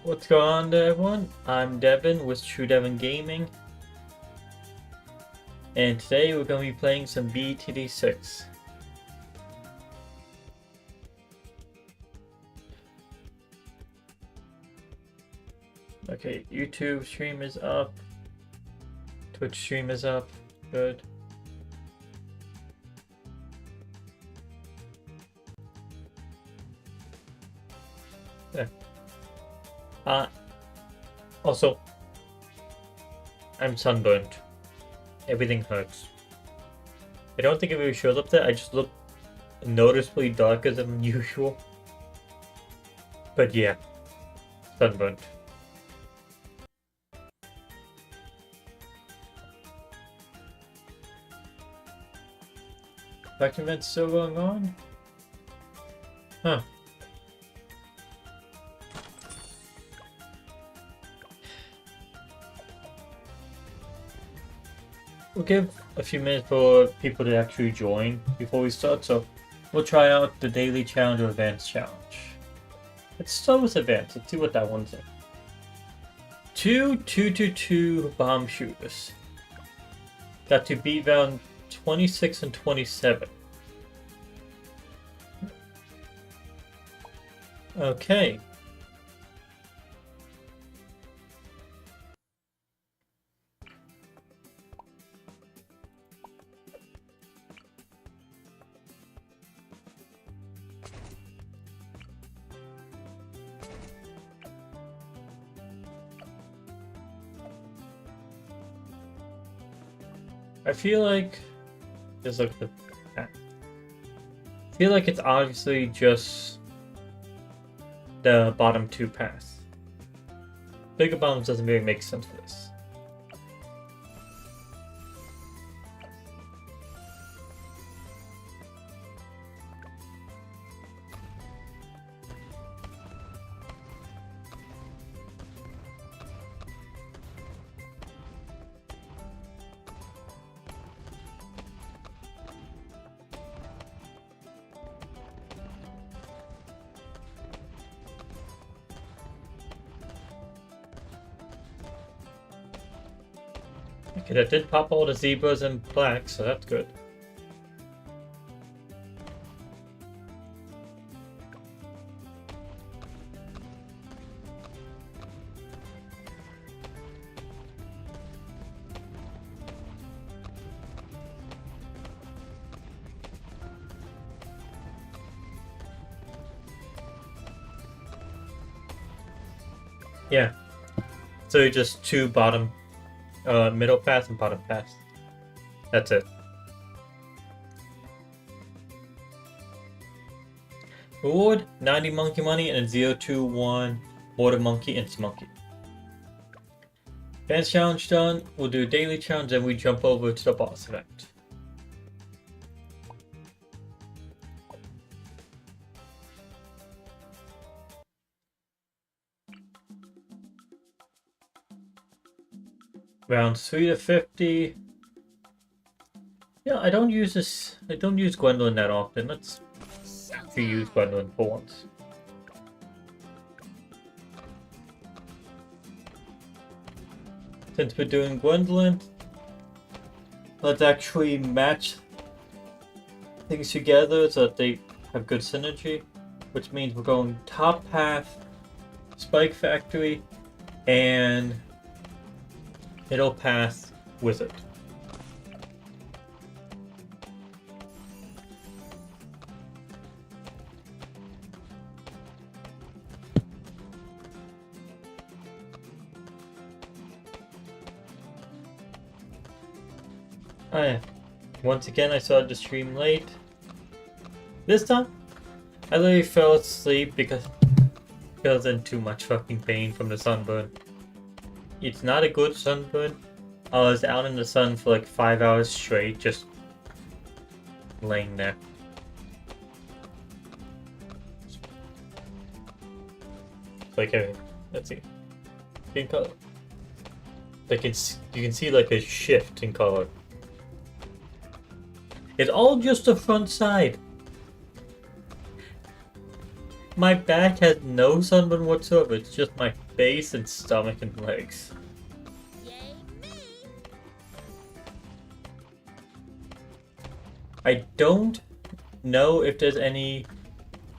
What's going on there, everyone? I'm Devin with TrueDevinGaming, and today we're going to be playing some BTD6. Okay, YouTube stream is up, Twitch stream is up, good. Yeah. Also, I'm sunburned. Everything hurts. I don't think it really shows up there. I just look noticeably darker than usual. But yeah, sunburned. Faction event's still going on? Huh. We'll give a few minutes for people to actually join before we start, so we'll try out the daily challenge or advanced challenge. Let's start with advanced. Let's see what that one's like. 2 bomb shooters. Got to beat round 26 and 27. Okay. I feel like just look at that. I feel like it's obviously just the bottom two paths. Bigger bombs doesn't really make sense for this. Okay, that did pop all the zebras and black, so that's good. Yeah, so just two bottom middle path and bottom path. That's it. Reward 90 monkey money and a 021 water monkey and monkey. Advanced challenge done. We'll do a daily challenge and we jump over to the boss event. Rounds 3 to 50. Yeah, I don't use this. I don't use Gwendolyn that often. Let's actually use Gwendolyn for once. Since we're doing Gwendolyn, let's actually match things together so that they have good synergy. Which means we're going top path, Spike Factory, and middle path wizard. Oh yeah. Once again, I started the stream late. This time, I literally fell asleep because I was in too much fucking pain from the sunburn. It's not a good sunburn. I was out in the sun for like 5 hours straight, just laying there. Like let's see, in color. Like you can see like a shift in color. It's all just the front side. My back has no sunburn whatsoever. It's just my face and stomach and legs. Yay me! I don't know if there's any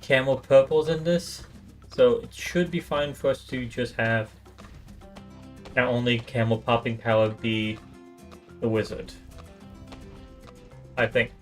camel purples in this, so it should be fine for us to just have our only camel popping power be the wizard. I think.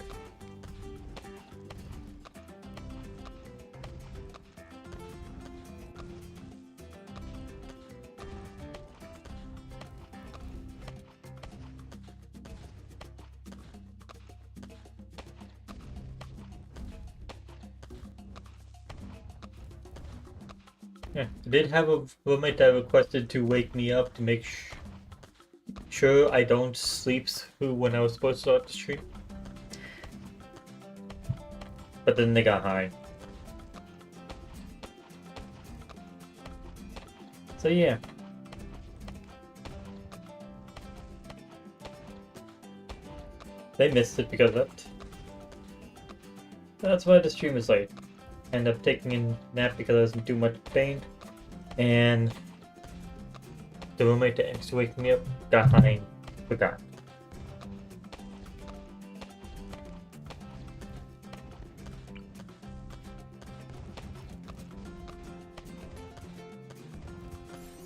Yeah, I did have a roommate that requested to wake me up to make sure I don't sleep through when I was supposed to start the stream. But then they got high. So yeah. They missed it because of that. That's why the stream is late. End up taking a nap because I was in too much pain, and the roommate that used to wake me up got high and forgot.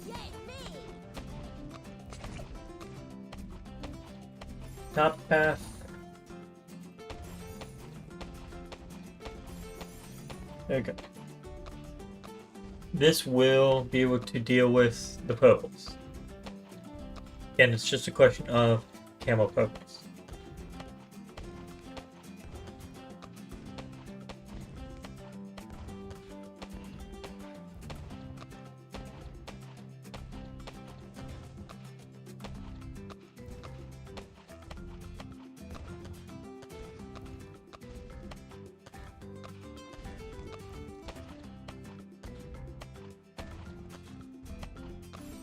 Yay me! Top path. There we go. This will be able to deal with the purples. Again, it's just a question of camel purples.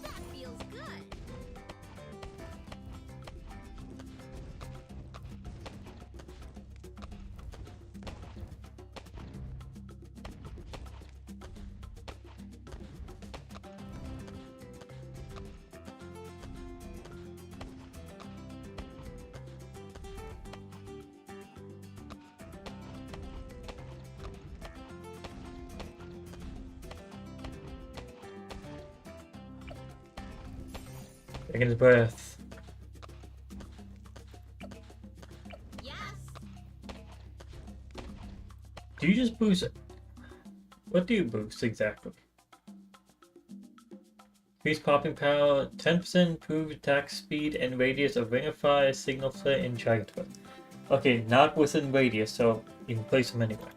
That feels good. Taking his breath. Yes. Do you just boost? What do you boost exactly? Increase popping power, 10% improved attack speed and radius of ring of fire, signal flare, and dragon breath. Okay, not within radius, so you can place them anywhere.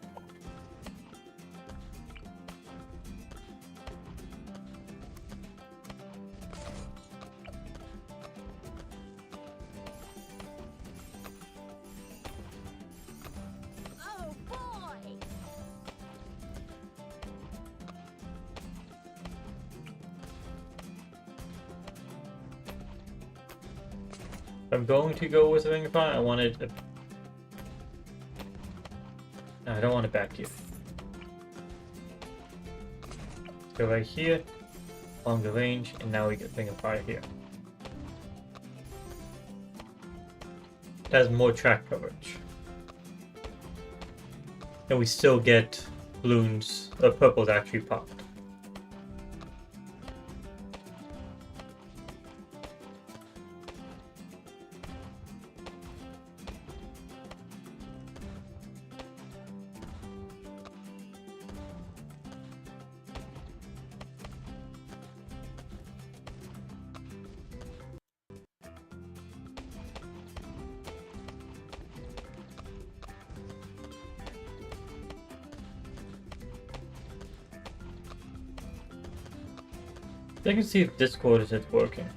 Oh boy! I'm going to go with ring of fire. I wanted. No, I don't want it back here. Go right here, along the range, and now we get ring of fire here. It has more track coverage. And we still get balloons, purples actually popped. I can see if Discord is working.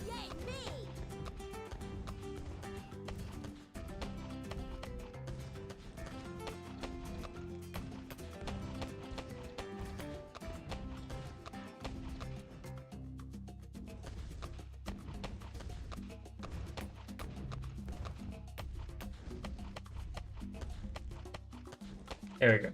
Yay, me! There we go.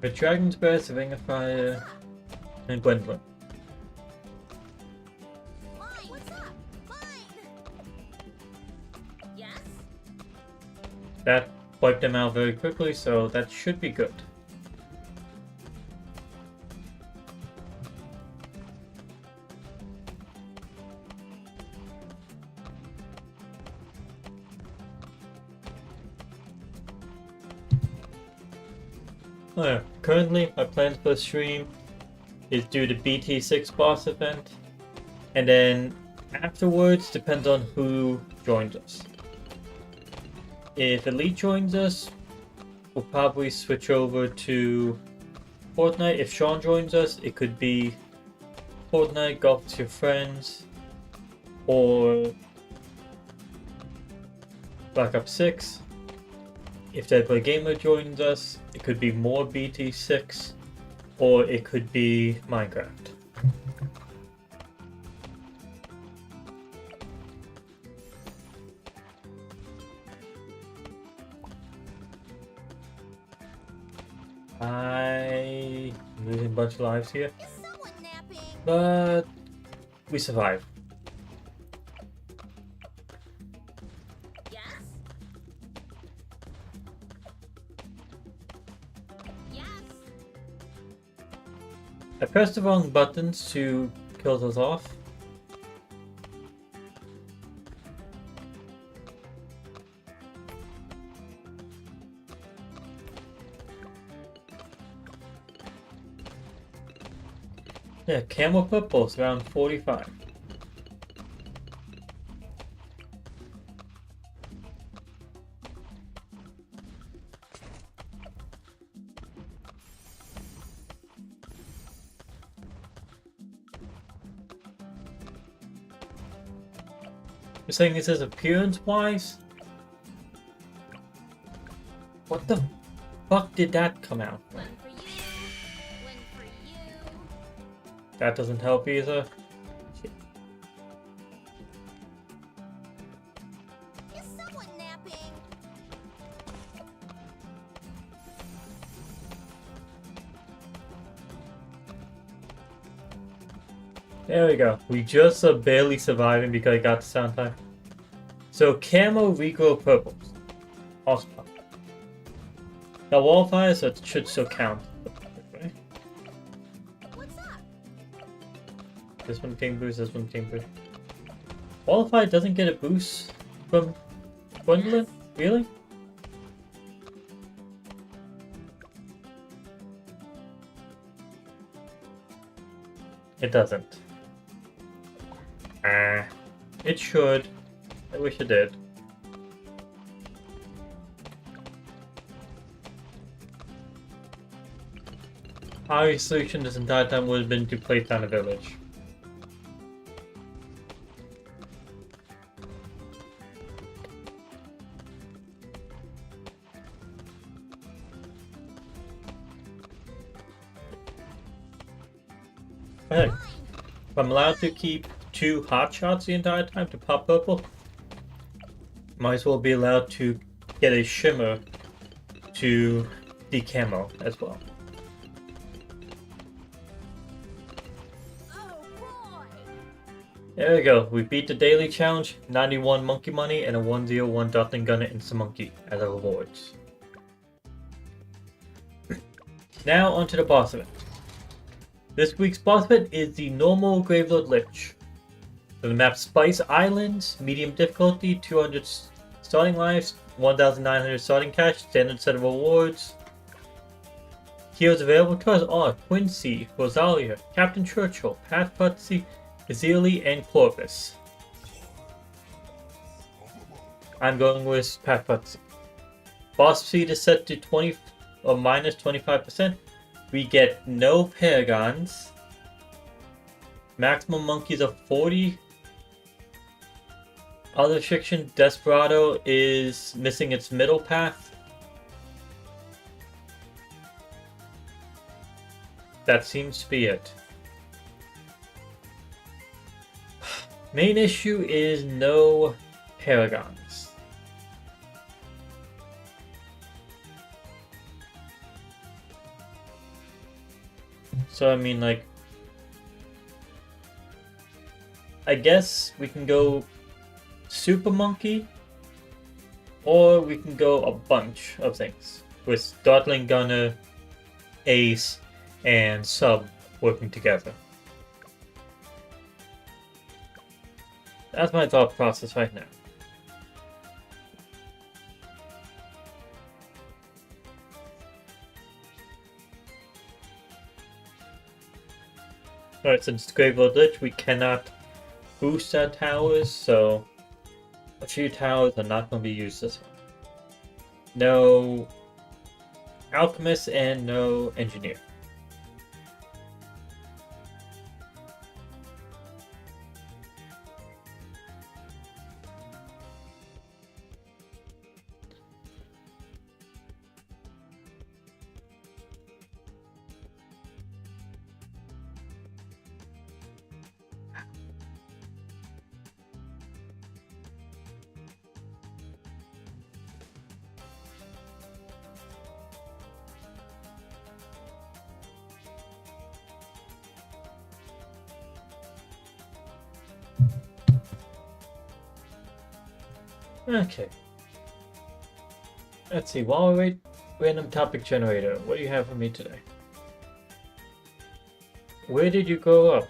The Dragon's Breath, Ring of Fire, and Gwendolyn. Mine! What's up? Mine! Yes? That wiped them out very quickly, so that should be good. Currently, my plans for the stream is do the BT6 boss event, and then afterwards depends on who joins us. If Elite joins us, we'll probably switch over to Fortnite. If Sean joins us, it could be Fortnite, Golf with Your Friends, or Black Ops 6. If Deadplay Gamer joins us, it could be more BT6, or it could be Minecraft. I'm losing a bunch of lives here, Is someone napping? but we survive. Yes? Yes? I pressed the wrong buttons to kill those off. Yeah, camel purple's around 45. You're saying this is appearance-wise? What the fuck did that come out? One for you. One for you. That doesn't help either. Shit. Is someone napping? There we go. We just are barely surviving because I got the sound time. So camo regrow purples. Awesome. Now wildfire, so it should still count. Okay. What's up? This one king boost, this one king boost. Wildfire doesn't get a boost from Gwendolyn? Really? It doesn't. It should. I wish it did. Our solution this entire time would have been to place down a village. Okay. If I'm allowed to keep 2 hot shots the entire time to pop purple, might as well be allowed to get a shimmer to the camo as well. Oh boy! There we go. We beat the daily challenge, 91 monkey money and a 101 Dotling Gunner Insta Monkey as our rewards. Now onto the boss event. This week's boss fight is the normal Gravelord Lych. So the map Spice Islands, medium difficulty, 200 starting lives, 1,900 starting cash, standard set of rewards. Heroes available to us are Quincy, Rosalia, Captain Churchill, Pat Putsy, Azili, and Clovis. I'm going with Pat Putsy. Boss speed is set to 20 or minus 25%. We get no paragons. Maximum monkeys of 40. Other restriction, Desperado is missing its middle path. That seems to be it. Main issue is no paragons. So I mean, like, I guess we can go Super Monkey, or we can go a bunch of things with Startling Gunner, Ace, and Sub working together. That's my thought process right now. Alright, since Gravelord Lych, we cannot boost our towers, so a few towers are not going to be used this one. No Alchemist and no Engineer. Okay. Let's see, while we wait, random topic generator, what do you have for me today? Where did you grow up?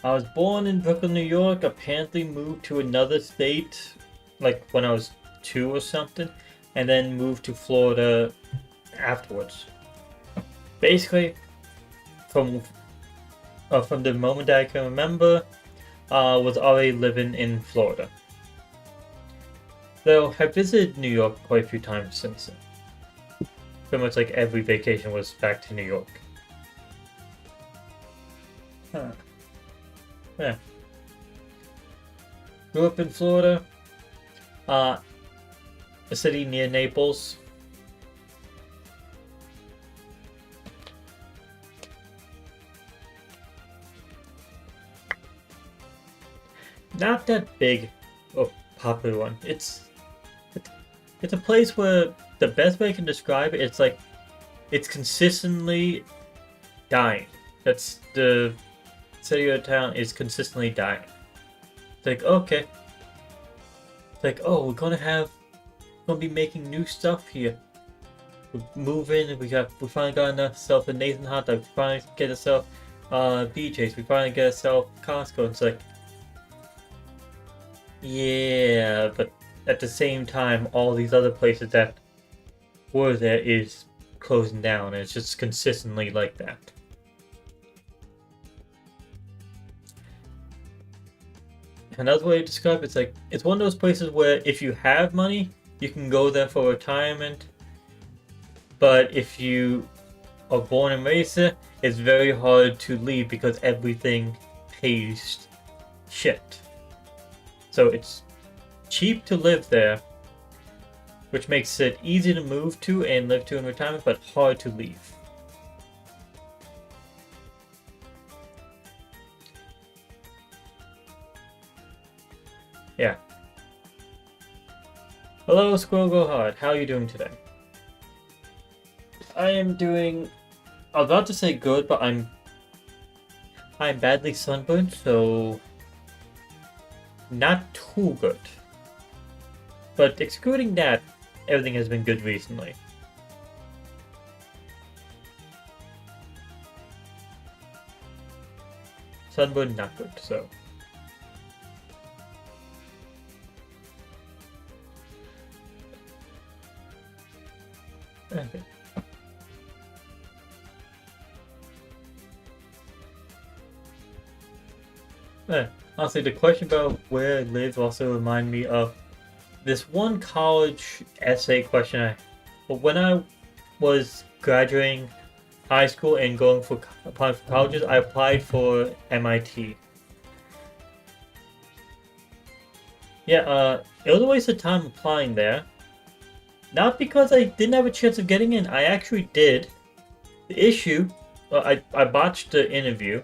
I was born in Brooklyn, New York, apparently moved to another state, like when I was 2 or something, and then moved to Florida afterwards. Basically, from the moment that I can remember, was already living in Florida. Though I visited New York quite a few times since then. Pretty much like every vacation was back to New York. Huh. Yeah. Grew up in Florida. A city near Naples. Not that big or popular one. It's a place where the best way I can describe it, it's like it's consistently dying. That's the city or town is consistently dying. It's like, okay. It's like, oh, we're gonna be making new stuff here. We move in, we finally got ourselves a Nathan Hot Dog, we finally get ourselves BJ's, we finally get ourselves Costco. It's like, yeah, but at the same time, all these other places that were there is closing down, and it's just consistently like that. Another way to describe it's like, it's one of those places where if you have money, you can go there for retirement, but if you are born and raised there, it's very hard to leave because everything pays shit. So it's cheap to live there, which makes it easy to move to and live to in retirement, but hard to leave. Yeah. Hello, Squirrel Go Hard. How are you doing today? I am doing... I was about to say good, but I'm badly sunburned, so... not too good. But excluding that, everything has been good recently. Sunburn, not good, so. Okay. Honestly, the question about where I live also reminded me of this one college essay question. When I was graduating high school and going for applying for colleges, I applied for MIT. Yeah, it was a waste of time applying there. Not because I didn't have a chance of getting in. I actually did. The issue, I botched the interview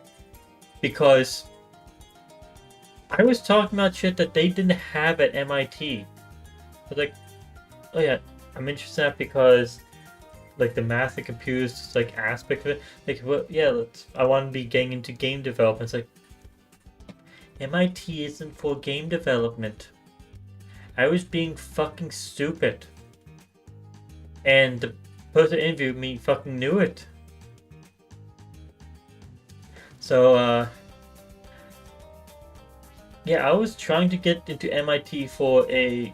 because I was talking about shit that they didn't have at MIT. I was like, oh yeah, I'm interested in that because like the math and computers like aspect of it. Like, well, yeah, I want to be getting into game development. It's like MIT isn't for game development. I was being fucking stupid. And the person that interviewed me fucking knew it. So, yeah, I was trying to get into MIT for to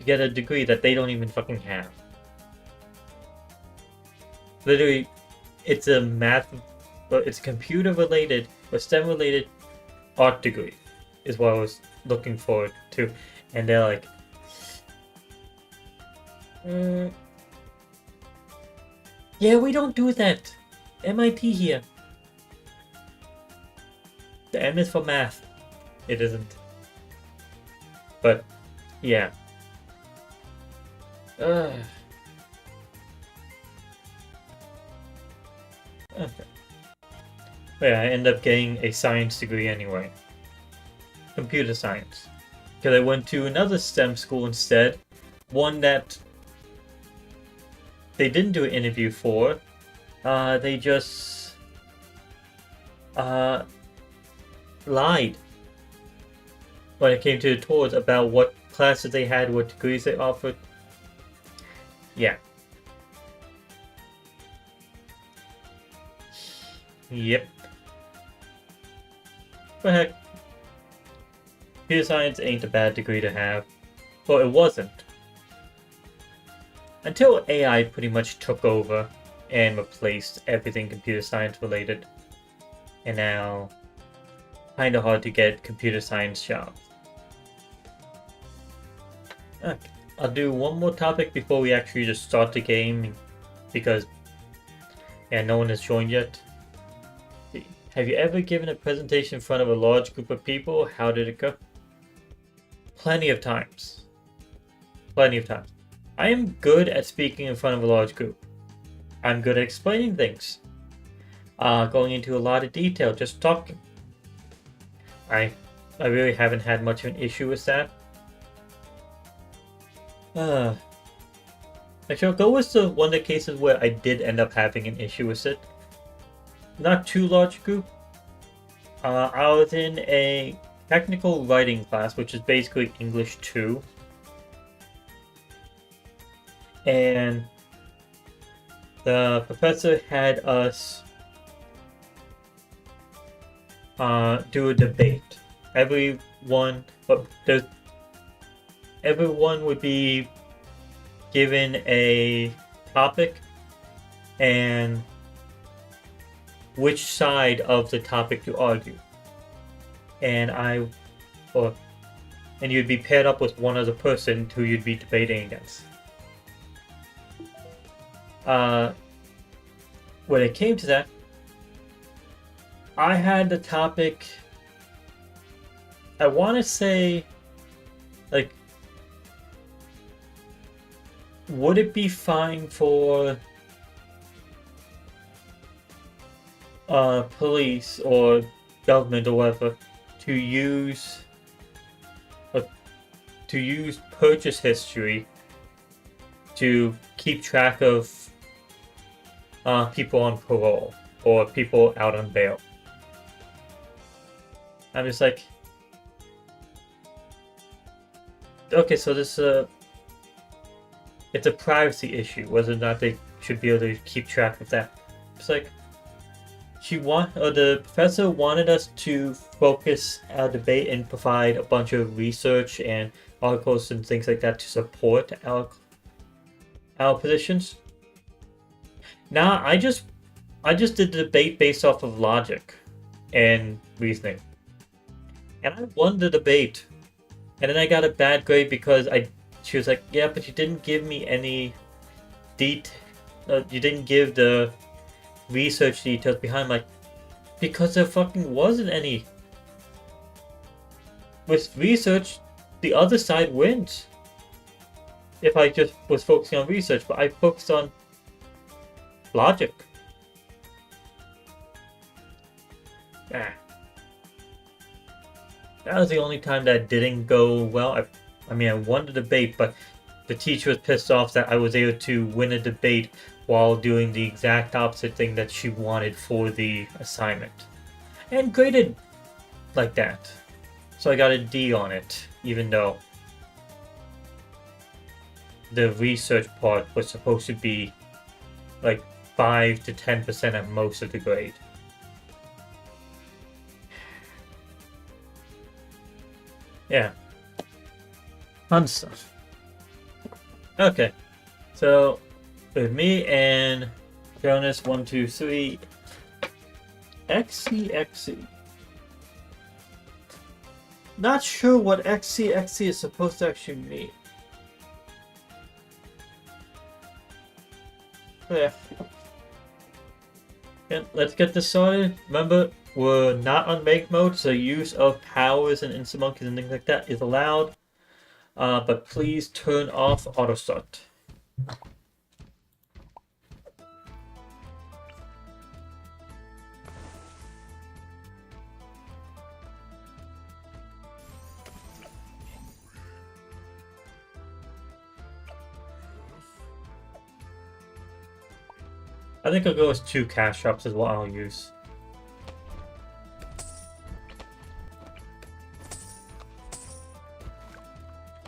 get a degree that they don't even fucking have. Literally, it's a it's computer related or STEM related art degree is what I was looking forward to. And they're like, yeah, we don't do that. MIT here. The M is for math. It isn't. But, yeah. Okay. But yeah, I ended up getting a science degree anyway. Computer science. Because I went to another STEM school instead. One that they didn't do an interview for. They just lied when it came to the tours about what classes they had, what degrees they offered. Yeah. Yep. But heck, computer science ain't a bad degree to have. Well, it wasn't. Until AI pretty much took over and replaced everything computer science related. And now, kinda hard to get computer science jobs. Okay, I'll do one more topic before we actually just start the game, because yeah, no one has joined yet. Have you ever given a presentation in front of a large group of people? How did it go? Plenty of times. Plenty of times. I am good at speaking in front of a large group. I'm good at explaining things. Going into a lot of detail, just talking. I really haven't had much of an issue with that. Actually, I'll go with one of the cases where I did end up having an issue with it. Not too large group. I was in a technical writing class, which is basically English 2. And the professor had us do a debate. Everyone would be given a topic and which side of the topic to argue. And you'd be paired up with one other person who you'd be debating against. When it came to that, I had the topic, I want to say, like, would it be fine for police or government or whatever to use purchase history to keep track of people on parole or people out on bail? I'm just like, okay, so this it's a privacy issue, whether or not they should be able to keep track of that. It's like, the professor wanted us to focus our debate and provide a bunch of research and articles and things like that to support our positions. Nah, I just did the debate based off of logic and reasoning. And I won the debate. And then I got a bad grade because she was like, yeah, but you didn't give me any you didn't give the research details behind. Like, because there fucking wasn't any. With research, the other side wins. If I just was focusing on research, but I focused on logic. Ah. That was the only time that didn't go well. I mean, I won the debate, but the teacher was pissed off that I was able to win a debate while doing the exact opposite thing that she wanted for the assignment. And graded like that. So I got a D on it, even though the research part was supposed to be like 5 to 10% at most of the grade. Yeah. Fun stuff. Okay. So, with me and Jonas, 1, 2, 3. XCXC. Not sure what XCXC is supposed to actually mean. Yeah. And let's get this started. Remember, we're not on make mode, so use of powers and instant monkeys and things like that is allowed. But please turn off auto start. I think I'll go with 2 cash shops is what I'll use.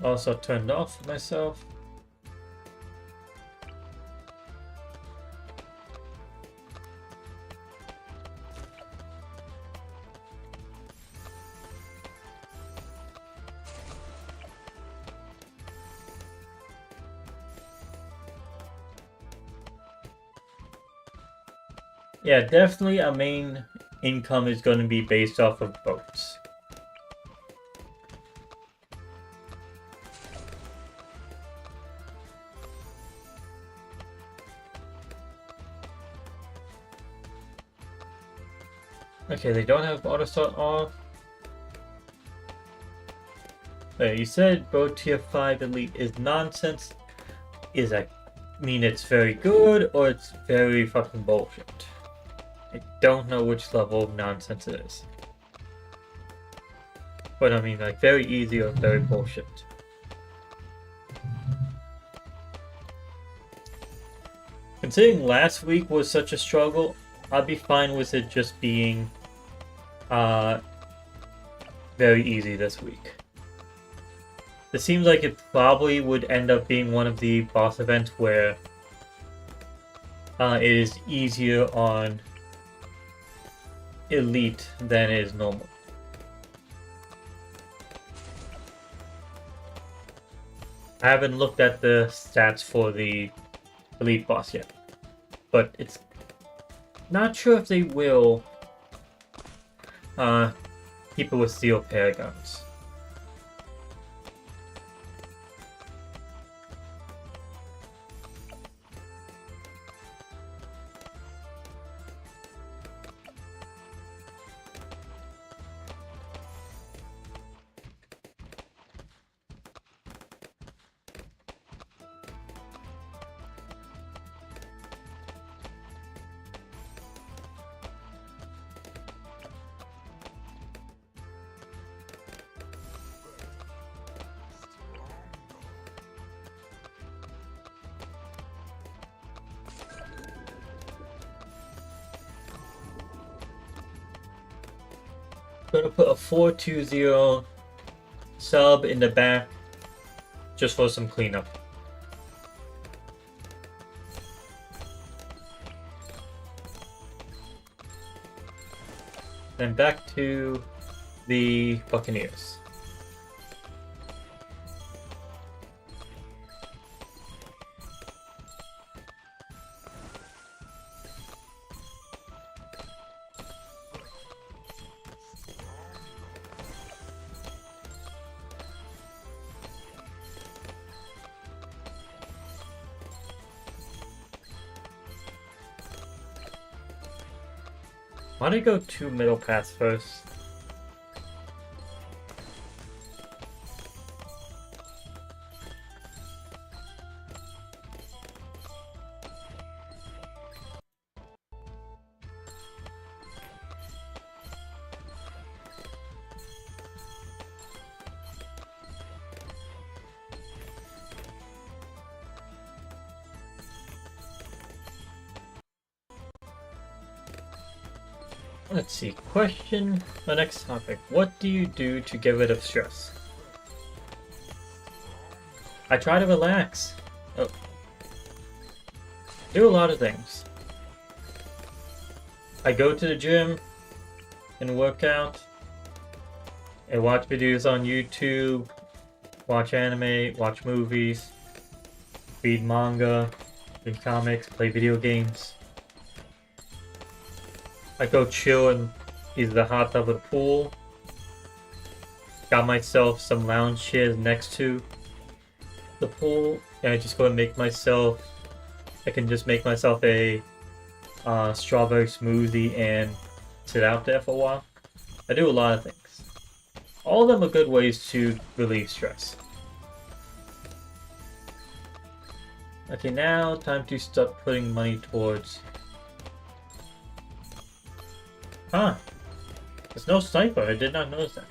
Also turned off myself. Yeah, definitely our main income is going to be based off of boats. Okay, they don't have auto start off. Wait, you said boat tier 5 elite is nonsense. Is that mean it's very good or it's very fucking bullshit? I don't know which level of nonsense it is. But I mean, like, very easy or very bullshit. Considering last week was such a struggle, I'd be fine with it just being very easy this week. It seems like it probably would end up being one of the boss events where it is easier on elite than it is normal. I haven't looked at the stats for the elite boss yet, but it's not sure if they will keep it with steel paragons. I'm gonna put a 420 sub in the back just for some cleanup. Then back to the Buccaneers. Why don't I go 2 middle paths first? Let's see. Question. The next topic. What do you do to get rid of stress? I try to relax. Oh. Do a lot of things. I go to the gym and work out. I watch videos on YouTube. Watch anime. Watch movies. Read manga. Read comics. Play video games. I go chill in either the hot tub or the pool. Got myself some lounge chairs next to the pool, and I just go and make myself. I can just make myself a strawberry smoothie and sit out there for a while. I do a lot of things. All of them are good ways to relieve stress. Okay, now time to start putting money towards. Huh. There's no sniper. I did not notice that.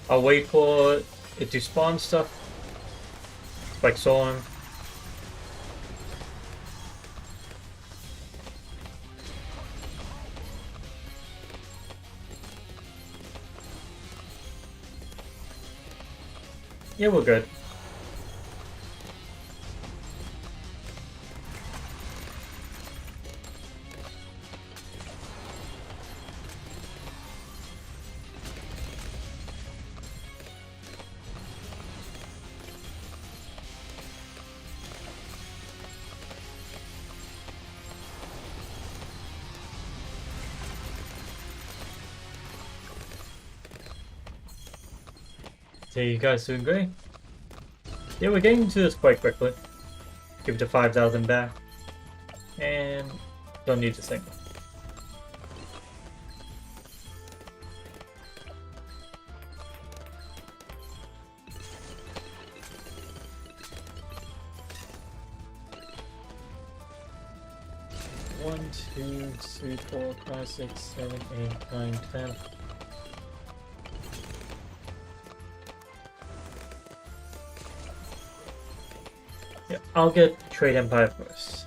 I'll wait for it to spawn stuff. Like so on. Yeah, we're good. So you guys doing great? Yeah, we're getting to this quite quickly. Give it to 5,000 back. And don't need to sing. One, 2, 3, 4, 5, 6, 7, 8, 9, 10. Yeah, I'll get Trade Empire first.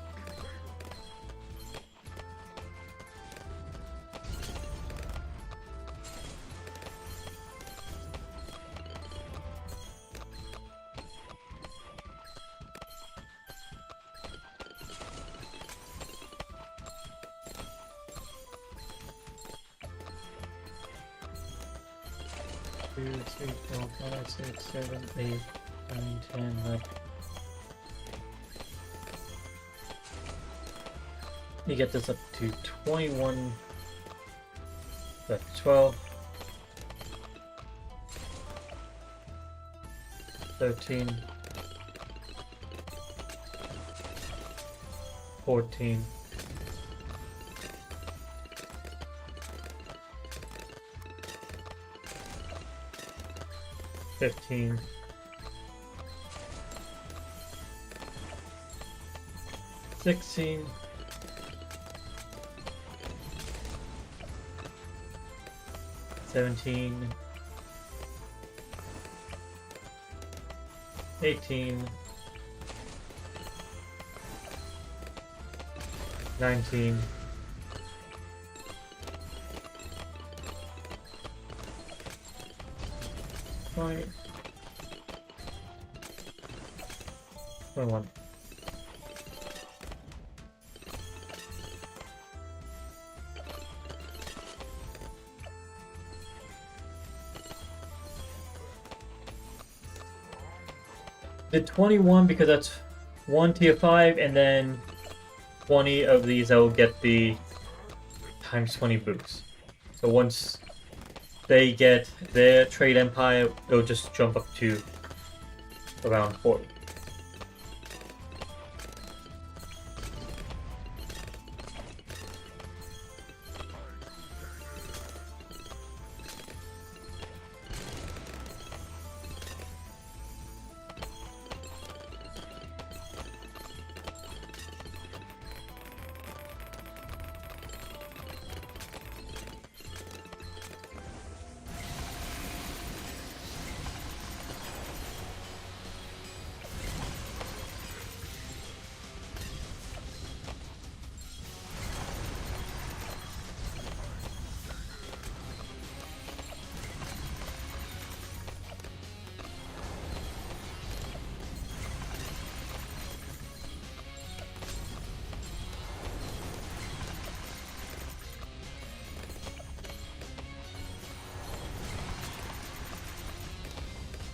Two, 3, 4, 5, 6, 7, 8, 9, 10, 11. You get this up to 21, 12, 13, 14, 15, 15. 16. 17. 18. 19. 20. 21. Did 21 because that's one tier 5, and then 20 of these I will get the times 20 boost. So once they get their trade empire, it'll just jump up to around 40.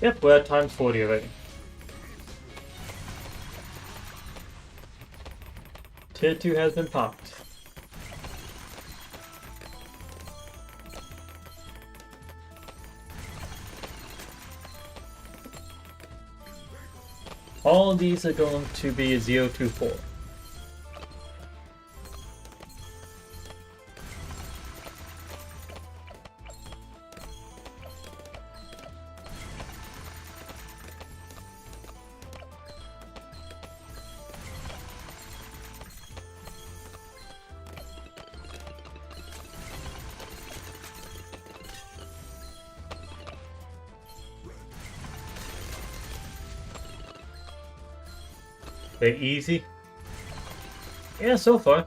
Yep, we're at times 40 already. Tier 2 has been popped. All of these are going to be a 024. They're easy. Yeah, so far.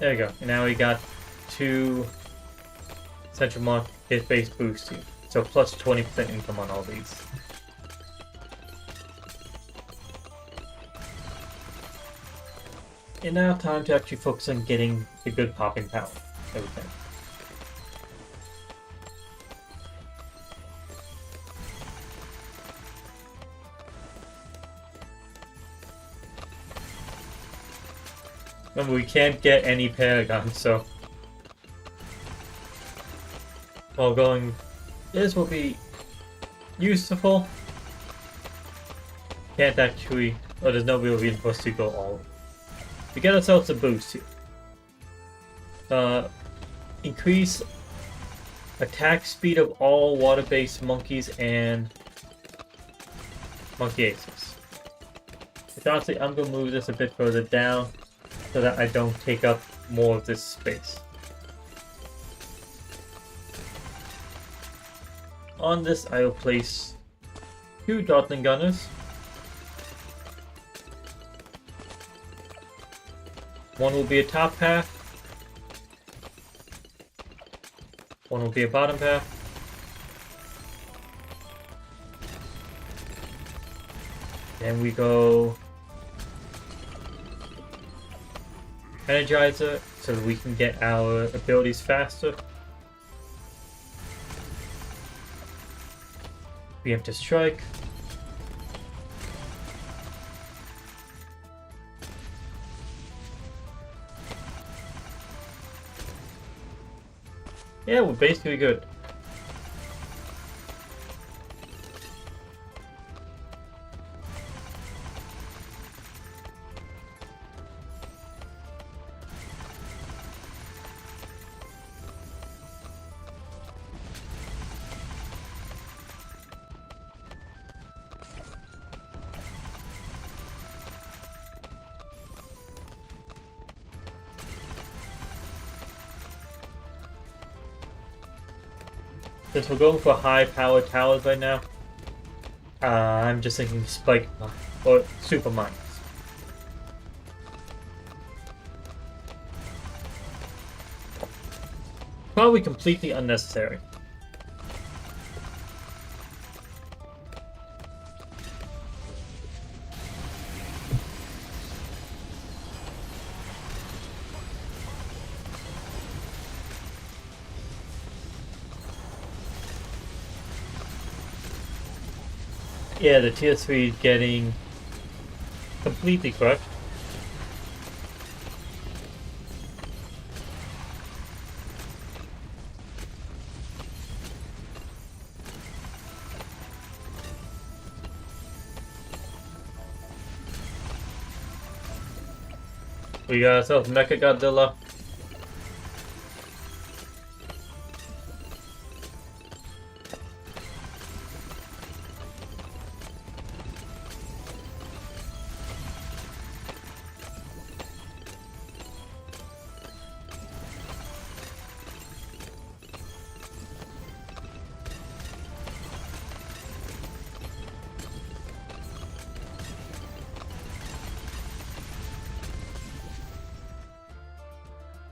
There we go. And now we got 2 Central Market base boosting. So plus 20% income on all these. And now time to actually focus on getting the good popping power. Everything. Remember, we can't get any paragons, so while going, this will be useful. Can't actually, or there's no real reason for us to go all. We get ourselves a boost here. Increase attack speed of all water-based monkeys and monkey aces. But honestly, I'm gonna move this a bit further down so that I don't take up more of this space. On this, I will place 2 Dotling Gunners. One will be a top path. One will be a bottom path. Then we go Energizer so that we can get our abilities faster. Preemptive Strike. Yeah, we're basically good. Since we're going for high power towers right now, I'm just thinking spike or super mines. Probably completely unnecessary. Yeah, the tier 3 is getting completely crushed. We got ourselves Mecha Godzilla.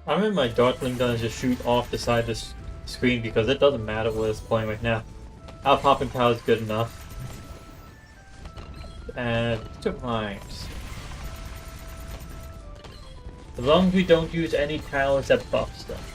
I'm in my Darkling gun just shoot off the side of the screen because it doesn't matter where it's playing right now. Our popping power is good enough. And super mines. As long as we don't use any towers that buff stuff.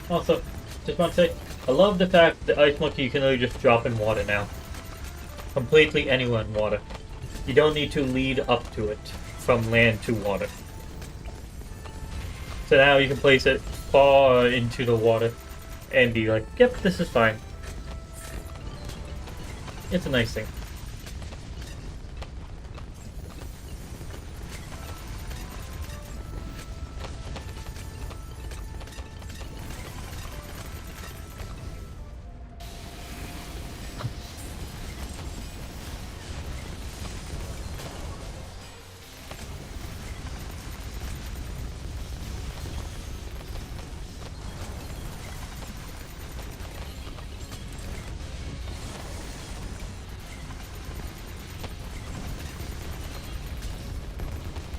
Also, just want to say, I love the fact that Ice Monkey you can literally just drop in water now. Completely anywhere in water. You don't need to lead up to it from land to water. So now you can place it far into the water and be like, yep, this is fine. It's a nice thing.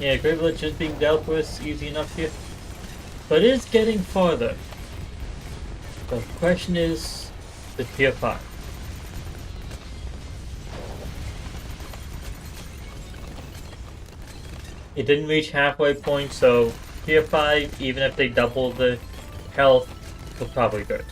Yeah, Gravelord just being dealt with easy enough here. But it is getting farther. The question is the tier 5. It didn't reach halfway point, so tier 5, even if they double the health, was probably good.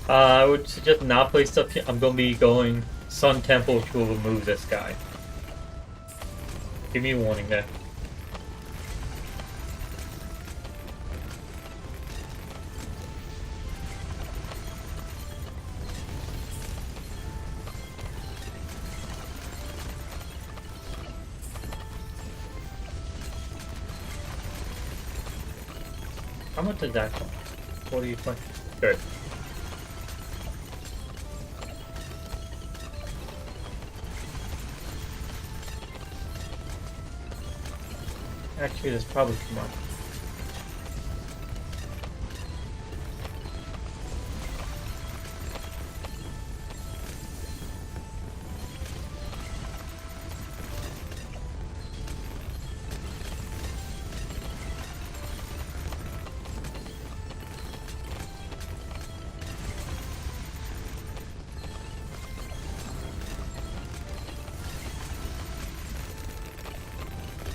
I would suggest not place stuff here. I'm gonna be going Sun Temple to remove this guy. Give me a warning there. How much did that cost? 40. Good. Actually, that's probably too much.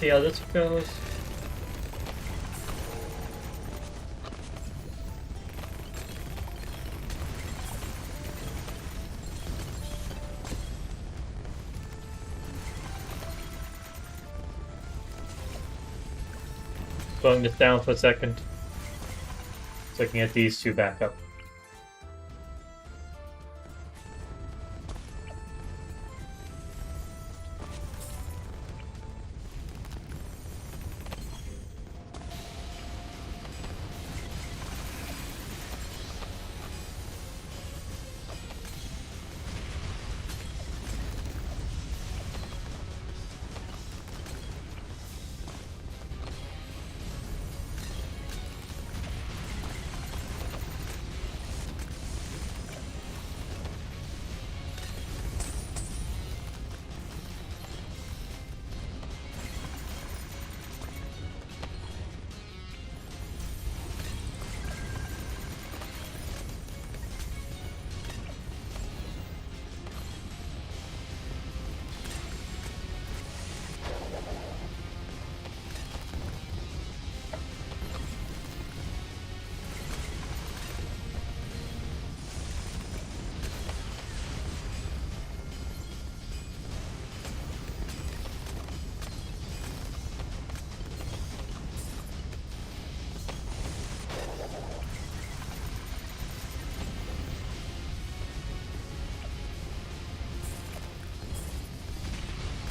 See how this goes. Slowing this down for a second. So I can get these two back up.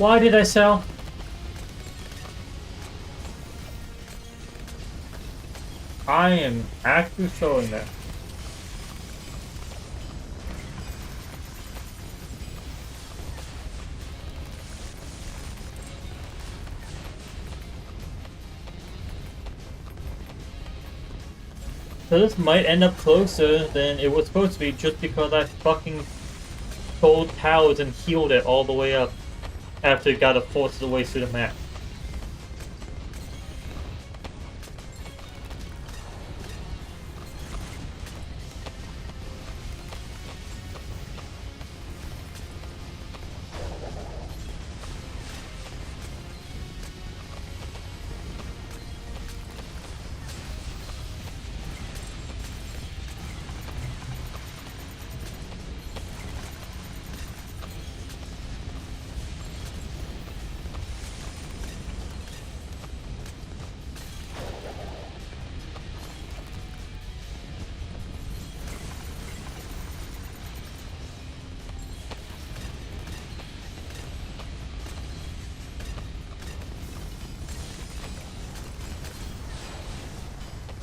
Why did I sell? I am actually showing that. So this might end up closer than it was supposed to be just because I fucking sold towers and healed it all the way up after it got a fourth of the way through the map.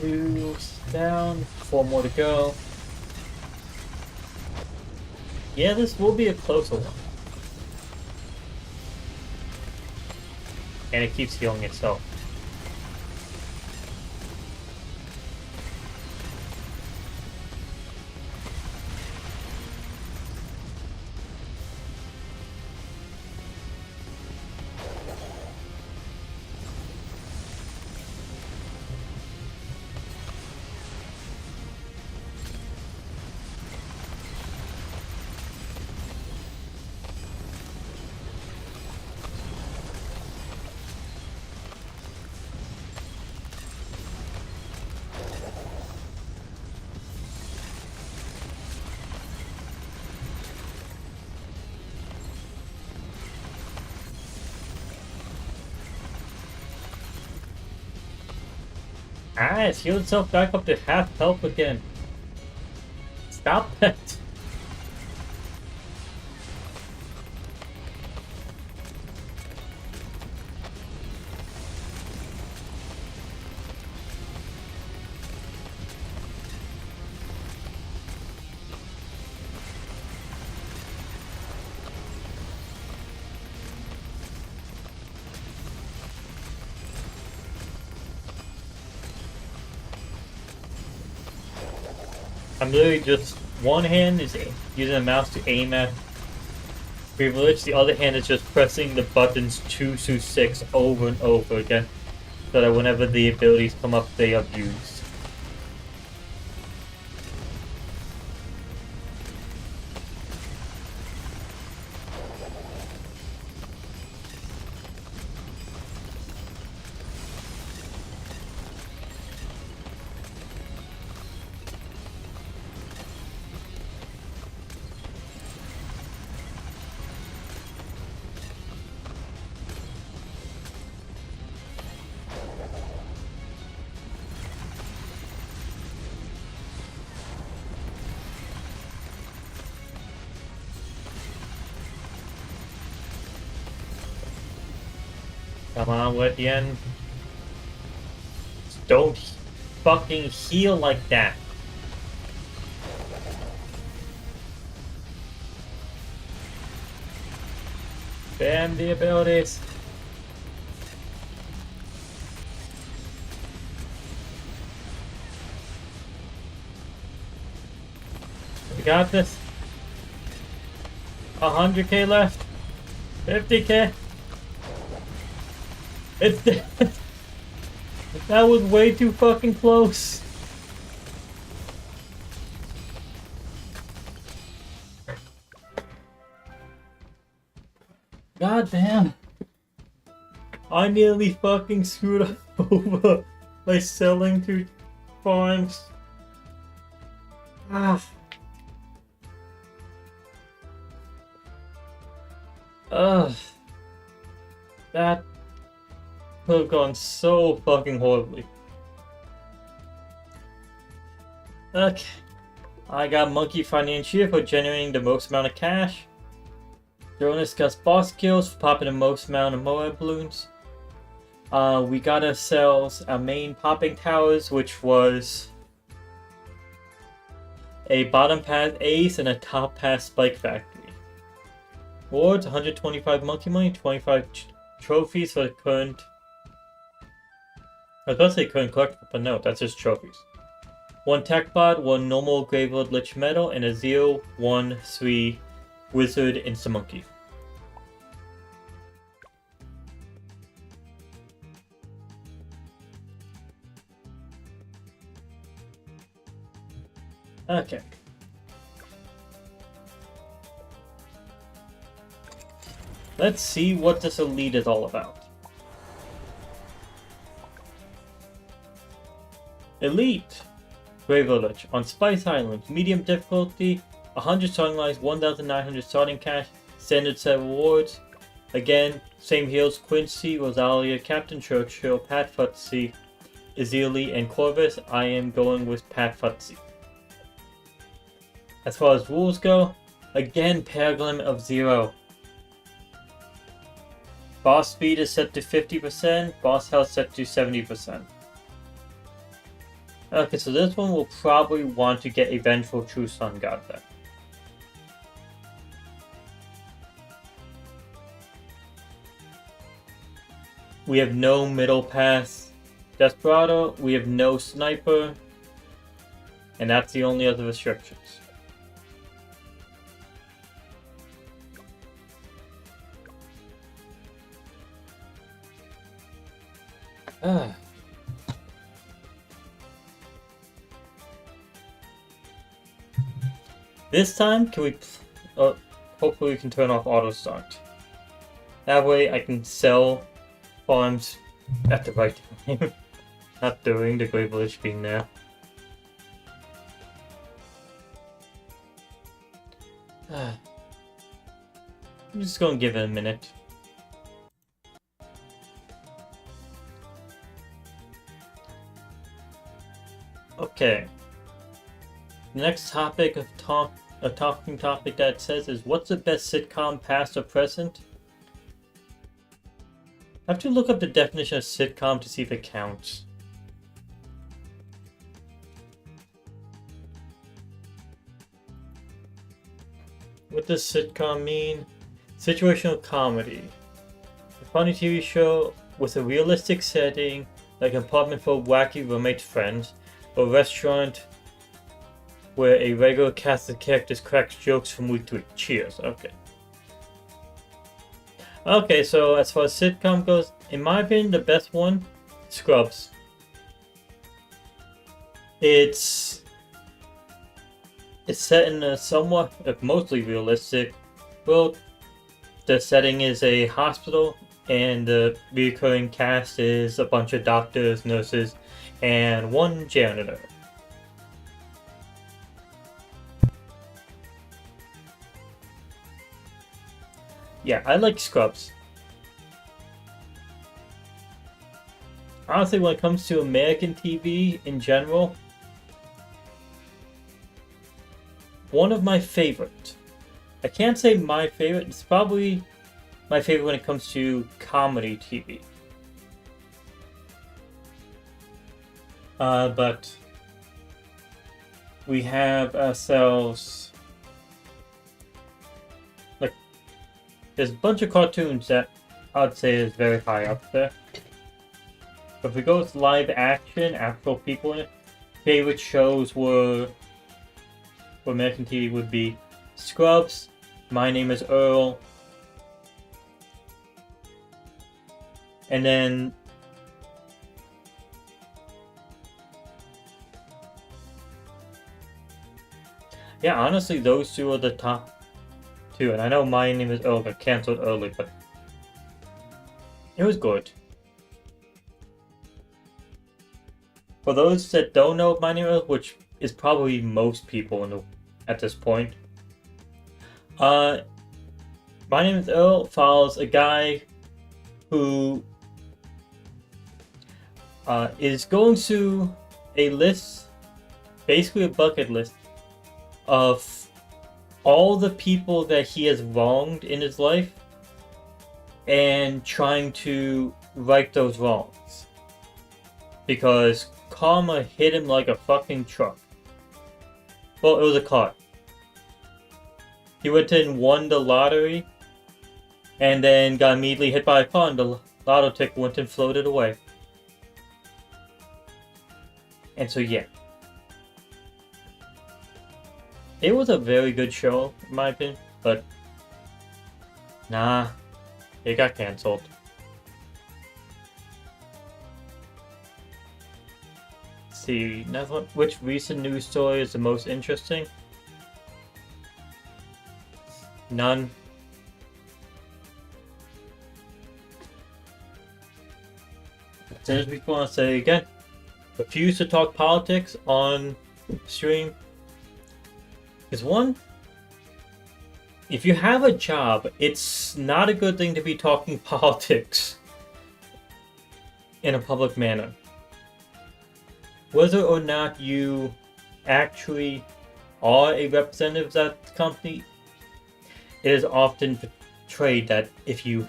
Two down, 4 more to go. Yeah, this will be a closer one. And it keeps healing itself. Ah, it's healed itself back up to half health again. Stop that. I'm literally just one hand is using the mouse to aim at Gravelord, the other hand is just pressing the buttons 2 through 6 over and over again, so that whenever the abilities come up, they are used. Come on, we're at the end. Don't fucking heal like that. Bam the abilities. We got this. 100k left. 50k. It's dead. That was way too fucking close. God damn. I nearly fucking screwed up over by selling to farms. Ah. Ugh. That could have gone so fucking horribly. Okay. I got Monkey Financier for generating the most amount of cash. Jonas got boss kills for popping the most amount of Moab balloons. We got ourselves a main popping towers, which was a bottom pass ace and a top pass spike factory. Rewards 125 monkey money, 25 trophies for the current. I was about to say current collectible, but no, that's just trophies. 1 tech bot, 1 normal Gravelord Lich medal, and a 0-1-3 wizard insta monkey. Okay. Let's see what this elite is all about. Elite! Gravelord Lich. On Spice Island. Medium difficulty. 100 starting lives, 1,900 starting cash. Standard set rewards. Again, same heals. Quincy, Rosalia, Captain Churchill, Pat Futzy, Izili, and Corvus. I am going with Pat Futzy. As far as rules go, again, Paragon of 0. Boss speed is set to 50%, boss health set to 70%. Okay, so this one will probably want to get a Vengeful True Sun God then. We have no middle pass Desperado, we have no sniper, and that's the only other restrictions. This time, can we... hopefully we can turn off auto start. That way I can sell farms at the right time. Not during the Gravelord being there. I'm just gonna give it a minute. Okay. The next topic of a talking topic that it says is, what's the best sitcom, past or present? I have to look up the definition of sitcom to see if it counts. What does sitcom mean? Situational comedy. A funny TV show with a realistic setting, like an apartment full of wacky roommate friends, or a restaurant where a regular cast of characters cracks jokes from week to week. Cheers. Okay. Okay, so as far as sitcom goes, in my opinion, the best one, Scrubs. It's set in a somewhat, mostly realistic world. The setting is a hospital, and the recurring cast is a bunch of doctors, nurses, and one janitor. Yeah, I like Scrubs. Honestly, when it comes to American TV in general, one of my favorite. I can't say my favorite, it's probably my favorite when it comes to comedy TV. But we have ourselves, like, there's a bunch of cartoons that I'd say is very high up there. But if we go with live action, actual people in it, favorite shows were, for American TV, would be Scrubs, My Name is Earl, and then yeah, honestly, those two are the top two. And I know My Name is Earl got canceled early, but it was good. For those that don't know My Name is Earl, which is probably most people at this point, My Name is Earl follows a guy who is going through a list, basically a bucket list, of all the people that he has wronged in his life and trying to right those wrongs. Because karma hit him like a fucking truck. Well, it was a car. He went in and won the lottery and then got immediately hit by a car and the lotto ticket went and floated away. And so, yeah. It was a very good show, in my opinion, but nah, it got canceled. Let's see, which recent news story is the most interesting? None. As we want to say again, refuse to talk politics on stream. Because one, if you have a job, it's not a good thing to be talking politics in a public manner. Whether or not you actually are a representative of that company, it is often portrayed that if you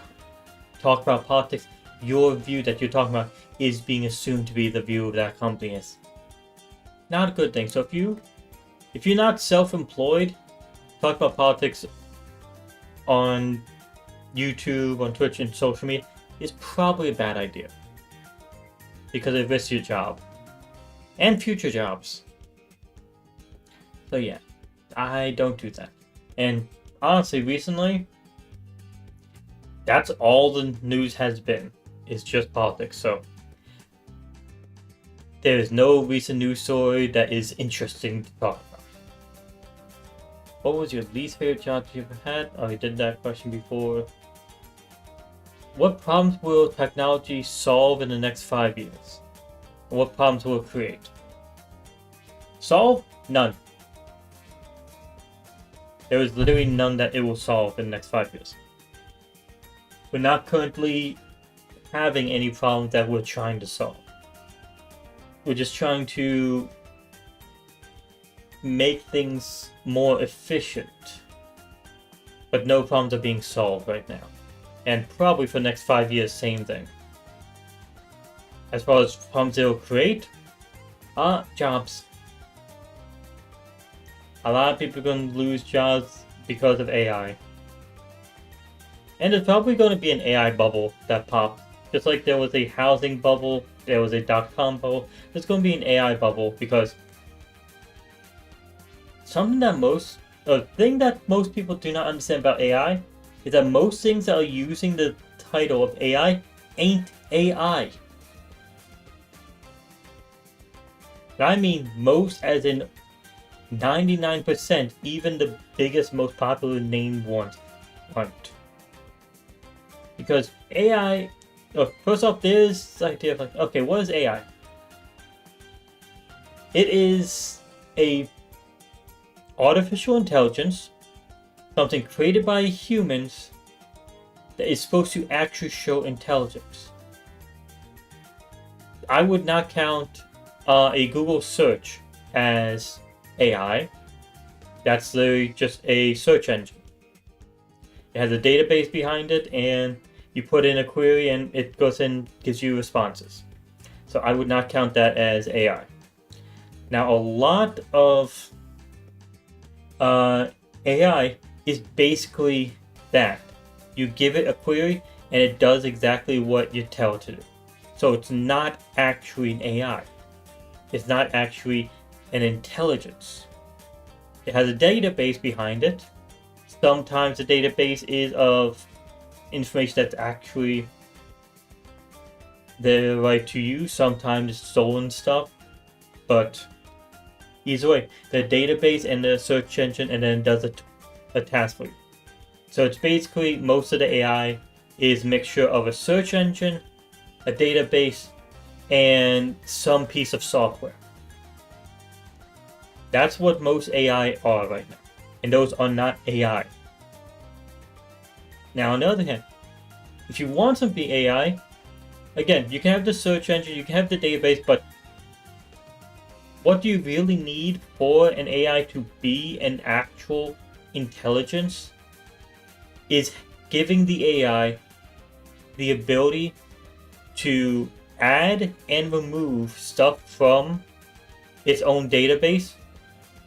talk about politics, your view that you're talking about is being assumed to be the view of that company. Is not a good thing. So if you're not self-employed, talk about politics on YouTube, on Twitch, and social media is probably a bad idea. Because it risks your job. And future jobs. So yeah, I don't do that. And honestly, recently, that's all the news has been. It's just politics. So there is no recent news story that is interesting to talk about. What was your least favorite job you ever had? Oh, I did that question before. What problems will technology solve in the next 5 years? And what problems will it create? Solve? None. There is literally none that it will solve in the next 5 years. We're not currently having any problems that we're trying to solve. We're just trying to make things more efficient. But no problems are being solved right now. And probably for the next 5 years, same thing. As far as problems it'll create, jobs. A lot of people are going to lose jobs because of AI. And there's probably going to be an AI bubble that pops. Just like there was a housing bubble, there was a .com bubble, there's going to be an AI bubble because a thing that most people do not understand about AI is that most things that are using the title of AI ain't AI. I mean most as in 99%, even the biggest, most popular named ones aren't. Because AI, first off, there's the idea of like, okay, what is AI? It is a artificial intelligence, something created by humans that is supposed to actually show intelligence. I would not count a Google search as AI. That's just a search engine. It has a database behind it, and you put in a query and it goes and gives you responses. So I would not count that as AI. Now, a lot of AI is basically that. You give it a query and it does exactly what you tell it to do. So it's not actually an AI. It's not actually an intelligence. It has a database behind it. Sometimes the database is of information that's actually the right to use. Sometimes it's stolen stuff. But either way, the database and the search engine, and then does a task for you. So it's basically most of the AI is a mixture of a search engine, a database, and some piece of software. That's what most AI are right now. And those are not AI. Now, on the other hand, if you want something AI, again, you can have the search engine, you can have the database, but what do you really need for an AI to be an actual intelligence is giving the AI the ability to add and remove stuff from its own database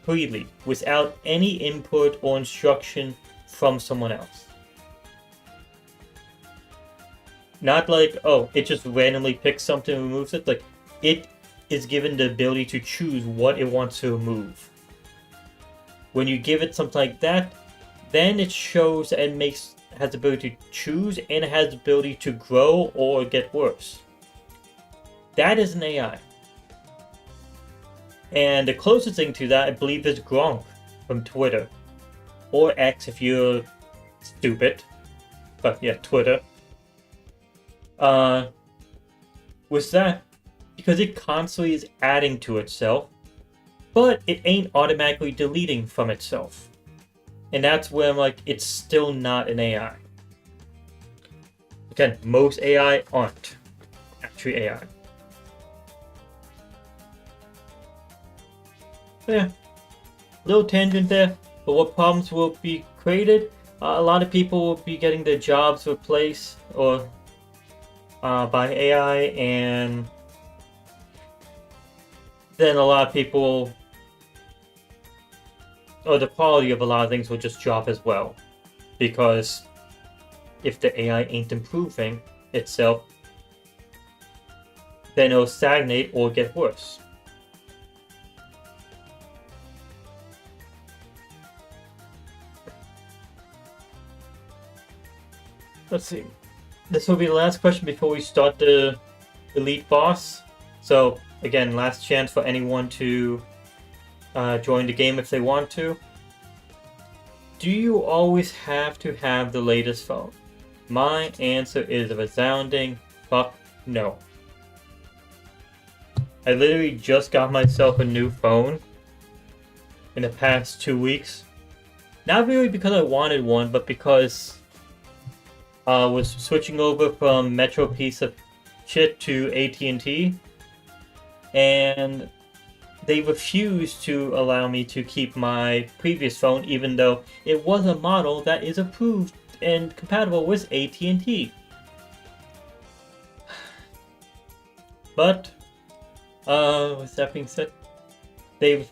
freely without any input or instruction from someone else. Not like, oh, it just randomly picks something and removes it. Like, it is given the ability to choose what it wants to remove. When you give it something like that, then it shows and has the ability to choose, and it has the ability to grow or get worse. That is an AI. And the closest thing to that, I believe, is Gronk from Twitter. Or X if you're stupid. But yeah, Twitter. With that, because it constantly is adding to itself, but it ain't automatically deleting from itself. And that's where I'm like, it's still not an AI. Again, most AI aren't actually AI. So yeah, little tangent there, but what problems will be created? A lot of people will be getting their jobs replaced or by AI, and then a lot of people, or the quality of a lot of things will just drop as well, because if the AI ain't improving itself, then it'll stagnate or get worse. Let's see. This will be the last question before we start the elite boss. So again, last chance for anyone to join the game if they want to. Do you always have to have the latest phone? My answer is a resounding fuck no. I literally just got myself a new phone in the past 2 weeks. Not really because I wanted one, but because I was switching over from Metro piece of shit to AT&T, and they refused to allow me to keep my previous phone, even though it was a model that is approved and compatible with AT&T. But, with that being said, they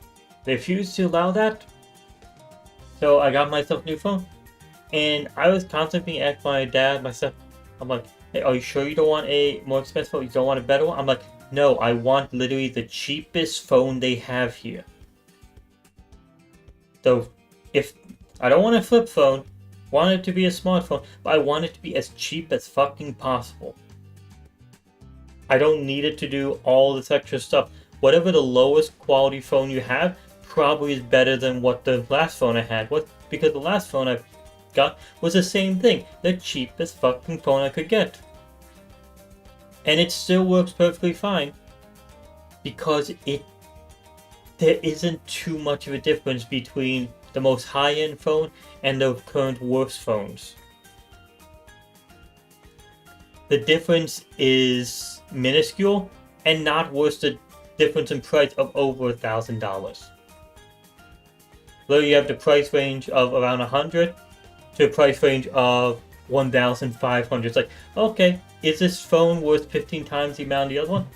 refused to allow that. So I got myself a new phone, and I was constantly asked my dad, myself, I'm like, hey, are you sure you don't want a more expensive phone? You don't want a better one? I'm like, no, I want literally the cheapest phone they have here. So, if I don't want a flip phone, want it to be a smartphone, but I want it to be as cheap as fucking possible. I don't need it to do all this extra stuff. Whatever the lowest quality phone you have probably is better than what the last phone I had was, because the last phone I got was the same thing, the cheapest fucking phone I could get. And it still works perfectly fine because there isn't too much of a difference between the most high-end phone and the current worst phones. The difference is minuscule and not worth the difference in price of over $1,000. Literally, you have the price range of around 100 to a price range of 1,500. It's like, okay, is this phone worth 15 times the amount of the other one?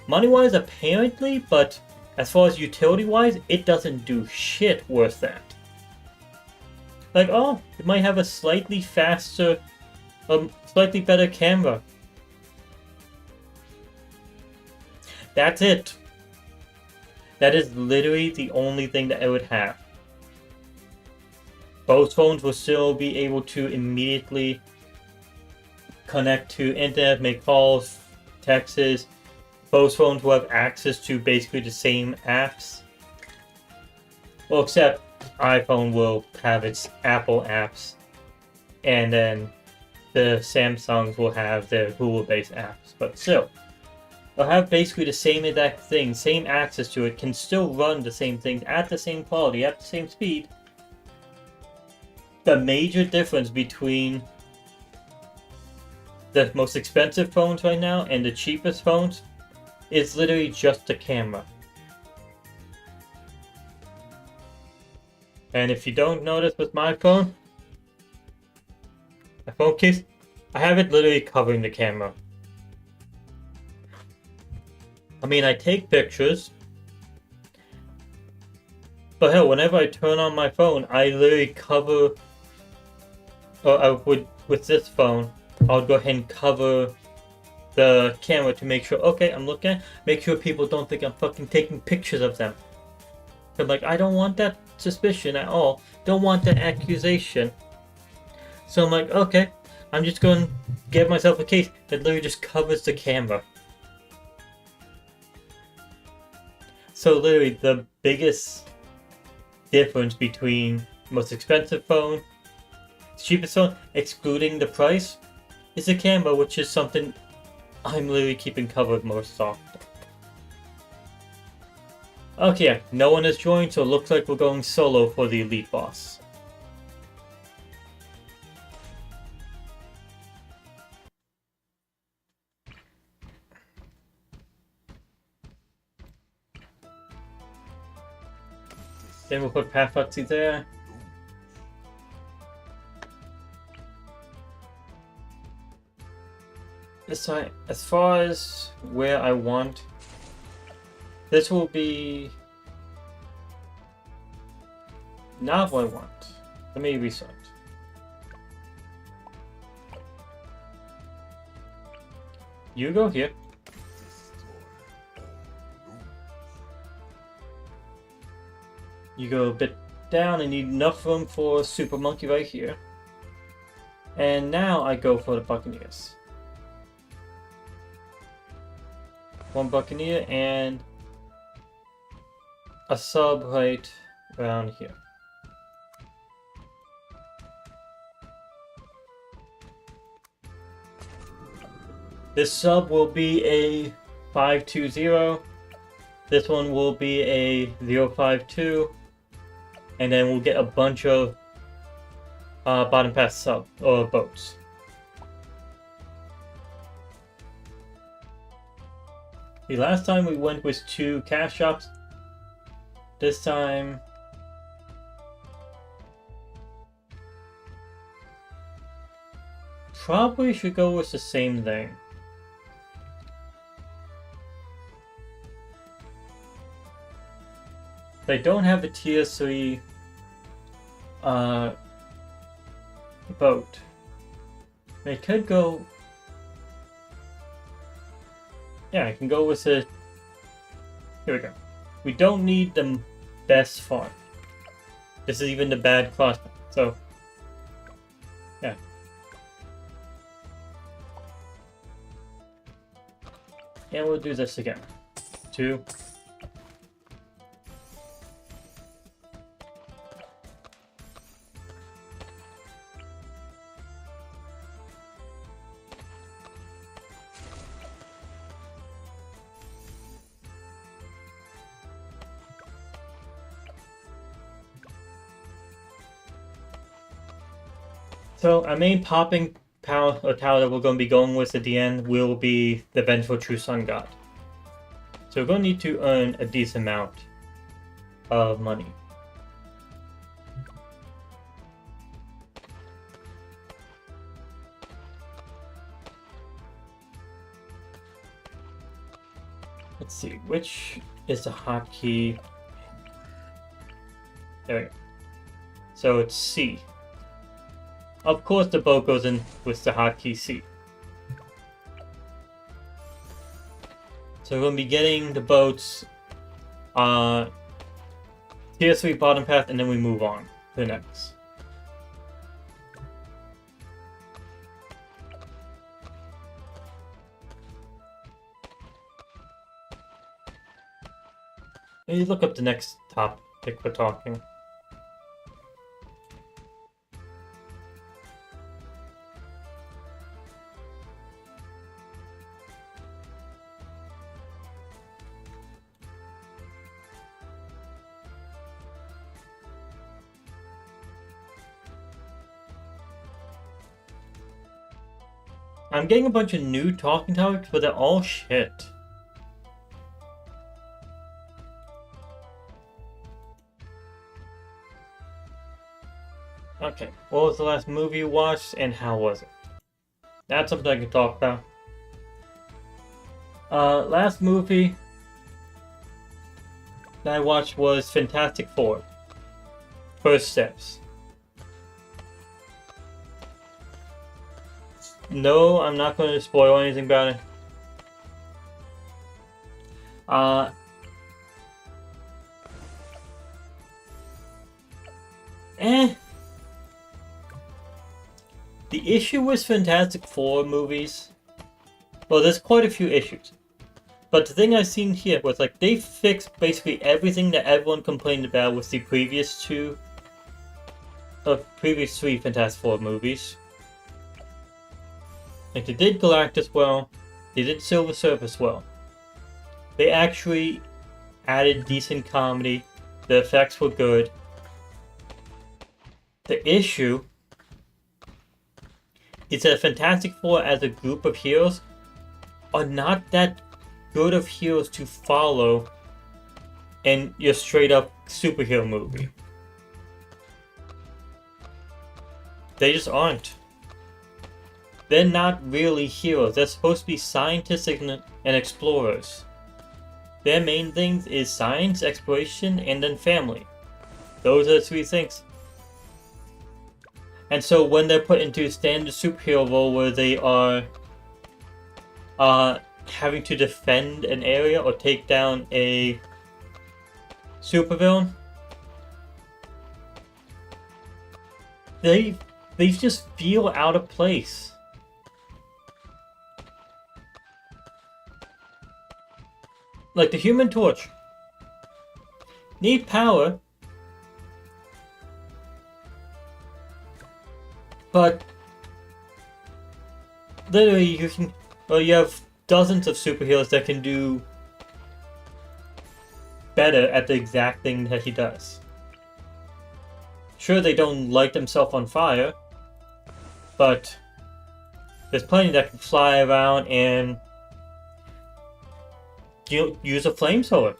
Money-wise, apparently, but as far as utility-wise, it doesn't do shit worth that. Like, oh, it might have a slightly faster, slightly better camera. That's it. That is literally the only thing that it would have. Both phones will still be able to immediately connect to internet, make calls, texts. Both phones will have access to basically the same apps. Well, except iPhone will have its Apple apps, and then the Samsungs will have their Google-based apps. But still, they'll have basically the same exact thing, same access to it, can still run the same things at the same quality, at the same speed. The major difference between the most expensive phones right now and the cheapest phones is literally just the camera. And if you don't notice with my phone case, I have it literally covering the camera. I mean, I take pictures, but hell, whenever I turn on my phone, I literally cover, or I would, with this phone, I would go ahead and cover the camera to make sure, okay, I'm looking at, make sure people don't think I'm fucking taking pictures of them. I'm like, I don't want that suspicion at all. Don't want that accusation. So I'm like, okay, I'm just going to get myself a case that literally just covers the camera. So literally, the biggest difference between the most expensive phone, the cheapest phone, excluding the price, is the camera, which is something I'm literally keeping covered most often. Okay, no one has joined, so it looks like we're going solo for the elite boss. Then we'll put Pathfuxy there. This time, as far as where I want, this will be not what I want. Let me restart. You go here. You go a bit down and need enough room for Super Monkey right here. And now I go for the Buccaneers. One Buccaneer and a sub right around here. This sub will be a 520. This one will be a 052. And then we'll get a bunch of bottom pass sub or boats. The last time we went with 2 cash shops, This time... probably should go with the same thing. They don't have a tier 3 boat. They could go... yeah, I can go with a... here we go. We don't need the best farm. This is even the bad class. So, yeah. And we'll do this again. 2. So our main popping power or tower that we're going to be going with at the end will be the Vengeful True Sun God. So we're going to need to earn a decent amount of money. Let's see, which is the hotkey? There we go. So it's C. Of course the boat goes in with the hotkey C. So we're going to be getting the boats tier 3 bottom path, and then we move on to the next. Let me look up the next topic we're talking. I'm getting a bunch of new talking topics, but they're all shit. Okay, what was the last movie you watched and how was it? That's something I can talk about. Last movie that I watched was Fantastic Four. First Steps. No, I'm not going to spoil anything about it. The issue with Fantastic Four movies, well, there's quite a few issues. But the thing I've seen here was like they fixed basically everything that everyone complained about with the previous three Fantastic Four movies. Like they did Galactus well, they did Silver Surfer well. They actually added decent comedy, the effects were good. The issue is that Fantastic Four as a group of heroes are not that good of heroes to follow in your straight up superhero movie. They just aren't. They're not really heroes. They're supposed to be scientists and explorers. Their main things is science, exploration, and then family. Those are the three things. And so when they're put into a standard superhero role where they are having to defend an area or take down a supervillain, they just feel out of place. Like the Human Torch. Need power. But literally you have dozens of superheroes that can do better at the exact thing that he does. Sure, they don't light themselves on fire, but there's plenty that can fly around and use a flamethrower.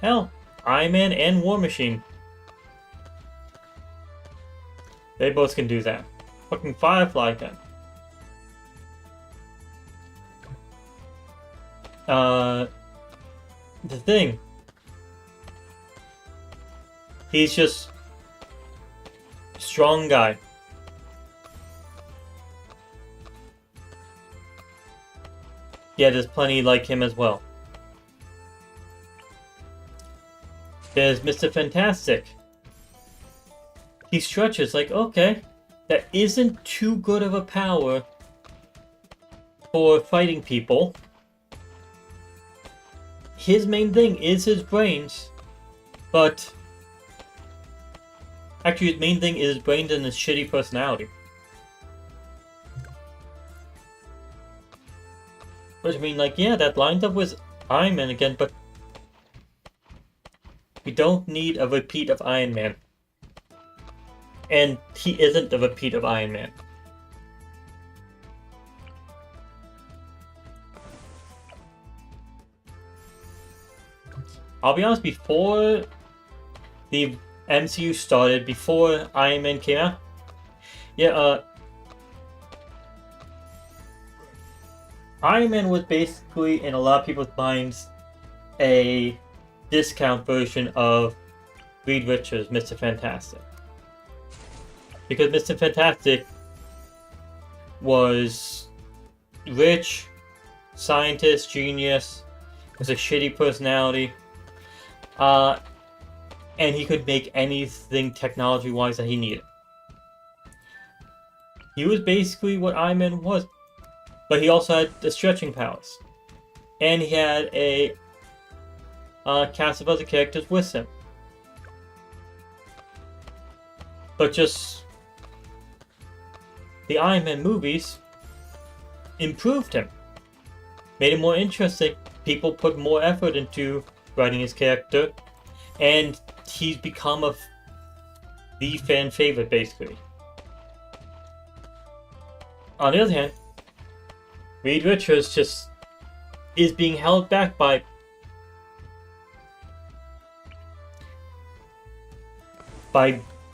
Hell, Iron Man and War Machine. They both can do that. Fucking Firefly can. The thing. He's just strong guy. Yeah, there's plenty like him as well. There's Mr. Fantastic. He stretches like, okay, that isn't too good of a power for fighting people. His main thing is his brains, but actually his main thing is his brains and his shitty personality. Which I mean, like, yeah, that lines up with Iron Man again, but we don't need a repeat of Iron Man. And he isn't a repeat of Iron Man. I'll be honest, before the MCU started, before Iron Man came out, yeah, Iron Man was basically, in a lot of people's minds, a discount version of Reed Richards' Mr. Fantastic. Because Mr. Fantastic was rich, scientist, genius, was a shitty personality, and he could make anything technology-wise that he needed. He was basically what Iron Man was, but he also had the stretching powers, and he had a cast of other characters with him. But just the Iron Man movies improved him, made him more interesting. People put more effort into writing his character, and he's become the fan favorite, basically. On the other hand, Reed Richards just is being held back by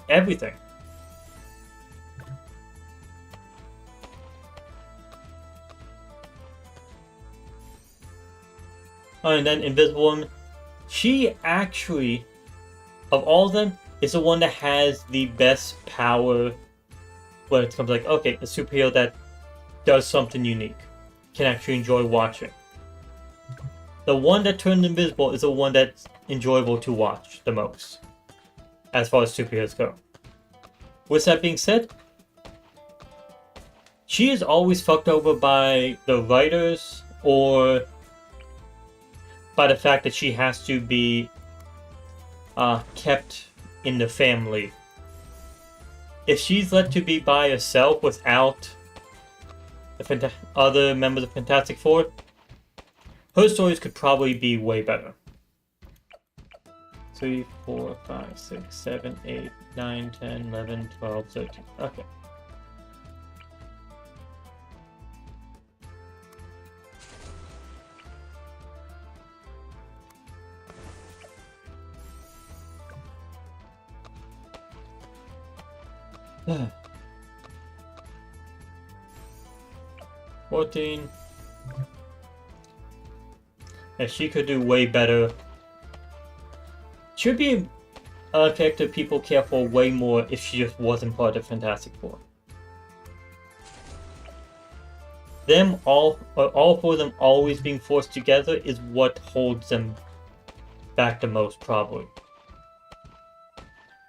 everything. Oh, and then Invisible Woman. She actually, of all of them, is the one that has the best power when it comes like, okay, a superhero that does something unique. Can actually enjoy watching. The one that turned invisible is the one that's enjoyable to watch the most, as far as superheroes go. With that being said, she is always fucked over by the writers or by the fact that she has to be kept in the family. If she's let to be by herself without the other members of Fantastic Four, her stories could probably be way better. 3, 4, 5, 6, 7, 8, 9, 10, 11, 12, 13. Okay. Yeah. 14. Yeah, she could do way better. She would be a character people care for way more if she just wasn't part of Fantastic Four. Them all four of them always being forced together is what holds them back the most, probably.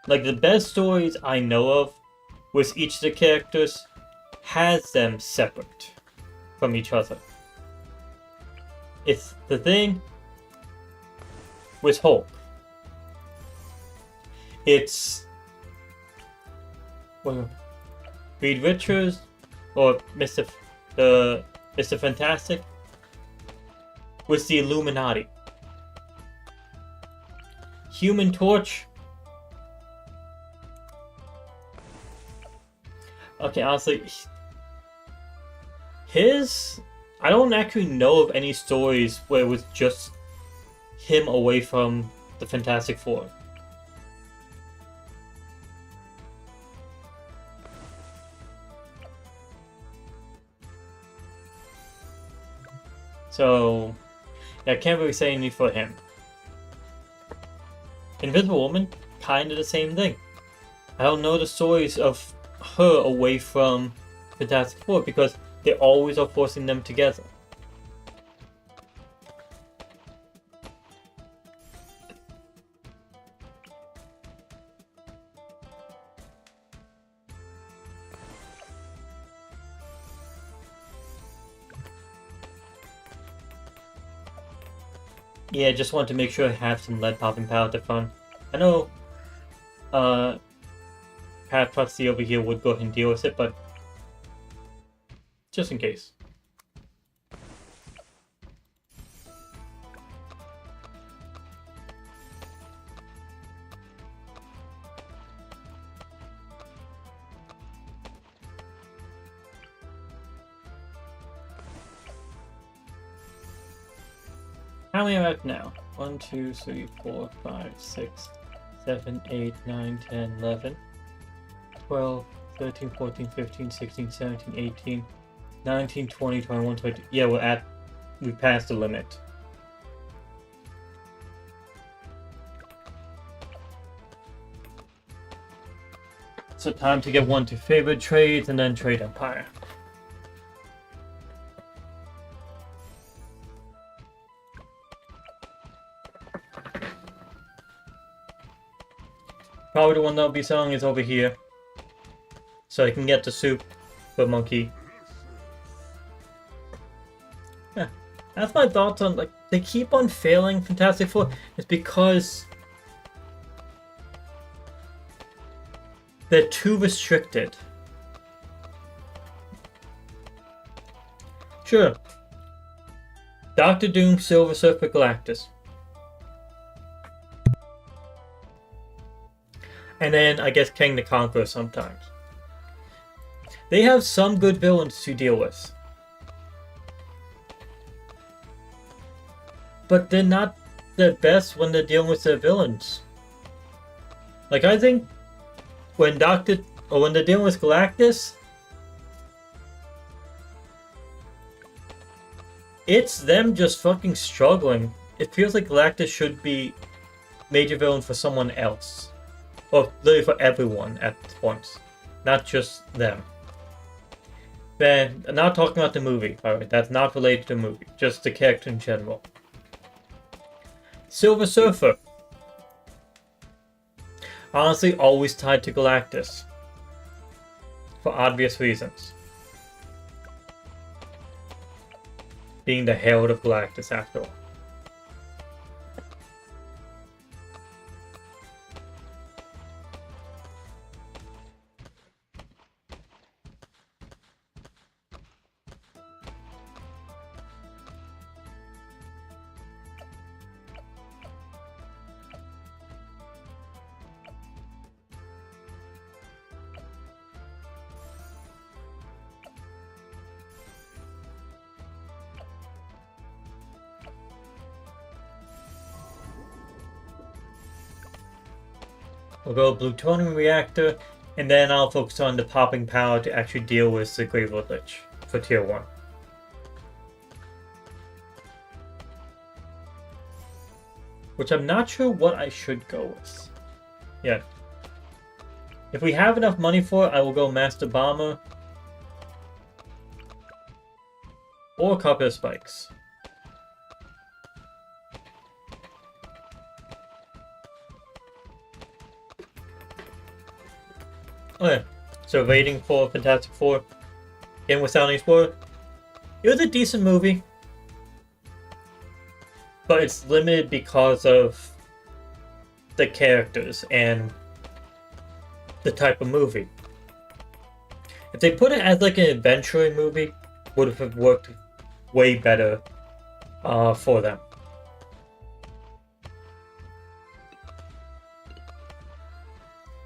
Like, the best stories I know of with each of the characters has them separate from each other. It's the thing with Hulk. It's Reed Richards or Mr. Fantastic with the Illuminati. Human Torch. Okay, honestly, I don't actually know of any stories where it was just him away from the Fantastic Four. So, yeah, I can't really say anything for him. Invisible Woman, kind of the same thing. I don't know the stories of her away from Fantastic Four because they always are forcing them together. Yeah, just want to make sure I have some lead popping powder fun. I know Pat Proxy over here would go ahead and deal with it, but just in case. How many am I at now? 1, 2, 3, 4, 5, 6, 7, 8, 9, 10, 11, 12, 13, 14, 15, 16, 17, 18, 19, 20, 21, 22. Yeah, we passed the limit. So time to get one to favorite trades and then trade Empire. Probably the one that'll be selling is over here. So I can get the soup for Monkey. Yeah. That's my thoughts on, like, they keep on failing Fantastic Four. It's because they're too restricted. Sure. Doctor Doom, Silver Surfer, Galactus. And then, I guess, Kang the Conqueror sometimes. They have some good villains to deal with. But they're not the best when they're dealing with their villains. Like, I think when they're dealing with Galactus, it's them just fucking struggling. It feels like Galactus should be major villain for someone else. Well, literally for everyone at once, not just them. Then, I'm not talking about the movie, alright, that's not related to the movie, just the character in general. Silver Surfer. Honestly, always tied to Galactus. For obvious reasons. Being the herald of Galactus, after all. We'll go plutonium reactor, and then I'll focus on the popping power to actually deal with the Gravelord Lych for tier 1. Which I'm not sure what I should go with. Yeah. If we have enough money for it, I will go Master Bomber. Or Copper Spikes. Okay, so waiting for Fantastic Four. Again, without any spoiler. It was a decent movie. But it's limited because of the characters and the type of movie. If they put it as like an adventuring movie, would have worked way better for them.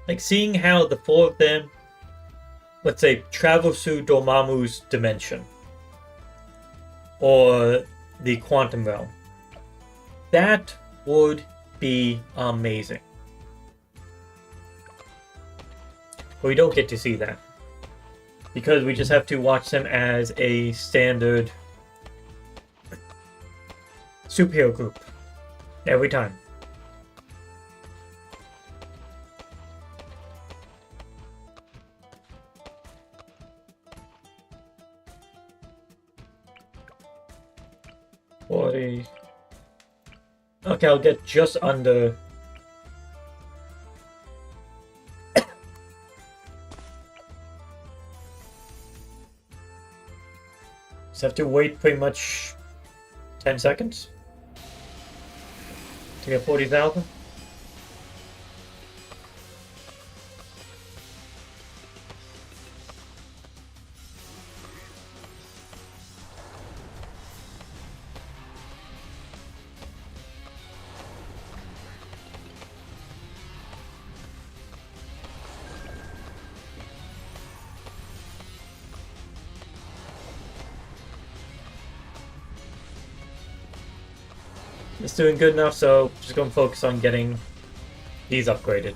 Like seeing how the four of them, let's say, travel through Dormammu's dimension. Or the quantum realm. That would be amazing. But we don't get to see that. Because we just have to watch them as a standard superhero group. Every time. Okay, I'll get just under. Just have to wait pretty much 10 seconds to get 40,000. It's doing good enough, so just gonna focus on getting these upgraded.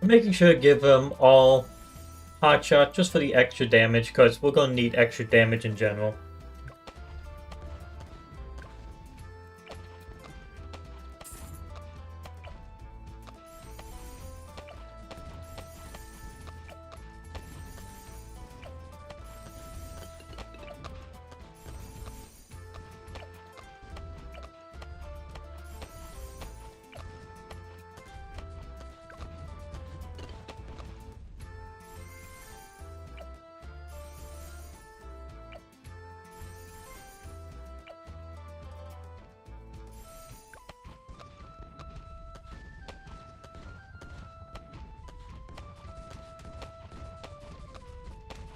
I'm making sure to give them all hot shot just for the extra damage, because we're gonna need extra damage in general.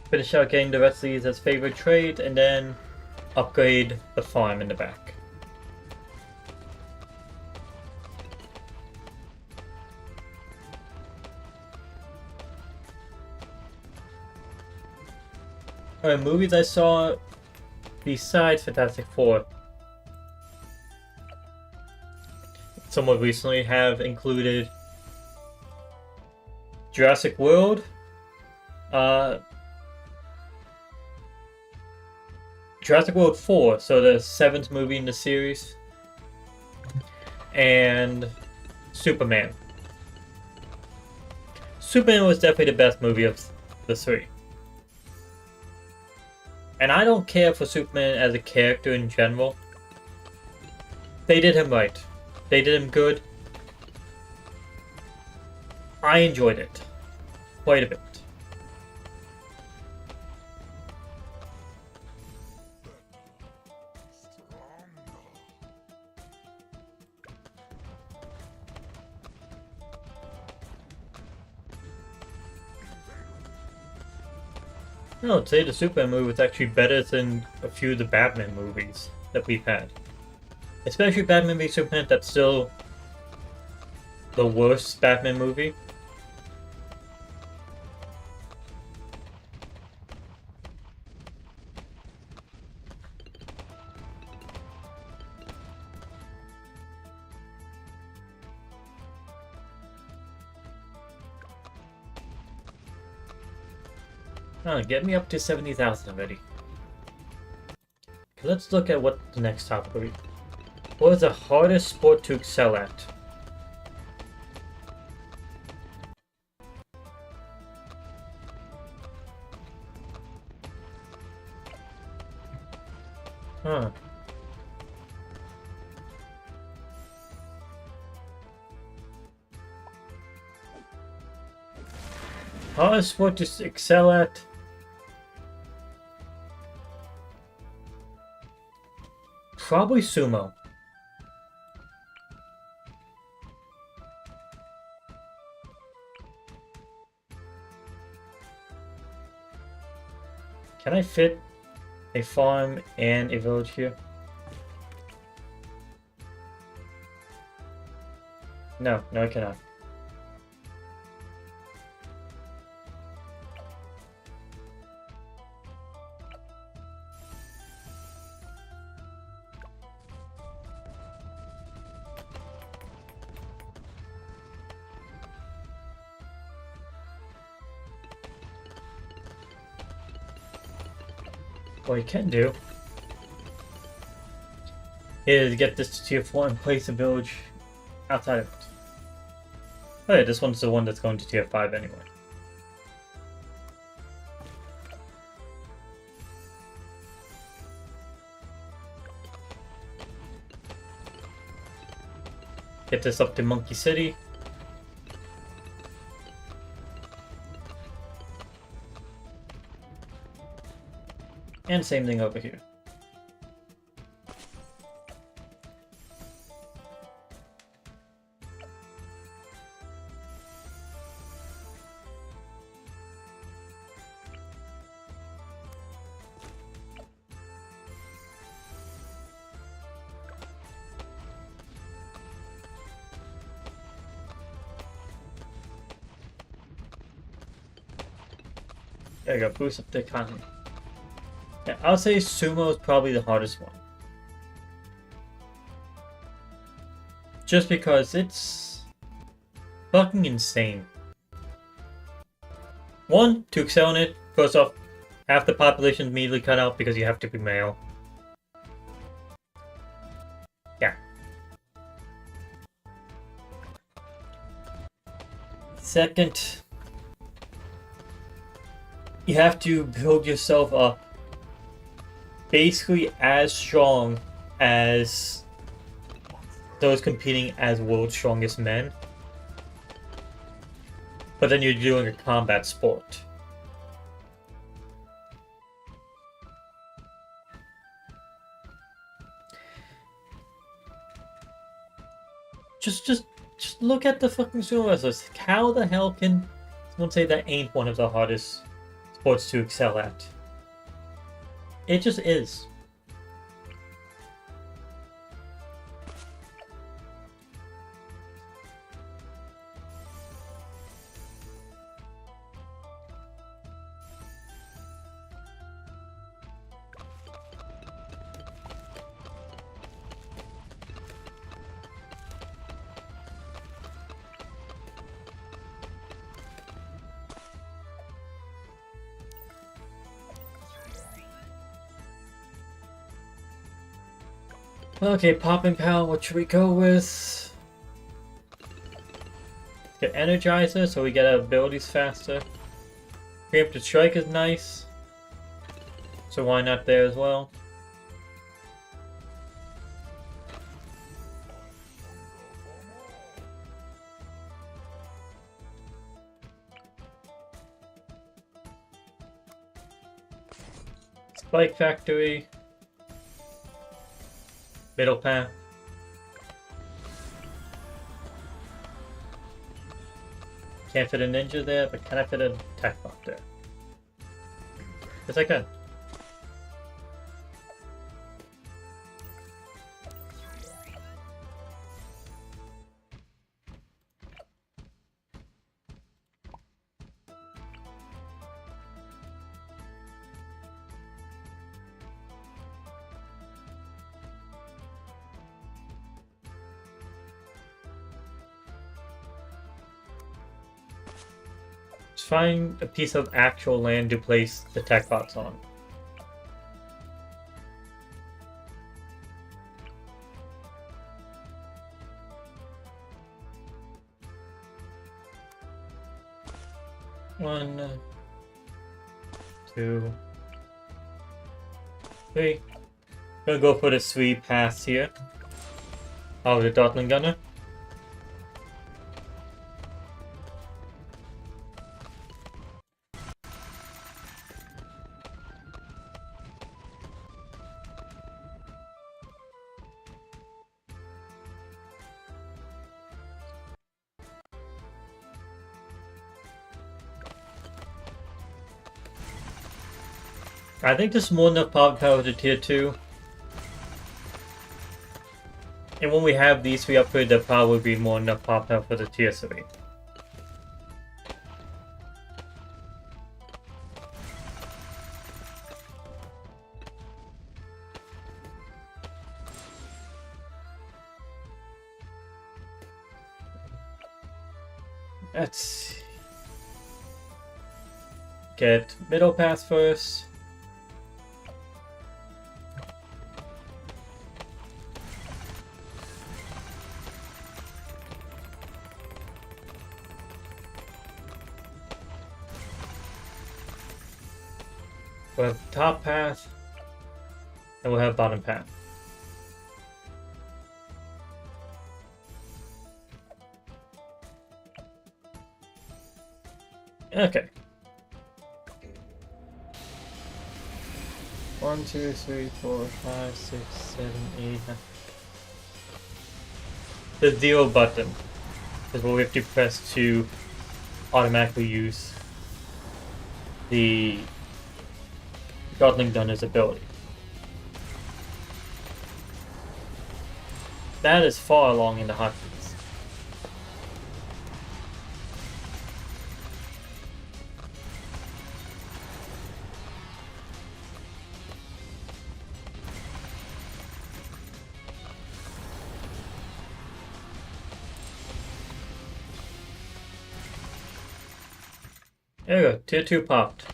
Finish out getting the rest of these as favorite trade, and then upgrade the farm in the back. Alright, movies I saw besides Fantastic Four somewhat recently have included Jurassic World, Jurassic World 4, so the 7th movie in the series, and Superman. Superman was definitely the best movie of the three. And I don't care for Superman as a character in general. They did him right. They did him good. I enjoyed it quite a bit. I would say the Superman movie was actually better than a few of the Batman movies that we've had. Especially Batman v Superman, that's still the worst Batman movie. Get me up to 70,000 already. Okay, let's look at what the next topic will be. What is the hardest sport to excel at? Huh. Hardest sport to excel at? Probably sumo. Can I fit a farm and a village here? No, no, I cannot. What you can do is get this to tier 4 and place a village outside of it. Oh yeah, this one's the one that's going to tier 5 anyway. Get this up to Monkey City. And same thing over here. There you go, boost up the economy. Yeah, I'll say Sumo is probably the hardest one. Just because it's fucking insane. One, to excel in it, first off, half the population is immediately cut out because you have to be male. Yeah. Second, you have to build yourself up basically as strong as those competing as world's strongest men. But then you're doing a combat sport. Just look at the fucking sumo wrestlers. How the hell can someone say that ain't one of the hardest sports to excel at? It just is. Okay, popping power, what should we go with? Get Energizer so we get our abilities faster. Preemptive Strike is nice. So why not there as well? Spike Factory. Middle path. Can't fit a ninja there, but can I fit an attack bot there? Yes, I can. Find a piece of actual land to place the tech bots on. One, two, three. Gonna go for the 3 paths here. Oh, the Dotling Gunner. I think there's more than enough power to tier 2. And when we have these 3 upgrades, there'll probably be more than enough pop out for the tier 3. Let's get middle pass first. We'll have top path, and we'll have bottom path. Okay. 1, 2, 3, 4, 5, 6, 7, 8, 9. The 0 button is what we have to press to automatically use the Godling Gunner's ability. That is far along in the hotkeys. There we go, tier 2 popped.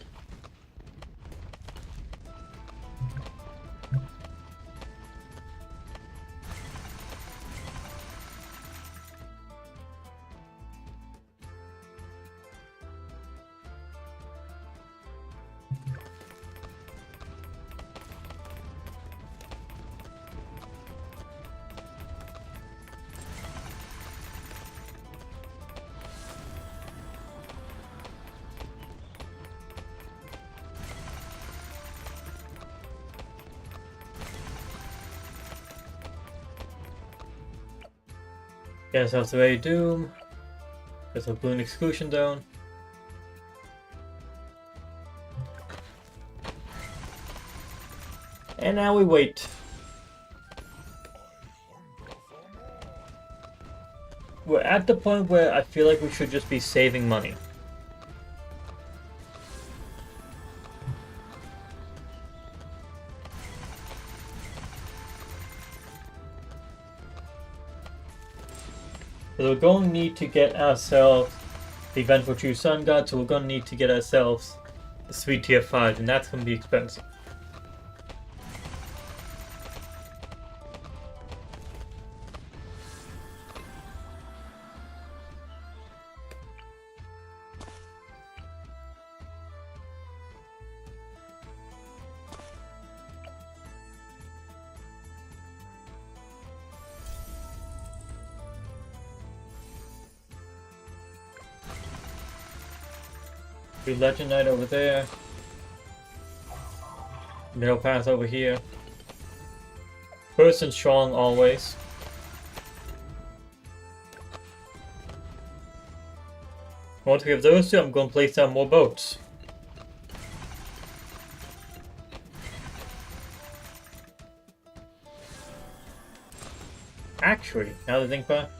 Get ourselves a Ray Doom. There's a Balloon Exclusion Zone. And now we wait. We're at the point where I feel like we should just be saving money. So we're going to need to get ourselves the Vengeful True Sun God, so we're going to need to get ourselves the 3 tier 5, and that's going to be expensive. Legend Knight over there. Middle path over here. Person strong always. Once we have those 2, I'm going to place down more boats. Actually, now that I think about it,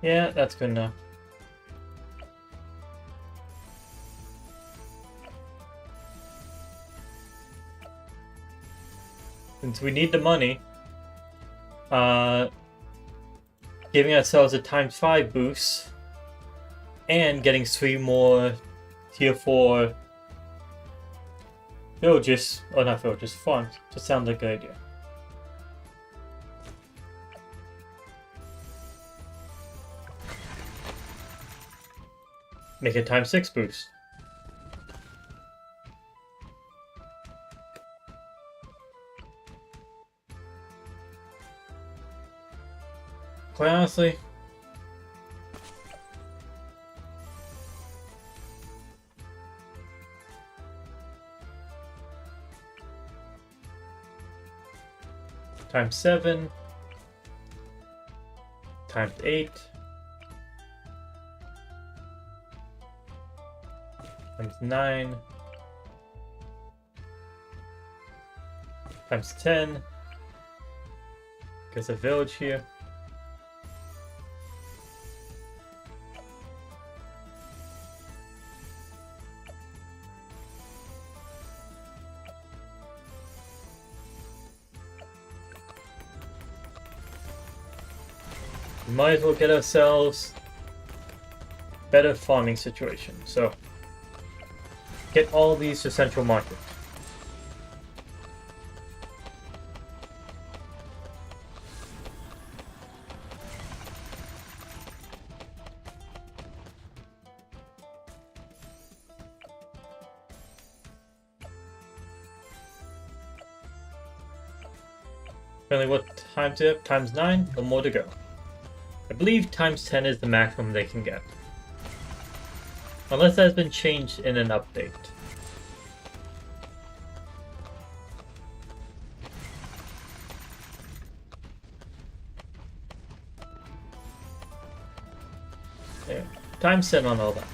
yeah, that's good enough. Since we need the money, giving ourselves a ×5 boost and getting 3 more tier 4 villages, or not villages, farms, just sounds like a good idea. Make a ×6 boost. Quite honestly, times 7 times 8 times 9 times 10. There's a village here. We might as well get ourselves better farming situation. So get all these to central market. Currently, what time to have? Times 9, no more to go. I believe times 10 is the maximum they can get. Unless that has been changed in an update. Yeah, times 10 on all that.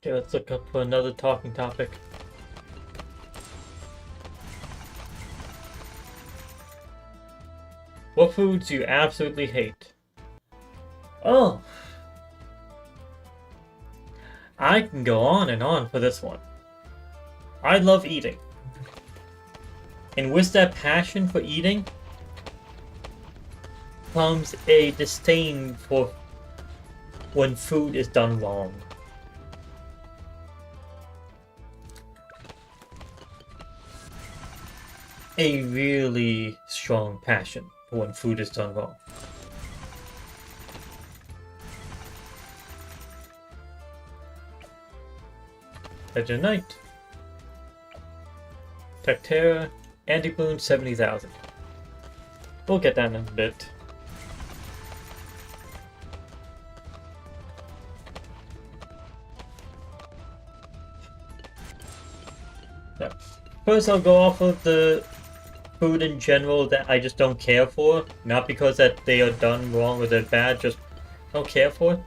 Okay, let's look up for another talking topic. What foods do you absolutely hate? Oh! I can go on and on for this one. I love eating. And with that passion for eating comes a disdain for when food is done wrong. A really strong passion for when food is done wrong. Legend Knight. Tectera. Anti-Boon 70,000. We'll get that in a bit. Yeah. First I'll go off of the food in general that I just don't care for. Not because that they are done wrong or they're bad, just don't care for.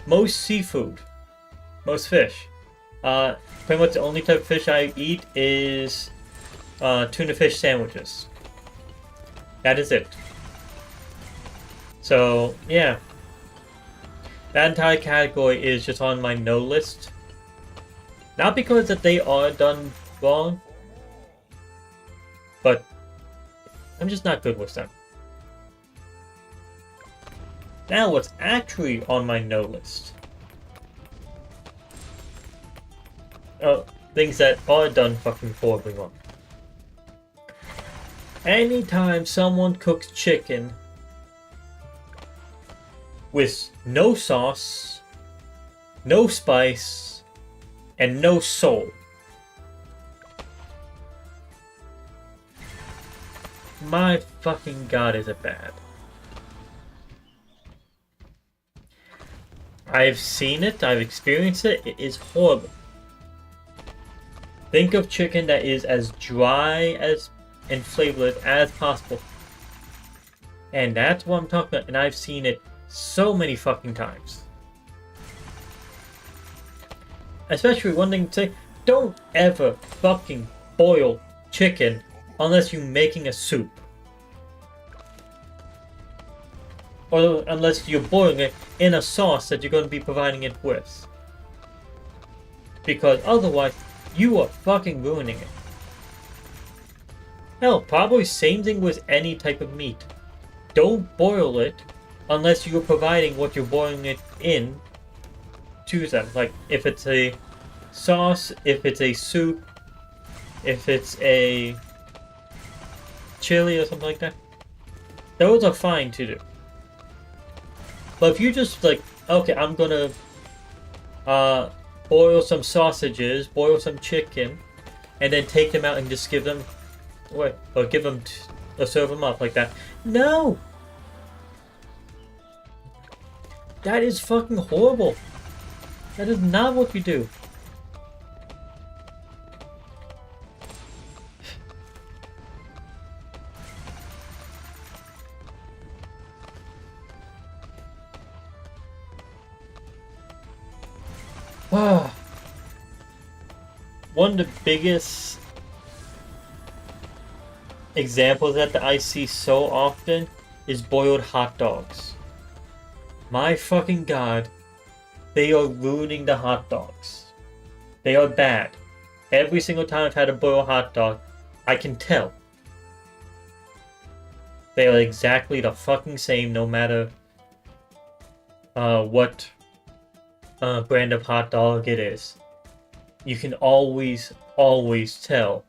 Most seafood. Most fish. Pretty much the only type of fish I eat is tuna fish sandwiches. That is it. So, yeah. That entire category is just on my no list. Not because that they are done wrong, but I'm just not good with them. Now, what's actually on my no list? Things that are done fucking horribly wrong. Anytime someone cooks chicken with no sauce, no spice, and no soul, my fucking god, is it bad. I've seen it, I've experienced it, it is horrible. Think of chicken that is as dry as and flavorless as possible. And that's what I'm talking about, and I've seen it so many fucking times. Especially one thing to say, don't ever fucking boil chicken unless you're making a soup. Or unless you're boiling it in a sauce that you're going to be providing it with. Because otherwise, you are fucking ruining it. Hell, probably same thing with any type of meat. Don't boil it unless you're providing what you're boiling it in to them. Like, if it's a sauce, if it's a soup, if it's a chili or something like that. Those are fine to do. But if you just like, okay, I'm gonna boil some sausages, boil some chicken, and then take them out and just give them away, or give them, or serve them up like that. No! That is fucking horrible. That is not what you do. One of the biggest examples that I see so often is boiled hot dogs. My fucking god, they are ruining the hot dogs. They are bad. Every single time I've had a boiled hot dog, I can tell. They are exactly the fucking same no matter what brand of hot dog it is. You can always tell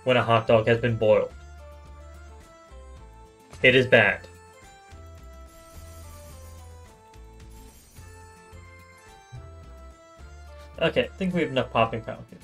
when a hot dog has been boiled. It is bad. Okay, I think we have enough popping power here.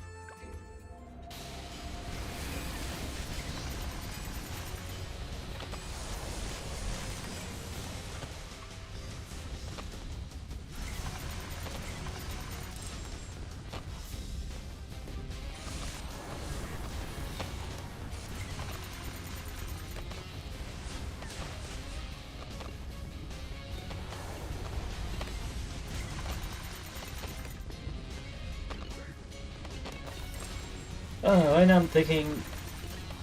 Right now I'm thinking,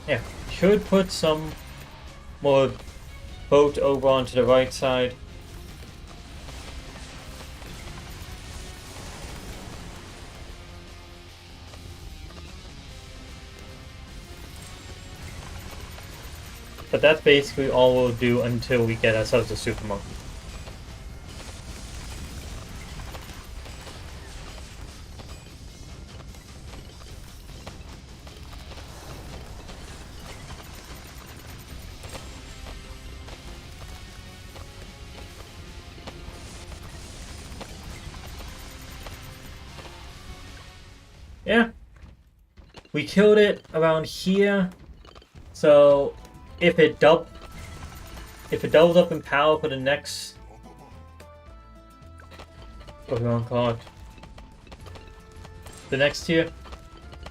yeah, should put some more boat over onto the right side. But that's basically all we'll do until we get ourselves a super monkey. Yeah, we killed it around here, so if it doubles up in power for the next, what do we want to call it, the next tier,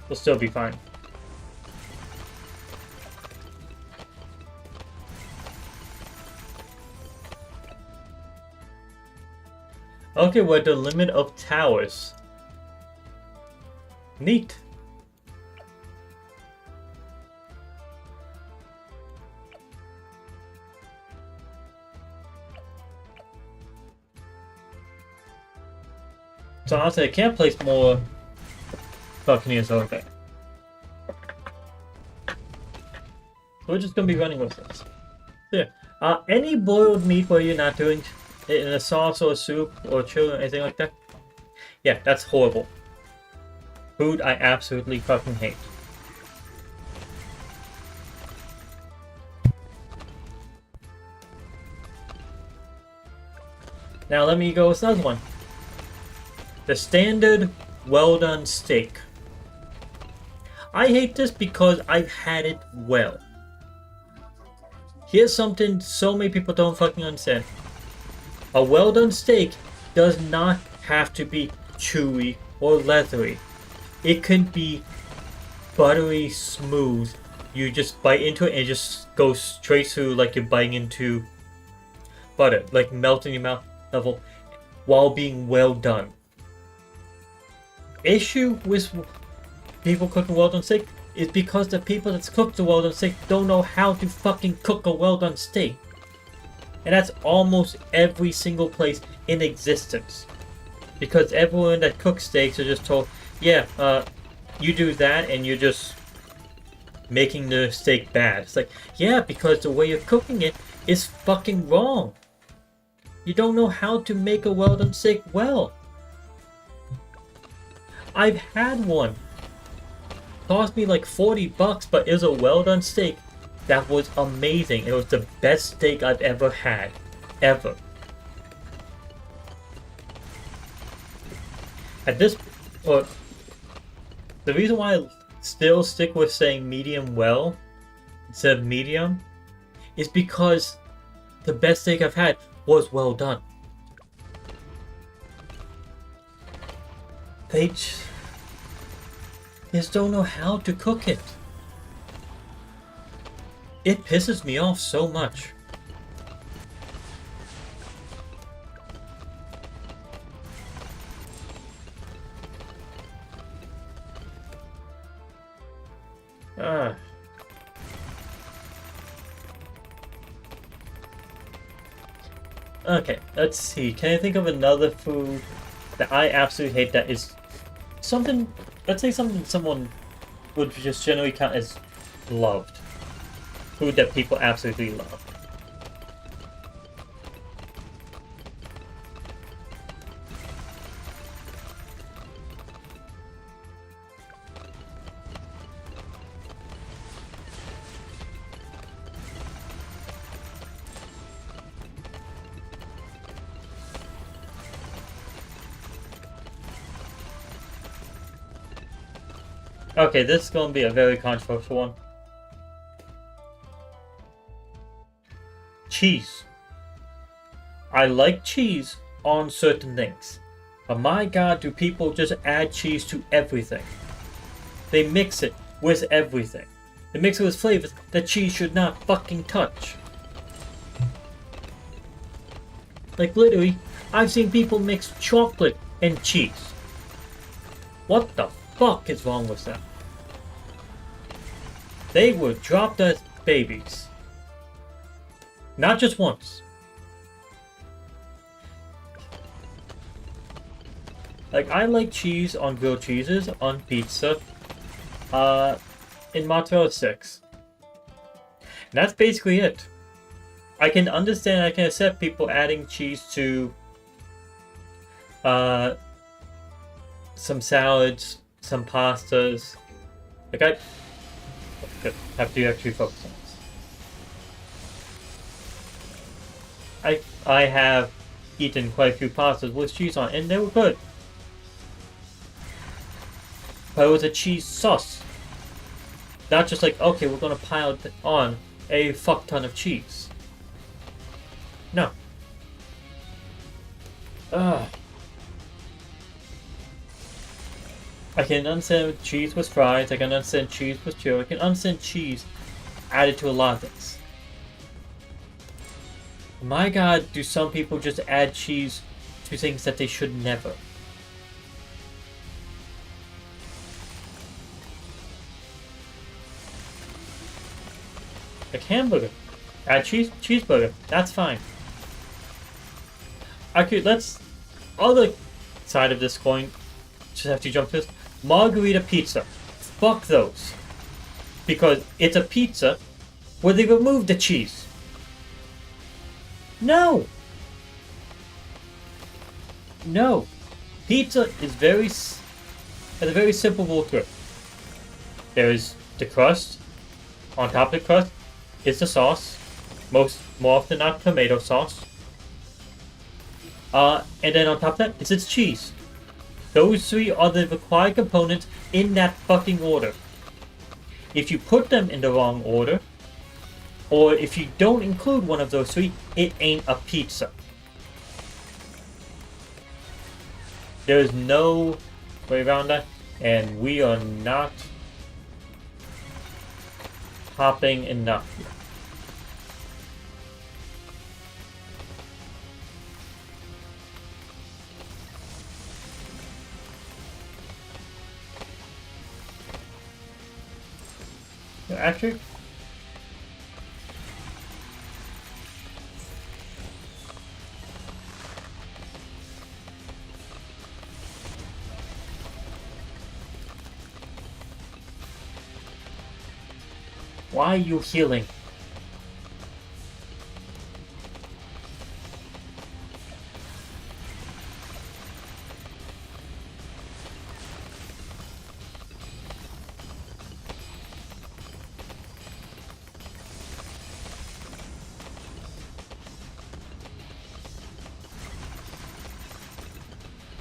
we'll still be fine. Okay, we're at the limit of towers. Neat. So honestly, I can't place more Buccaneers over there. We're just gonna be running with this. Yeah. Any boiled meat where you're not doing it in a sauce or a soup or chili or anything like that? Yeah, that's horrible. Food I absolutely fucking hate. Now let me go with another one. The standard well-done steak. I hate this because I've had it well. Here's something so many people don't fucking understand. A well-done steak does not have to be chewy or leathery. It can be buttery smooth. You just bite into it and it just goes straight through like you're biting into butter. Like melt in your mouth level while being well done. Issue with people cooking well done steak is because the people that cook the well done steak don't know how to fucking cook a well done steak. And that's almost every single place in existence. Because everyone that cooks steaks are just told, yeah, you do that and you're just making the steak bad. It's like, yeah, because the way you're cooking it is fucking wrong. You don't know how to make a well done steak well. I've had one. Cost me like $40, but it was a well done steak that was amazing. It was the best steak I've ever had. Ever. At this, or the reason why I still stick with saying medium well instead of medium is because the best steak I've had was well done. They just don't know how to cook it. It pisses me off so much. Okay, let's see. Can I think of another food that I absolutely hate that is something, let's say something someone would just generally count as loved. Food that people absolutely love. Okay, this is going to be a very controversial one. Cheese. I like cheese on certain things. But my god, do people just add cheese to everything. They mix it with everything. They mix it with flavors that cheese should not fucking touch. Like literally, I've seen people mix chocolate and cheese. What the fuck is wrong with them? They were dropped as babies. Not just once. Like, I like cheese on grilled cheeses, on pizza, in mozzarella sticks. And that's basically it. I can understand, I can accept people adding cheese to some salads, some pastas. Like I have to actually focus on this. I have eaten quite a few pastas with cheese on, and they were good. But it was a cheese sauce. Not just like, okay, we're gonna pile on a fuck ton of cheese. No. Ugh. I can understand cheese with fries, I can understand cheese with chili, I can understand cheese added to a lot of things. My god, do some people just add cheese to things that they should never? Like hamburger. Add cheese? Cheeseburger. That's fine. Okay, let's... Other side of this coin, just have to jump to this. Margarita pizza. Fuck those. Because it's a pizza where they removed the cheese. No! No. Pizza is has a very simple rule to it. There is the crust. On top of the crust is the sauce. More often not tomato sauce. And then on top of that is its cheese. Those three are the required components in that fucking order. If you put them in the wrong order, or if you don't include one of those three, it ain't a pizza. There's no way around that, and we are not hopping enough. Actually, why are you healing?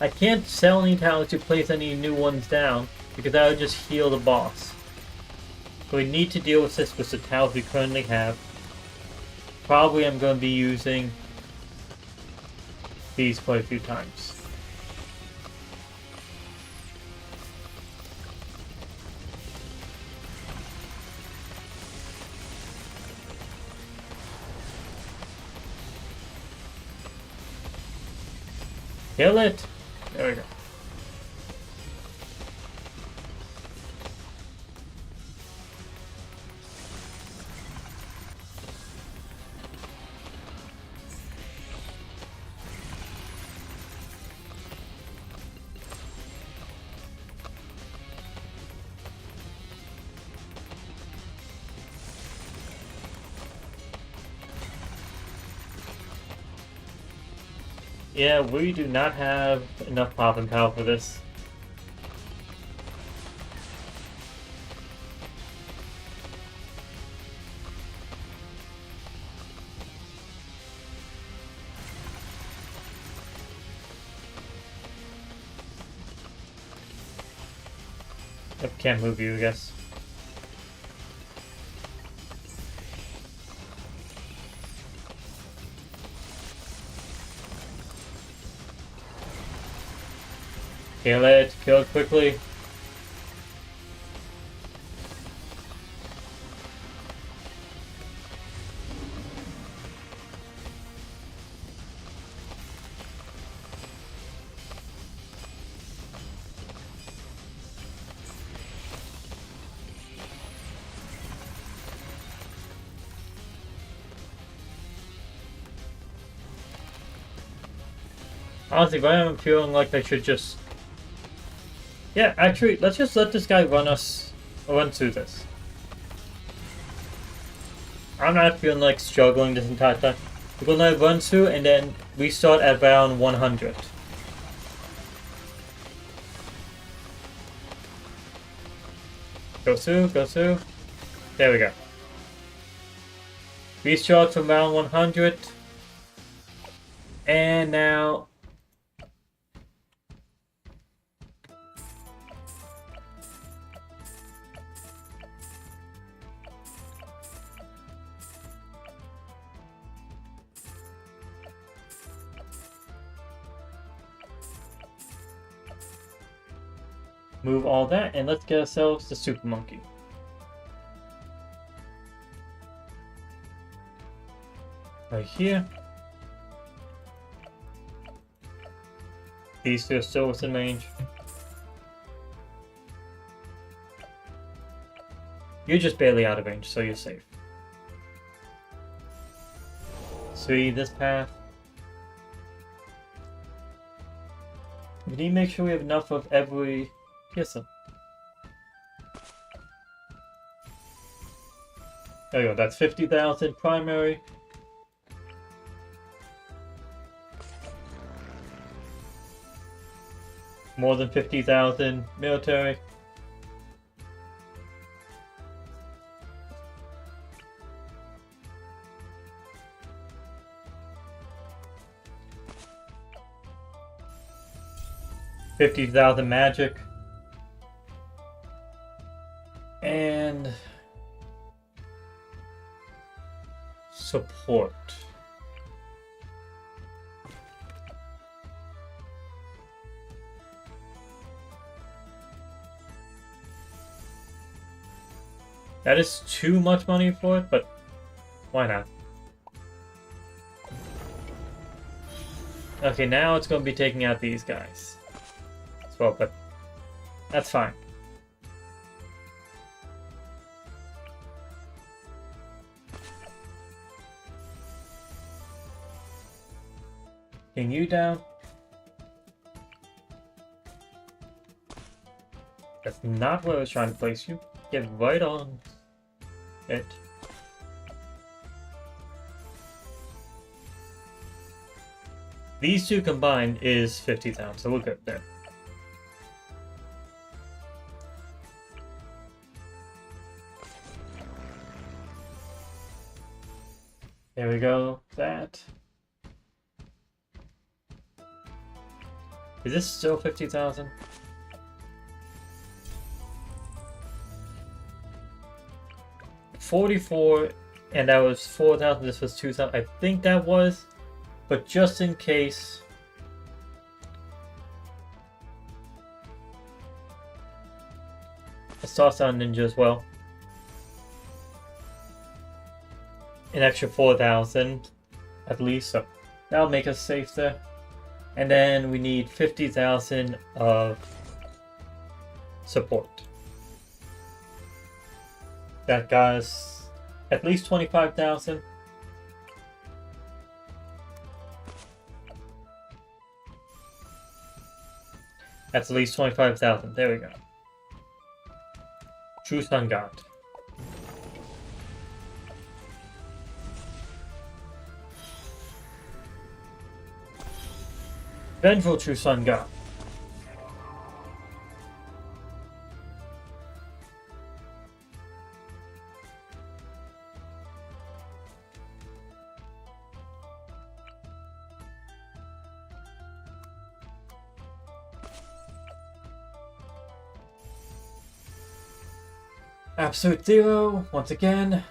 I can't sell any talents to place any new ones down, because that would just heal the boss. So we need to deal with this with the talents we currently have. Probably I'm going to be using these quite a few times. Kill it! There we go. Yeah, we do not have enough popping power for this. Yep, can't move you, I guess. Kill it quickly. Honestly, right now I'm feeling like I should just... Yeah, actually, let's just let this guy run through this. I'm not feeling like struggling this entire time. We're gonna run through and then we start at around 100. Go through, go through. There we go. Restart from round 100. And now... move all that, and let's get ourselves the Super Monkey. Right here. These two are still within range. You're just barely out of range, so you're safe. 3, this path. We need to make sure we have enough of every... Yes, sir. There we go, that's 50,000 primary. More than 50,000 military. $50,000 magic. And support. That is too much money for it, but why not? Okay, now it's going to be taking out these guys as well, but that's fine. Getting you down. That's not where I was trying to place you. Get right on it. These two combined is 50,000, so we're good there. There we go. That. Is this still 50,000? $44, and that was 4,000. This was 2,000. I think that was, but just in case. Let's toss out Ninja as well. An extra 4,000 at least, so that'll make us safe there. And then we need 50,000 of support. That got us at least 25,000. That's at least 25,000. There we go. True Sun God. Vengeful True Sun God. Absolute Zero, once again.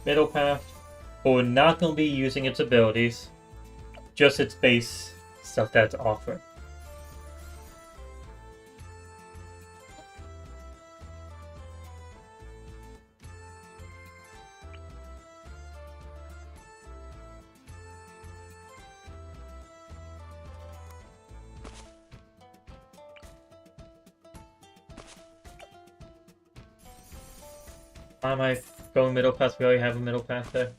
Middle path, but we're not going to be using its abilities, just its base stuff that's offered. Why am I going middle path? We already have a middle path there.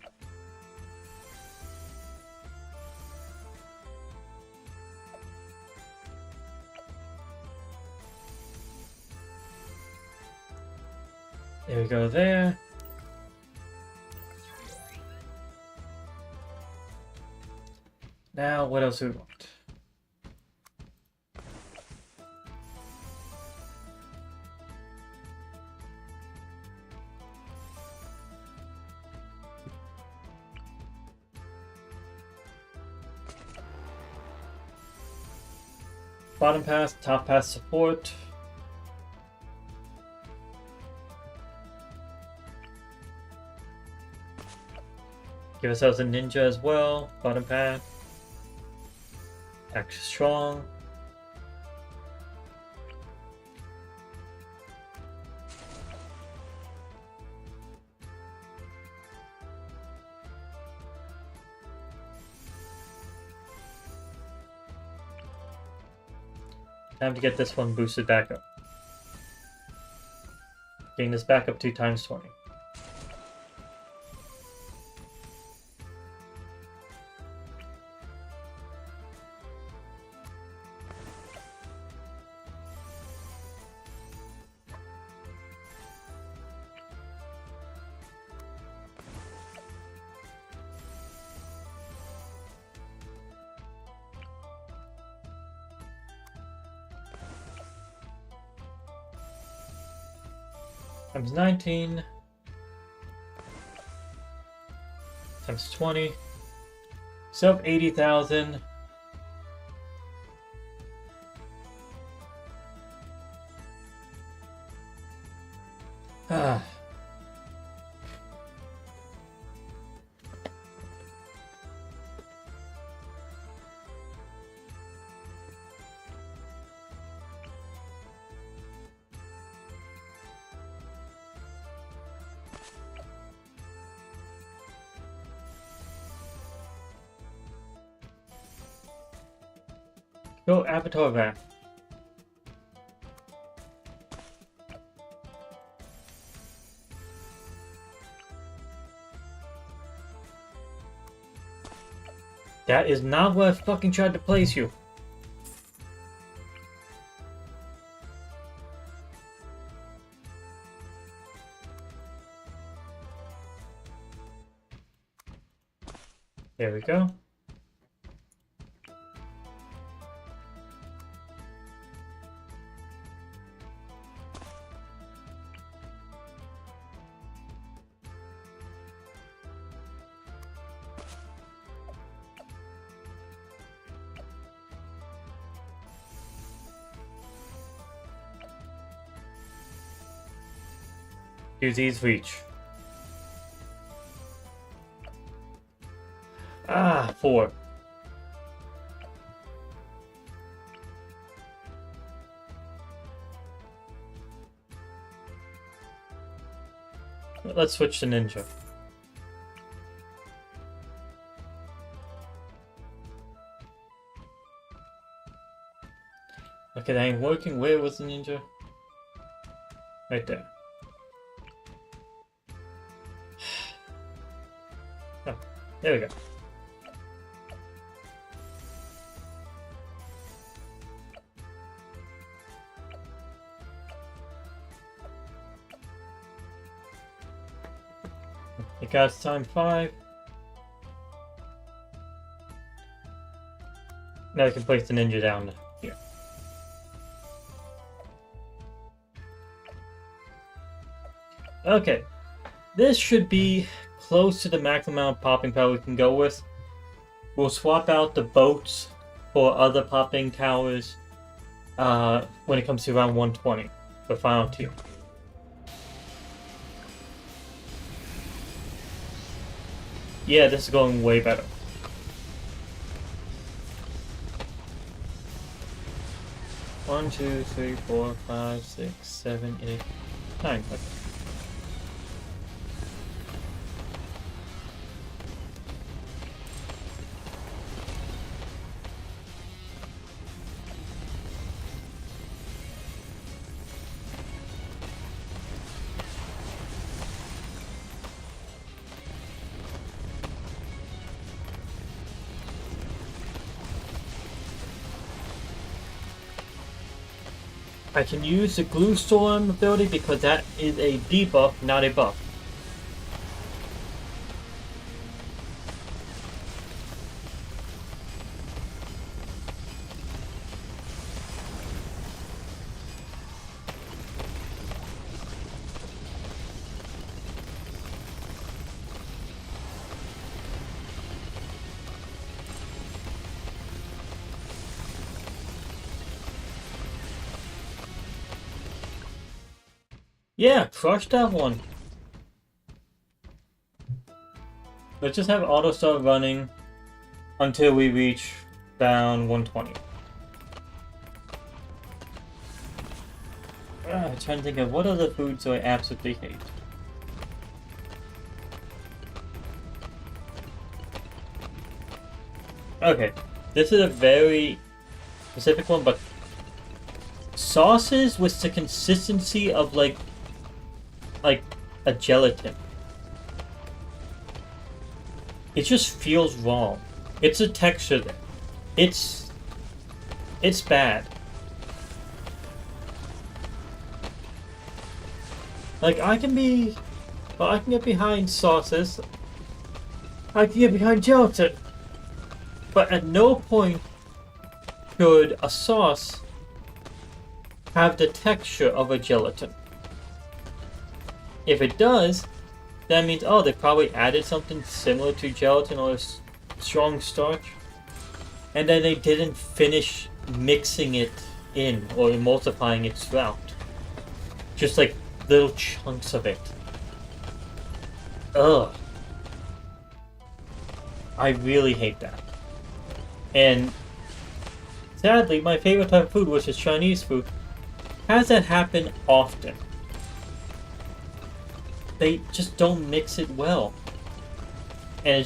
There we go there. Now, what else do we want? Bottom pass, top pass support. Give ourselves a ninja as well. Bottom path. Extra strong. Time to get this one boosted back up. Getting this back up to times 20. Times 19 times 20, so 80,000. Ah. Go Avatar Van. That is not where I fucking tried to place you. There we go. Use these reach. Ah, 4. Let's switch to ninja. Okay, that ain't working. Where was the ninja? Right there. Oh, there we go. It got time 5. Now I can place the ninja down here. Okay, this should be close to the maximum amount of popping power we can go with. We'll swap out the boats for other popping towers when it comes to round 120, the final 2. Yeah, this is going way better. One, 2, 3, 4, 5, 6, 7, 8, 9. Okay. I can use the Glue Storm ability because that is a debuff, not a buff. Yeah, crush that one. Let's just have auto start running until we reach down 120. I'm trying to think of what other foods do I absolutely hate. Okay, this is a very specific one, but sauces with the consistency of like a gelatin. It just feels wrong. It's a texture there. It's bad. Like I can get behind sauces. I can get behind gelatin. But at no point should a sauce have the texture of a gelatin. If it does, that means, oh, they probably added something similar to gelatin or strong starch, and then they didn't finish mixing it in or emulsifying it throughout. Just like little chunks of it. Ugh. I really hate that. And sadly, my favorite type of food, which is Chinese food, has that happen often. They just don't mix it well. And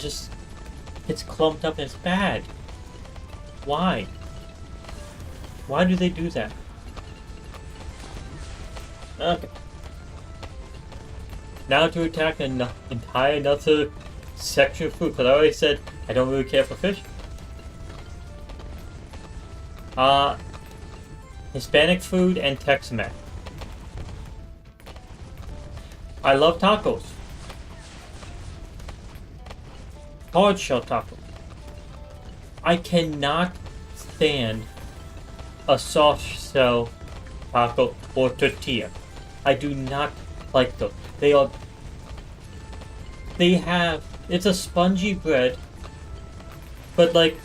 it's clumped up and it's bad. Why? Why do they do that? Okay. Now to attack an entire another section of food, because I already said I don't really care for fish. Hispanic food and Tex-Mex. I love tacos. Hard shell tacos. I cannot stand a soft shell taco or tortilla. I do not like them. It's a spongy bread, but like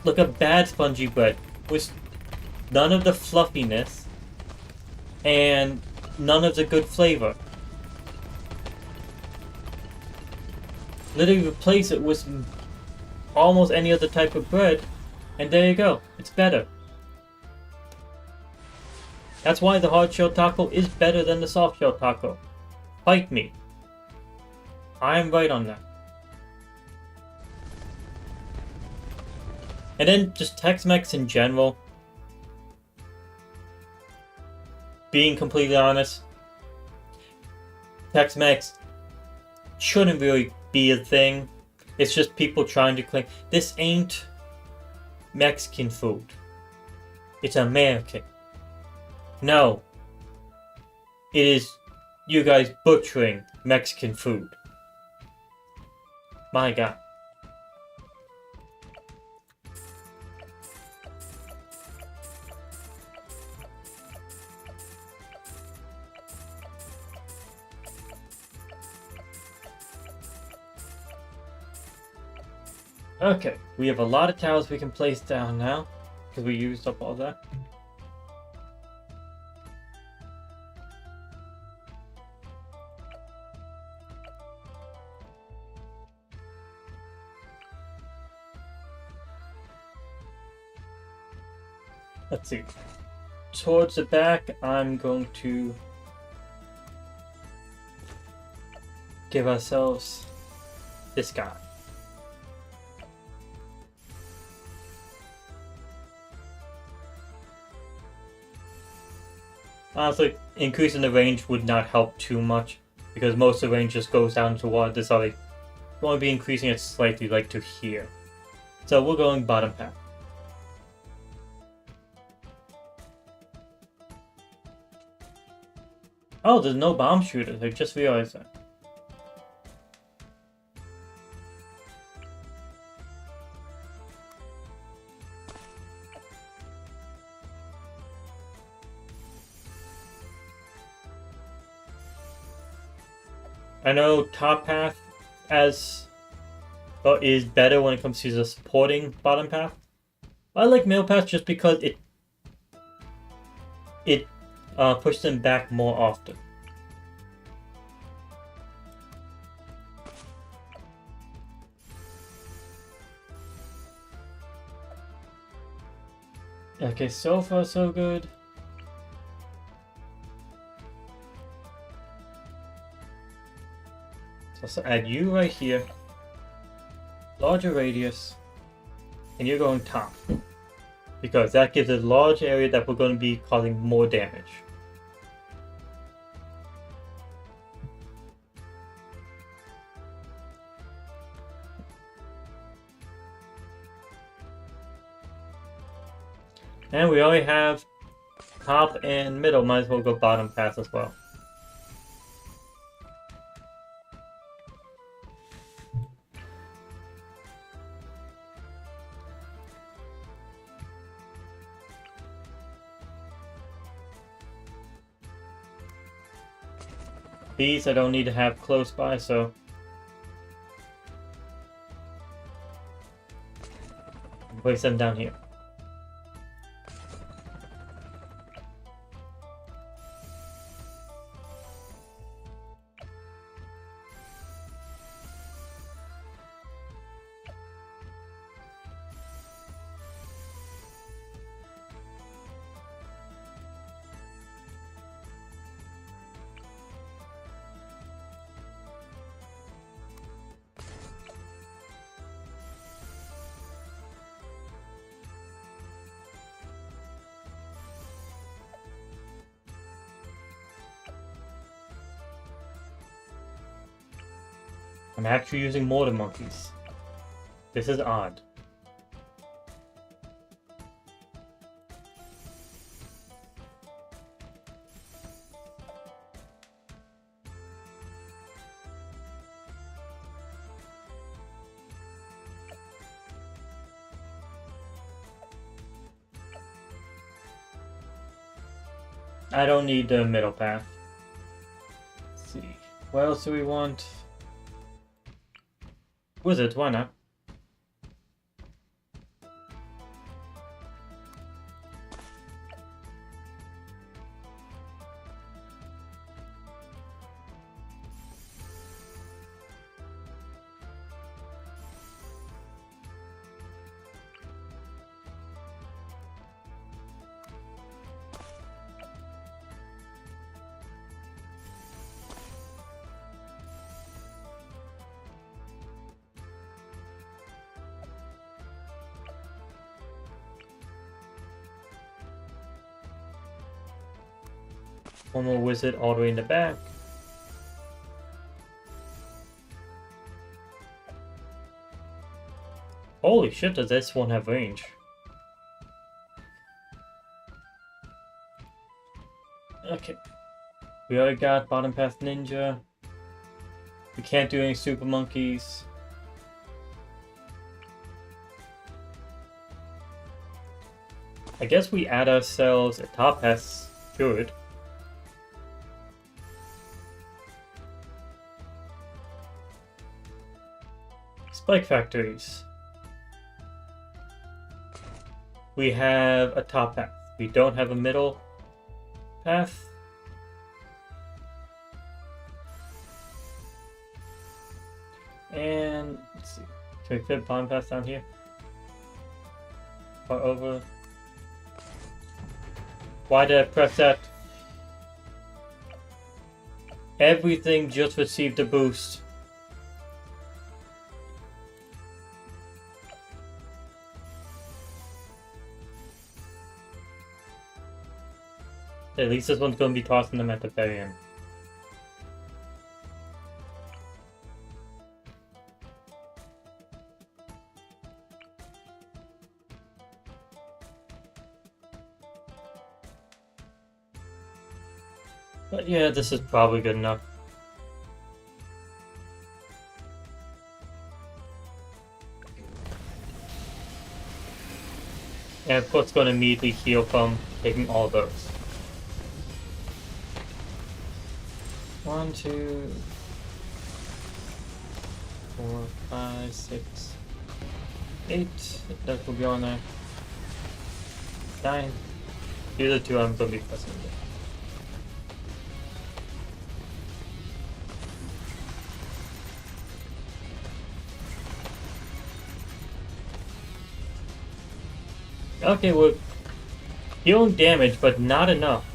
a bad spongy bread with none of the fluffiness, and none of the good flavor. Literally replace it with almost any other type of bread, and there you go. It's better. That's why the hard shell taco is better than the soft shell taco. Fight me. I am right on that. And then just Tex-Mex in general. Being completely honest, Tex-Mex shouldn't really be a thing. It's just people trying to claim this ain't Mexican food. It's American. No. It is you guys butchering Mexican food. My God. Okay, we have a lot of towers we can place down now, because we used up all that. Let's see. Towards the back, I'm going to give ourselves this guy. Honestly, increasing the range would not help too much, because most of the range just goes down to water. This other, we're going to be increasing it slightly, like to here. So we're going bottom path. Oh, there's no bomb shooters. I just realized that. I know top path is better when it comes to the supporting bottom path. I like middle path just because it pushes them back more often. Okay, so far so good. So add you right here, larger radius, and you're going top, because that gives a large area that we're going to be causing more damage. And we already have top and middle, might as well go bottom path as well. These I don't need to have close by, so place them down here. I'm actually using mortar monkeys. This is odd. I don't need the middle path. Let's see. What else do we want? Wizards, why not? One more wizard all the way in the back. Holy shit, does this one have range? Okay. We already got bottom path ninja. We can't do any super monkeys. I guess we add ourselves a top path druid. Spike factories. We have a top path. We don't have a middle path. And let's see. Can we fit bottom path down here? Or over? Why did I press that? Everything just received a boost. At least this one's going to be tossing them at the very end. But yeah, this is probably good enough. And of course, it's going to immediately heal from taking all those. 1, 2, 4, 5, 6, 8. That will be on there. 9. The other two I'm going to be pressing there. Okay, we're dealing damage, but not enough.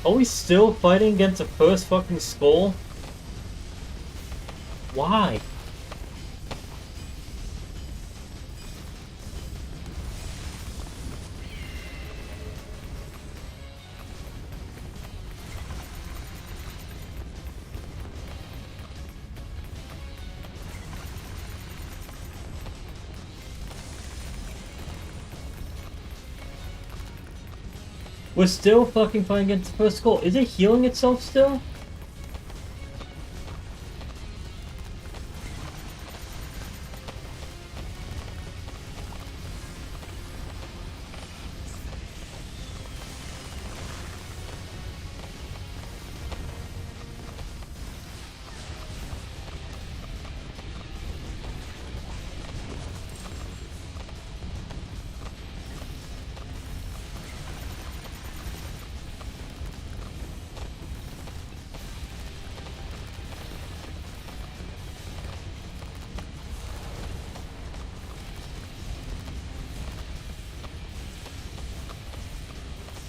Are we still fighting against the first fucking skull? Why? We're still fucking fighting against the first skull. Is it healing itself still?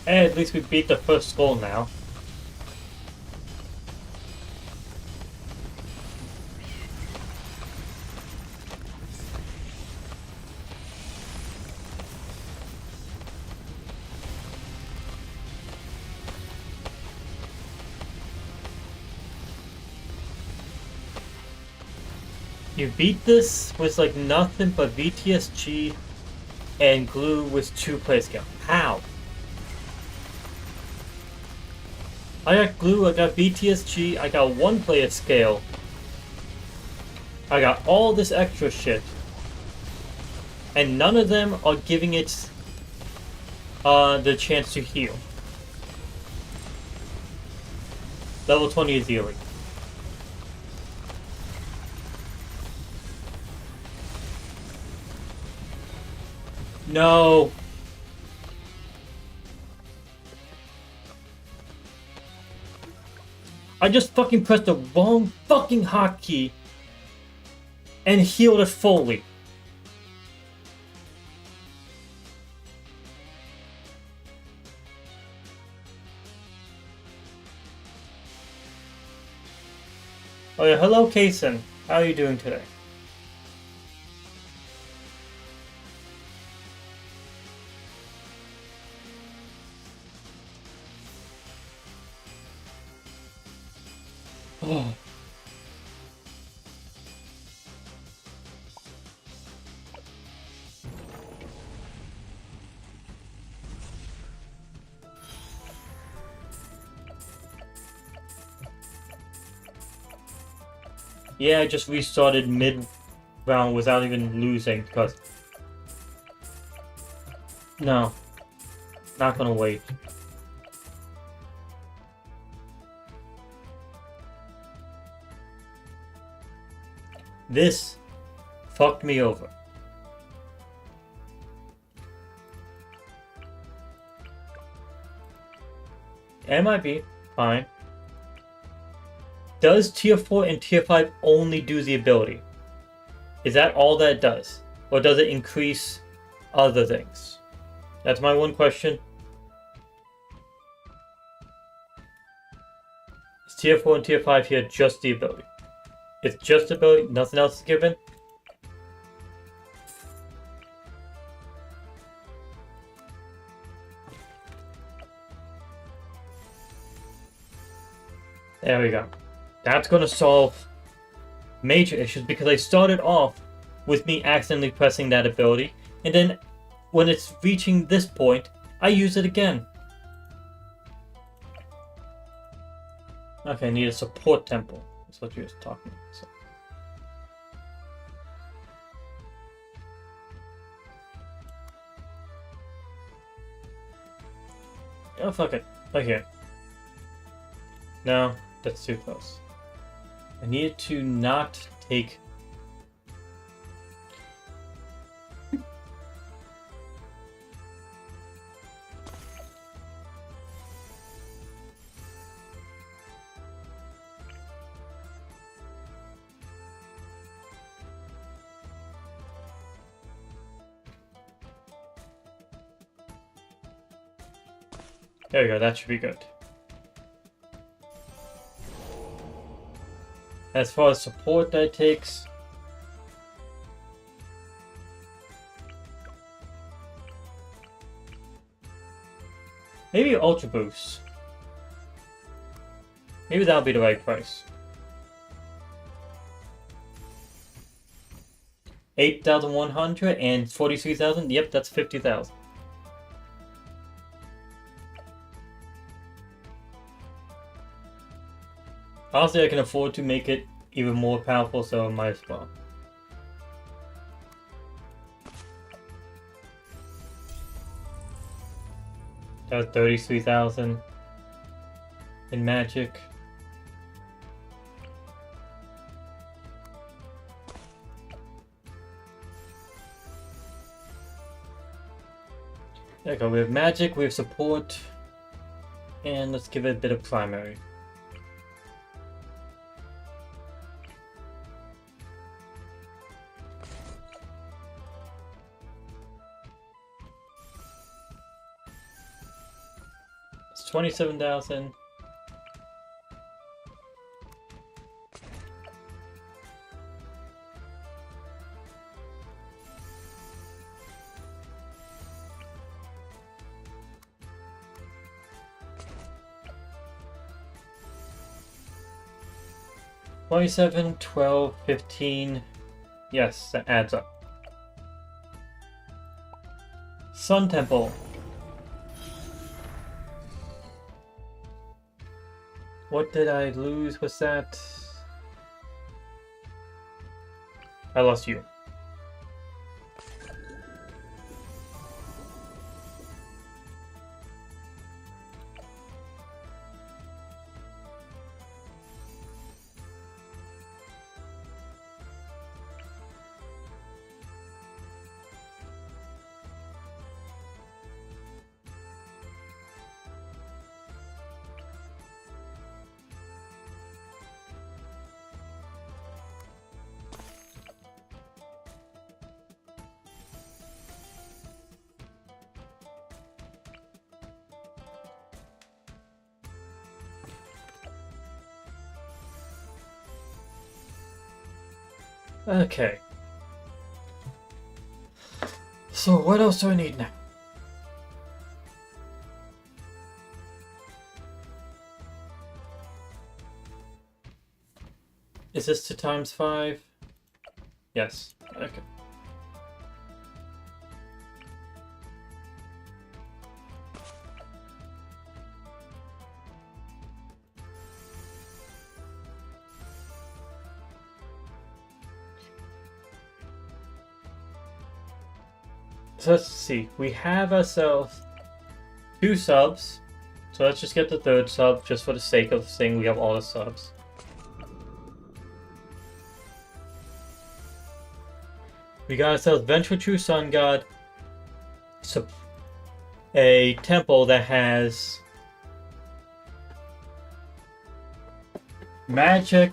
Hey, at least we beat the first skull now. You beat this with like nothing but VTSG and glue with 2 player scale. How? I got glue, I got BTSG, I got 1 player scale. I got all this extra shit. And none of them are giving it the chance to heal. Level 20 is the elite. No! I just fucking pressed the wrong fucking hotkey and healed it fully. Oh yeah, hello Kason. How are you doing today? Oh. Yeah, I just restarted mid-round without even losing, because... No. Not gonna wait. This fucked me over. It might be. Fine. Does Tier 4 and Tier 5 only do the ability? Is that all that it does? Or does it increase other things? That's my one question. Is Tier 4 and Tier 5 here just the ability? It's just the ability, nothing else is given? There we go. That's going to solve major issues, because I started off with me accidentally pressing that ability, and then when it's reaching this point, I use it again. Okay, I need a support temple. That's what you were talking about. So. Oh, fuck it. Right here. No, that's too close. I needed to not take... There we go, that should be good. As far as support that takes... Maybe Ultra Boost. Maybe that'll be the right price. 8,100 and 43,000? Yep, that's 50,000. Honestly, I can afford to make it even more powerful, so I might as well. That was 33,000 in magic. There we go, we have magic, we have support, and let's give it a bit of primary. It's 27,000. $27, $12, $15. Yes, that adds up. Sun Temple. What did I lose? What's that? I lost you. Okay. So what else do I need now? Is this 2 times 5? Yes. Okay. So let's see. We have ourselves 2 subs. So let's just get the 3rd sub just for the sake of saying we have all the subs. We got ourselves Vengeful True Sun God. So a temple that has magic,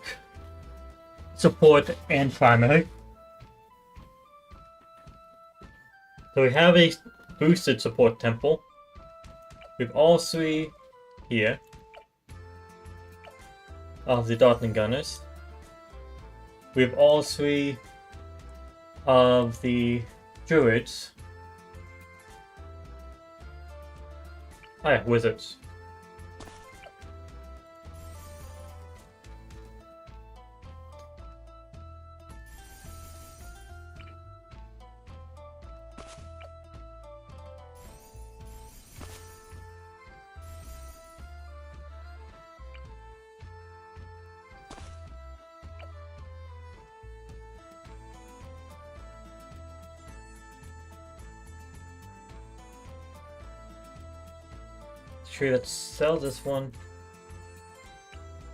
support, and primary. So we have a boosted support temple. We have all 3 here of the Dartling Gunners. We have all 3 of the Druids. Oh yeah, Wizards. Sure, let's sell this one.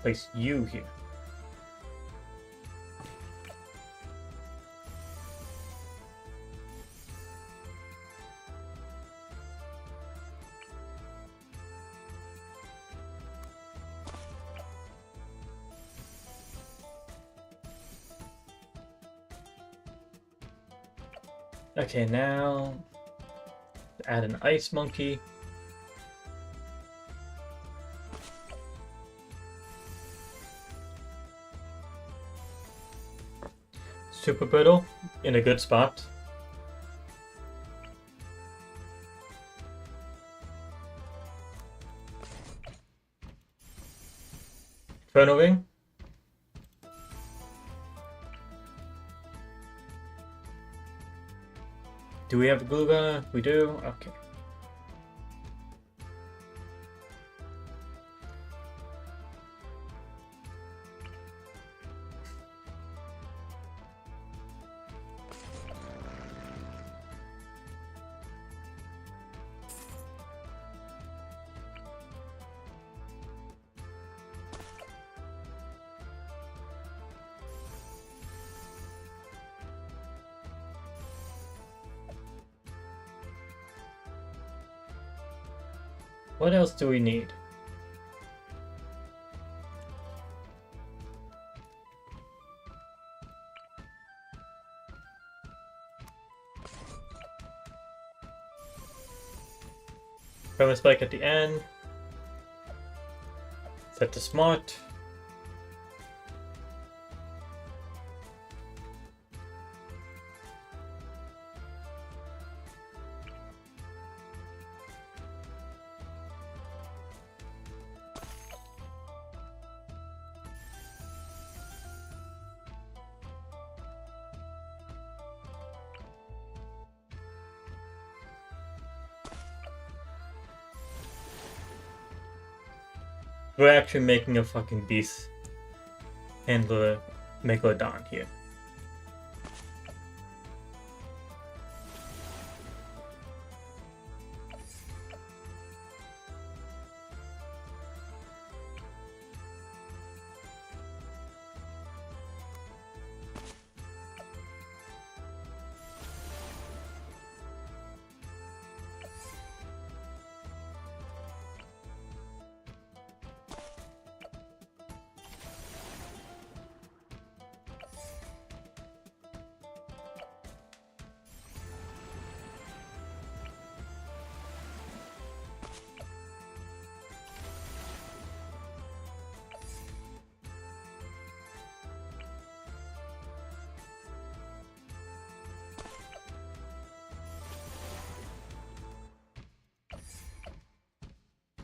Place you here. Okay, now add an ice monkey. Super brittle in a good spot. Inferno Ring. Do we have a glue gunner? We do? Okay. What else do we need? Perma spike at the end. Set to smart. We're actually making a fucking beast handler Megalodon here.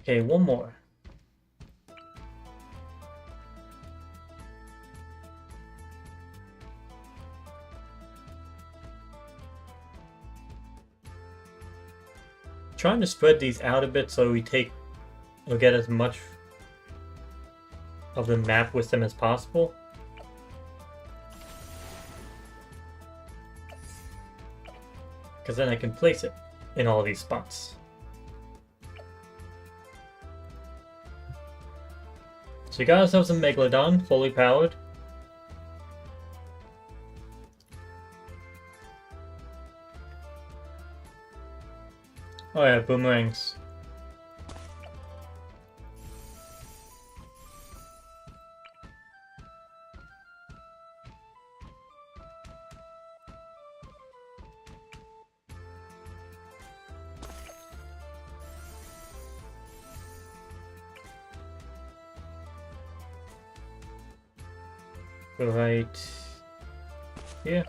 Okay, one more. Trying to spread these out a bit so we get as much of the map with them as possible. Because then I can place it in all these spots. So we got ourselves a Megalodon, fully powered. Oh yeah, boomerangs. Go right here.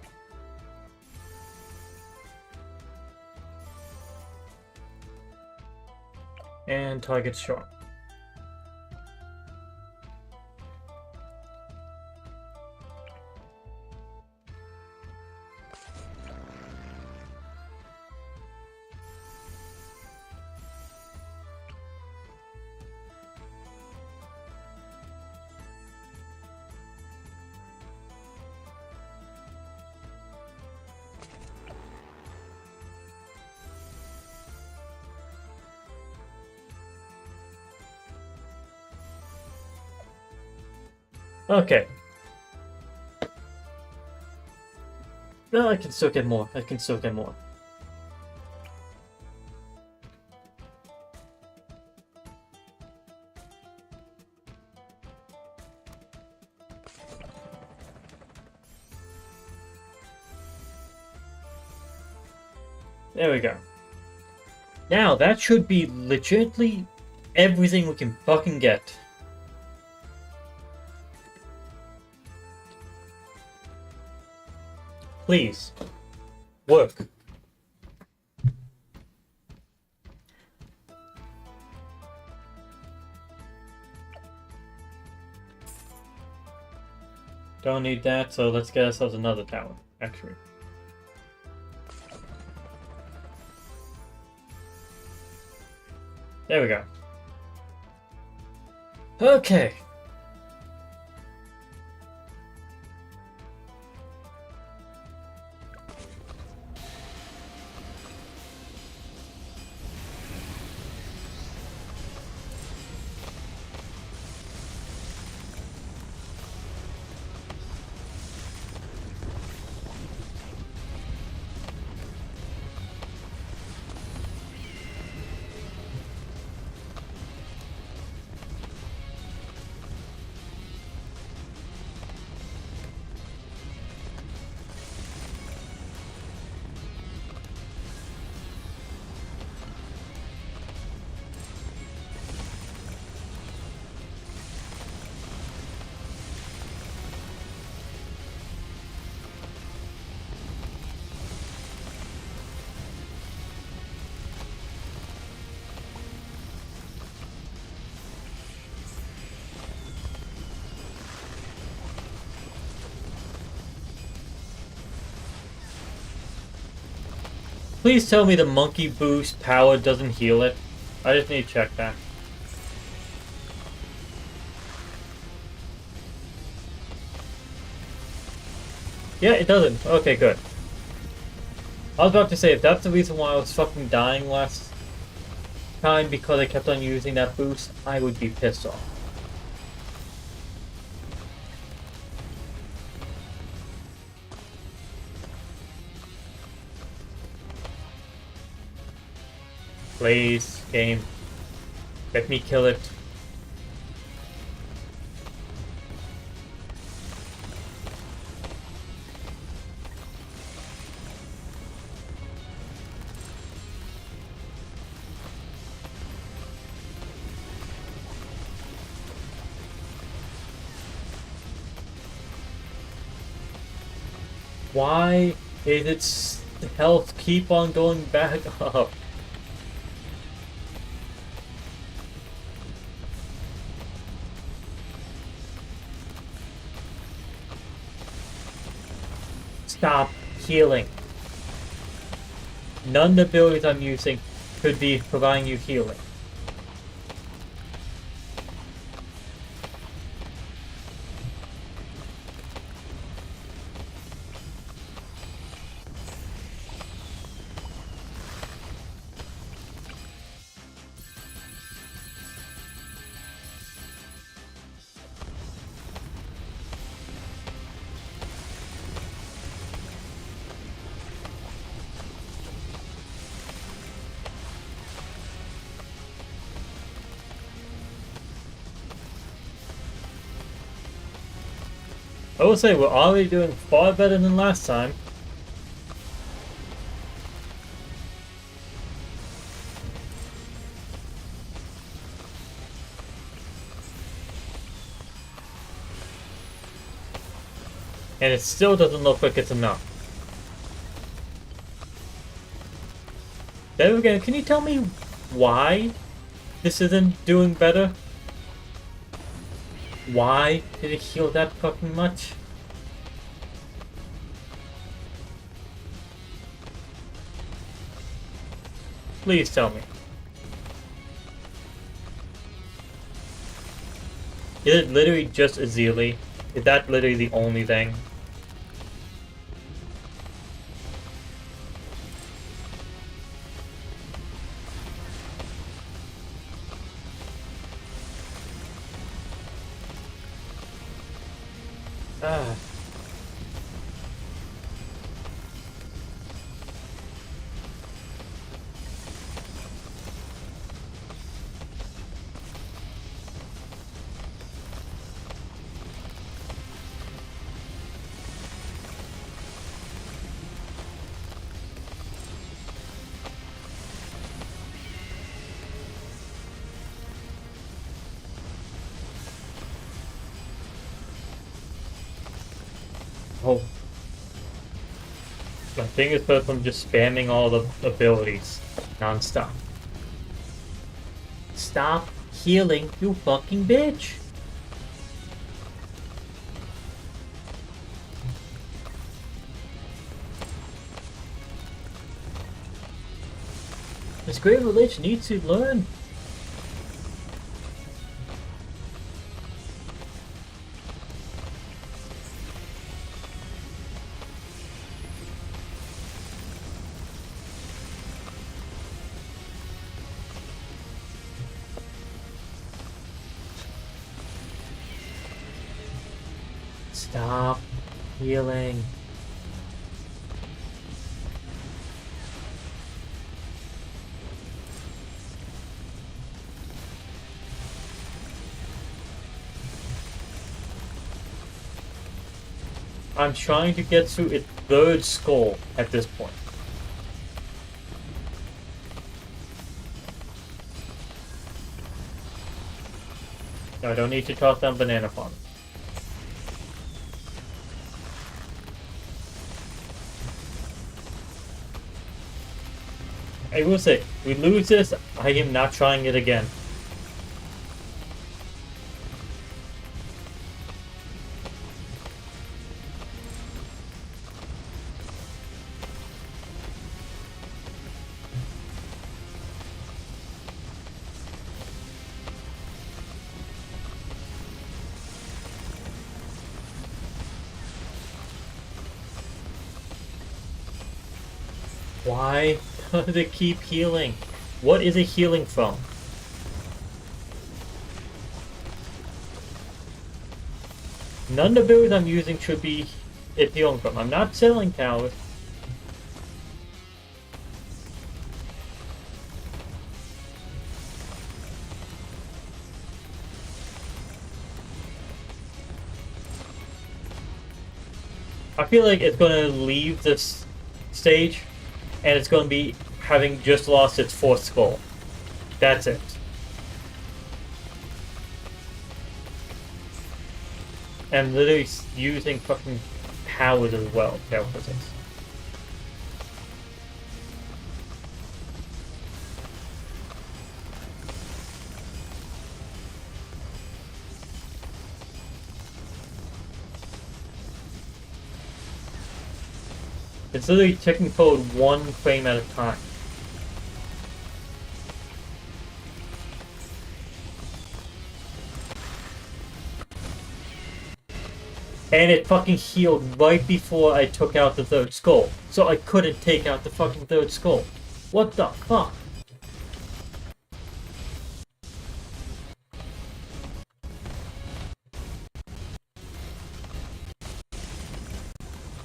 And target short. Okay. No, I can still get more. I can still get more. There we go. Now, that should be legitimately everything we can fucking get. Please. Work. Don't need that, so let's get ourselves another tower, actually. There we go. Okay. Please tell me the monkey boost power doesn't heal it. I just need to check that. Yeah, it doesn't. Okay, good. I was about to say, if that's the reason why I was fucking dying last time because I kept on using that boost, I would be pissed off. Please, game. Let me kill it. Why is its health keep on going back up? Stop healing. None of the abilities I'm using could be providing you healing. I will say we're already doing far better than last time. And it still doesn't look like it's enough. Then again, can you tell me why this isn't doing better? Why did it heal that fucking much? Please tell me. Is it literally just Azili? Is that literally the only thing? Ah. Oh. My thing is put from just spamming all the abilities non-stop. Stop healing, you fucking bitch! This Gravelord Lych needs to learn. Stop healing. I'm trying to get to its third skull at this point. No, I don't need to toss down banana farm. I will say, we lose this, I am not trying it again. Why does it keep healing? What is it healing from? None of the abilities I'm using should be it healing from. I'm not selling towers. I feel like it's going to leave this stage and it's going to be having just lost its fourth skull. That's it. And literally using fucking powers as well. Teleportation. It's literally checking code 1 frame at a time. And it fucking healed right before I took out the third skull. So I couldn't take out the fucking third skull. What the fuck?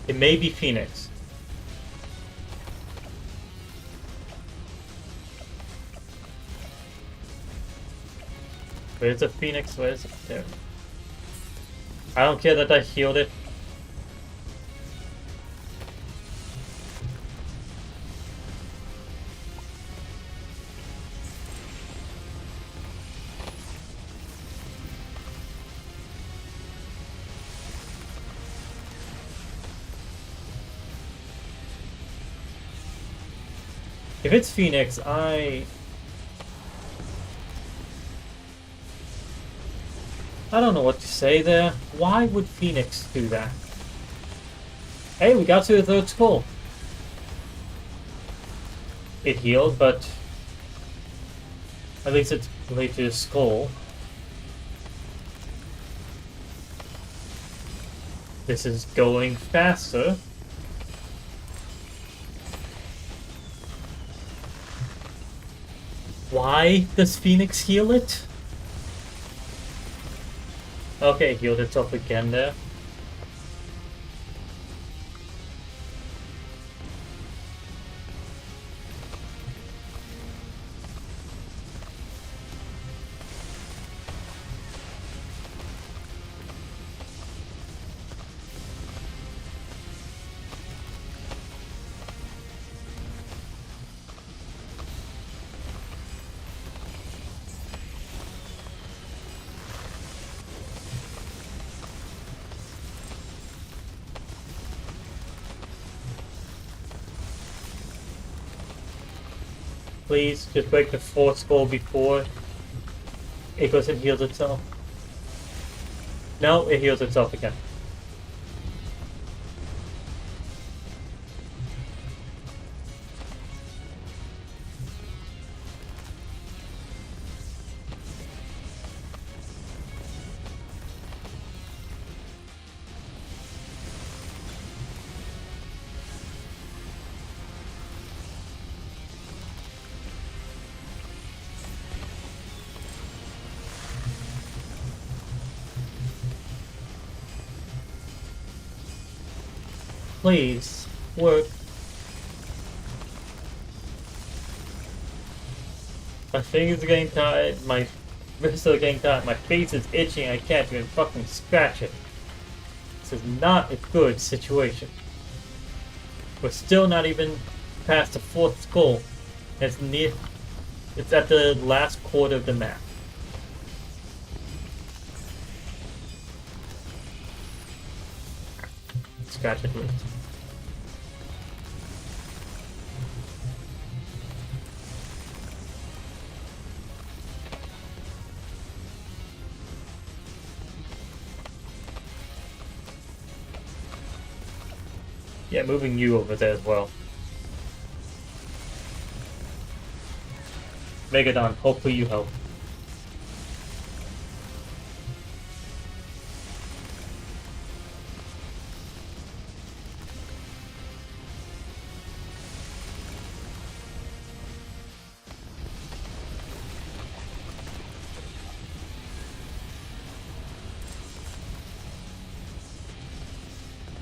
It may be Phoenix. Where's the Phoenix? Where's it? There. I don't care that I healed it. If it's Phoenix, I don't know what to say there. Why would Phoenix do that? Hey, we got to the third skull. It healed, but at least it's related to the skull. This is going faster. Why does Phoenix heal it? Okay, healed itself again there. Please, just break the fourth skull before it goes and heals itself. No, it heals itself again. Please, work. My fingers are getting tired, my wrists are getting tired, my face is itching, I can't even fucking scratch it. This is not a good situation. We're still not even past the fourth skull. It's at the last quarter of the map. Scratch it, please. Yeah, moving you over there as well. Megadon, hopefully you help.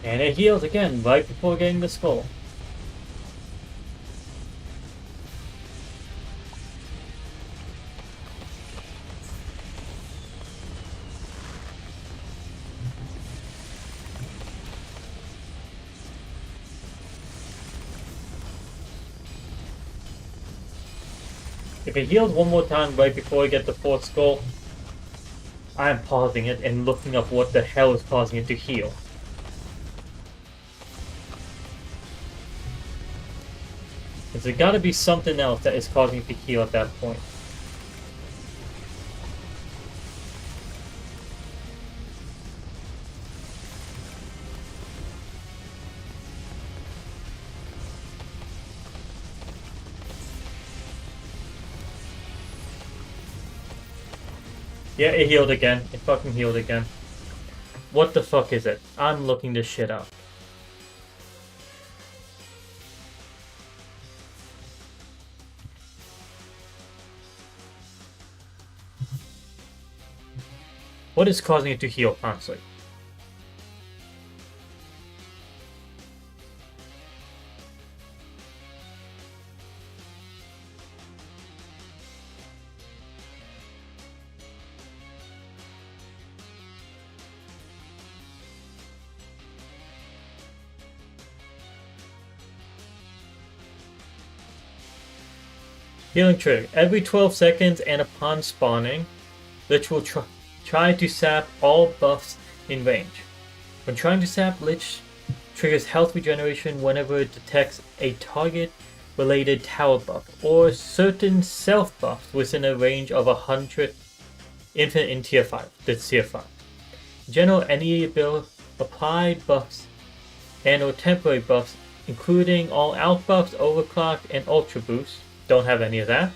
And it heals again right before getting the skull. If it heals one more time right before I get the fourth skull, I'm pausing it and looking up what the hell is causing it to heal. There's gotta be something else that is causing it to heal at that point. Yeah, it healed again. It fucking healed again. What the fuck is it? I'm looking this shit up. What is causing it to heal, honestly? Healing trigger. Every 12 seconds and upon spawning, Lich will try to sap all buffs in range. When trying to sap, Lich triggers health regeneration whenever it detects a target-related tower buff or certain self buffs within a range of 100 infinite in tier 5. That's tier 5. In general, any applied buffs and or temporary buffs, including all out buffs, overclock, and ultra boost, don't have any of that.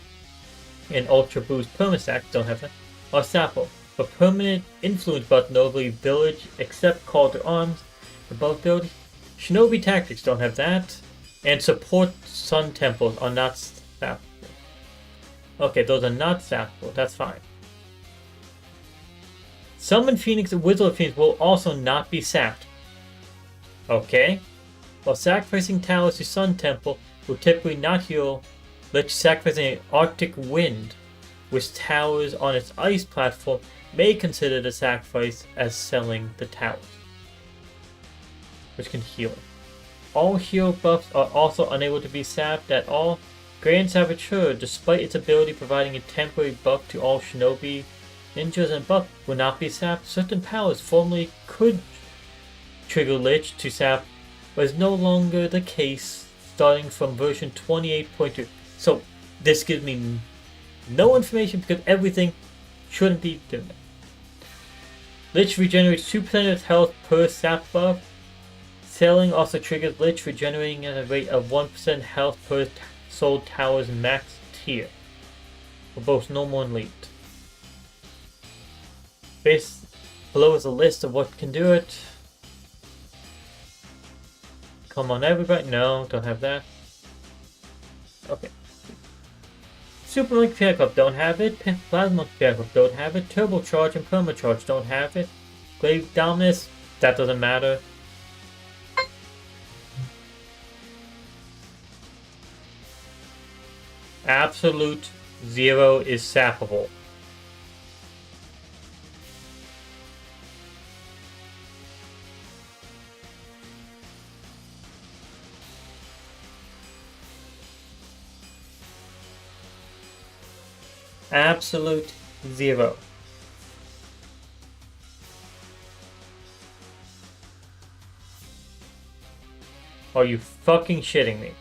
And ultra boost permastack, don't have that. Are sappable. For permanent influence buff, notably village, except call to arms, above ability. Shinobi tactics don't have that. And support sun temples are not sappable. Okay, those are not sappable, that's fine. Summon Phoenix and Wizard of Phoenix will also not be sapped. Okay. While sacrificing towers to Sun Temple will typically not heal, Lich sacrificing an Arctic Wind with towers on its ice platform may consider the sacrifice as selling the towers, which can heal it. All heal buffs are also unable to be sapped at all. Grand Saboteur, despite its ability providing a temporary buff to all shinobi, ninjas, and buff, will not be sapped. Certain powers formerly could trigger Lich to sap, but is no longer the case starting from version 28.2. So this gives me no information because everything shouldn't be doing it. Lich regenerates 2% of health per sap buff. Sailing also triggers Lich, regenerating at a rate of 1% health per soul tower's max tier for both normal and elite. Below is a list of what can do it. Come on, everybody. No, don't have that. Okay. Super Link Pair Cup don't have it. Plasma Pair Cup don't have it. Turbocharge and Permacharge don't have it. Glaive Dominus, that doesn't matter. Absolute Zero is sappable. Absolute Zero. Are you fucking shitting me?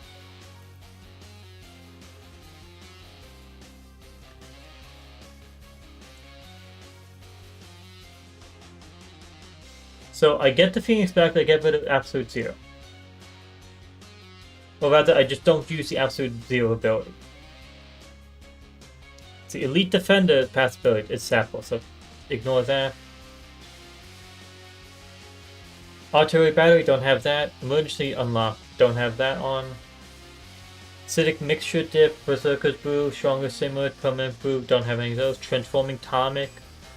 So I get the Phoenix back, I get rid of Absolute Zero. Or rather, I just don't use the Absolute Zero ability. The Elite Defender passive ability is sappable, so ignore that. Artillery Battery, don't have that. Emergency Unlock, don't have that on. Acidic Mixture Dip, Berserker's Brew, Stronger Simulant, Permanent Brew, don't have any of those. Transforming Tonic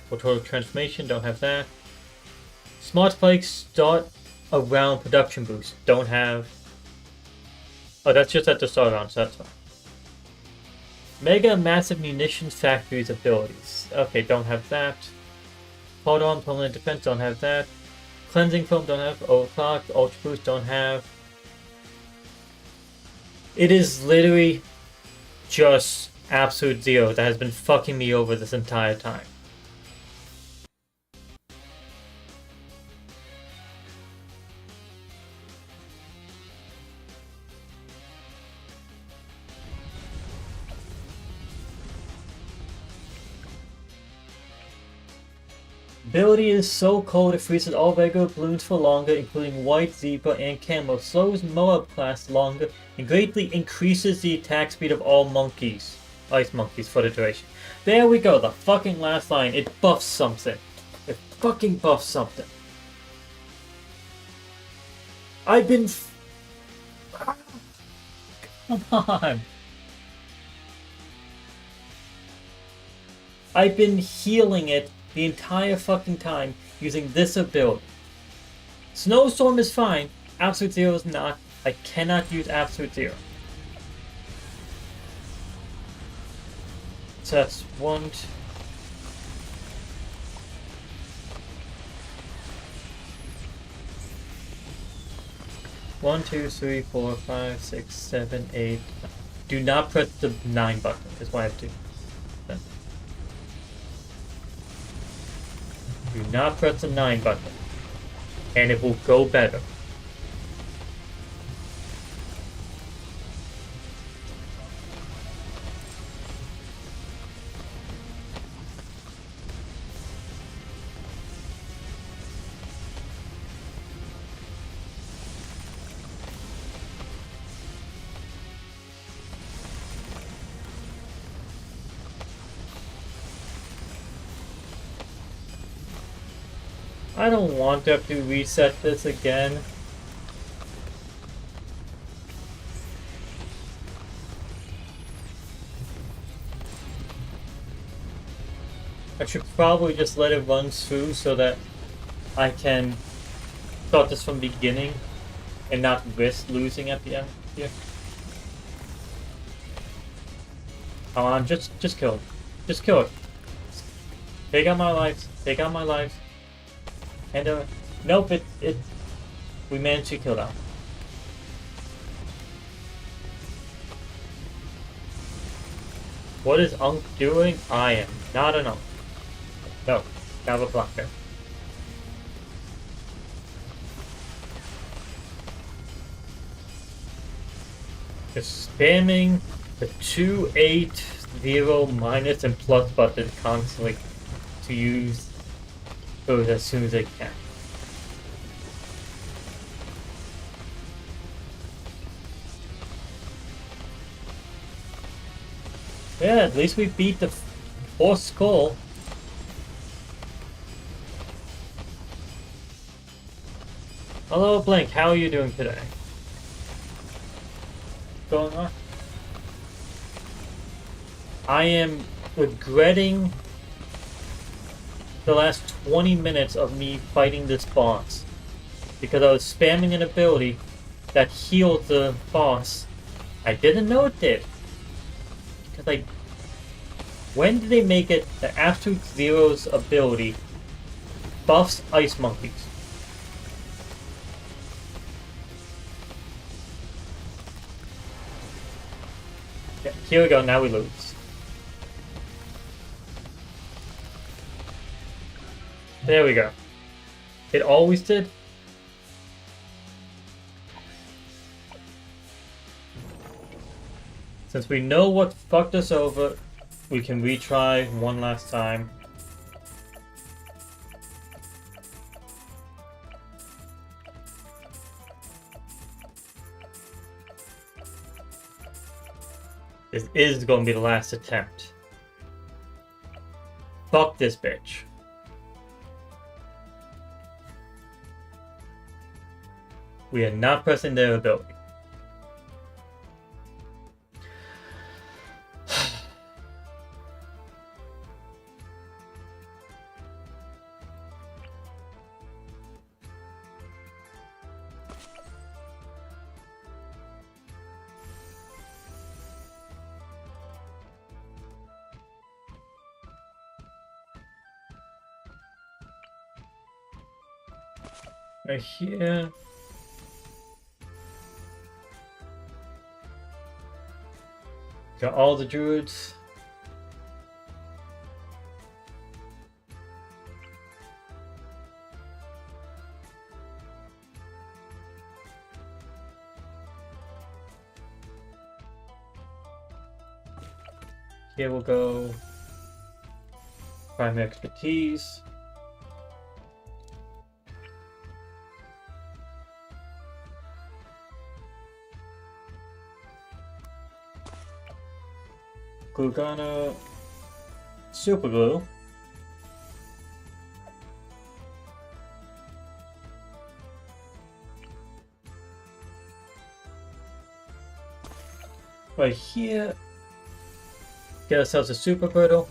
or Total Transformation, don't have that. Smart Spikes start around Production Boost, don't have. Oh, that's just at the start round, so that's fine. Mega Massive Munitions Factory's abilities. Okay, don't have that. Hold on, Permanent Defense, don't have that. Cleansing Foam, don't have. Overclock, Ultra Boost, don't have. It is literally just Absolute Zero that has been fucking me over this entire time. Ability is so cold it freezes all regular balloons for longer, including white, zebra, and camel, slows Moab class longer, and greatly increases the attack speed of all monkeys. Ice monkeys for the duration. There we go, the fucking last line. It buffs something. It fucking buffs something. I've been... Come on. I've been healing it the entire fucking time using this ability. Snowstorm is fine. Absolute Zero is not. I cannot use Absolute Zero. So that's 1, 2, 3, 4, 5, 6, 7, 8. Do not press the 9 button, is what I have to do. Do not press the 9 button, and it will go better. I don't want to have to reset this again. I should probably just let it run through so that I can start this from the beginning and not risk losing at the end here. Come on, just kill it. Just kill it. Take out my lives. Take out my lives. And nope, we managed to kill that. What is Unk doing? I am not an Unk. No, have a blocker. Just spamming the 2, 8, 0, minus, and plus button constantly to use those as soon as I can. Yeah, at least we beat the fourth skull. Hello, Blink. How are you doing today? What's going on? I am regretting the last 20 minutes of me fighting this boss because I was spamming an ability that healed the boss. I didn't know it did. Because when did they make it that Absolute Zero's ability buffs ice monkeys? Yeah, here we go, now we lose. There we go. It always did. Since we know what fucked us over, we can retry one last time. This is going to be the last attempt. Fuck this bitch. We are not pressing their ability. Right here. Got all the druids. Here we'll go primary expertise. glue gunner, super glue. Right here, get ourselves a super brittle.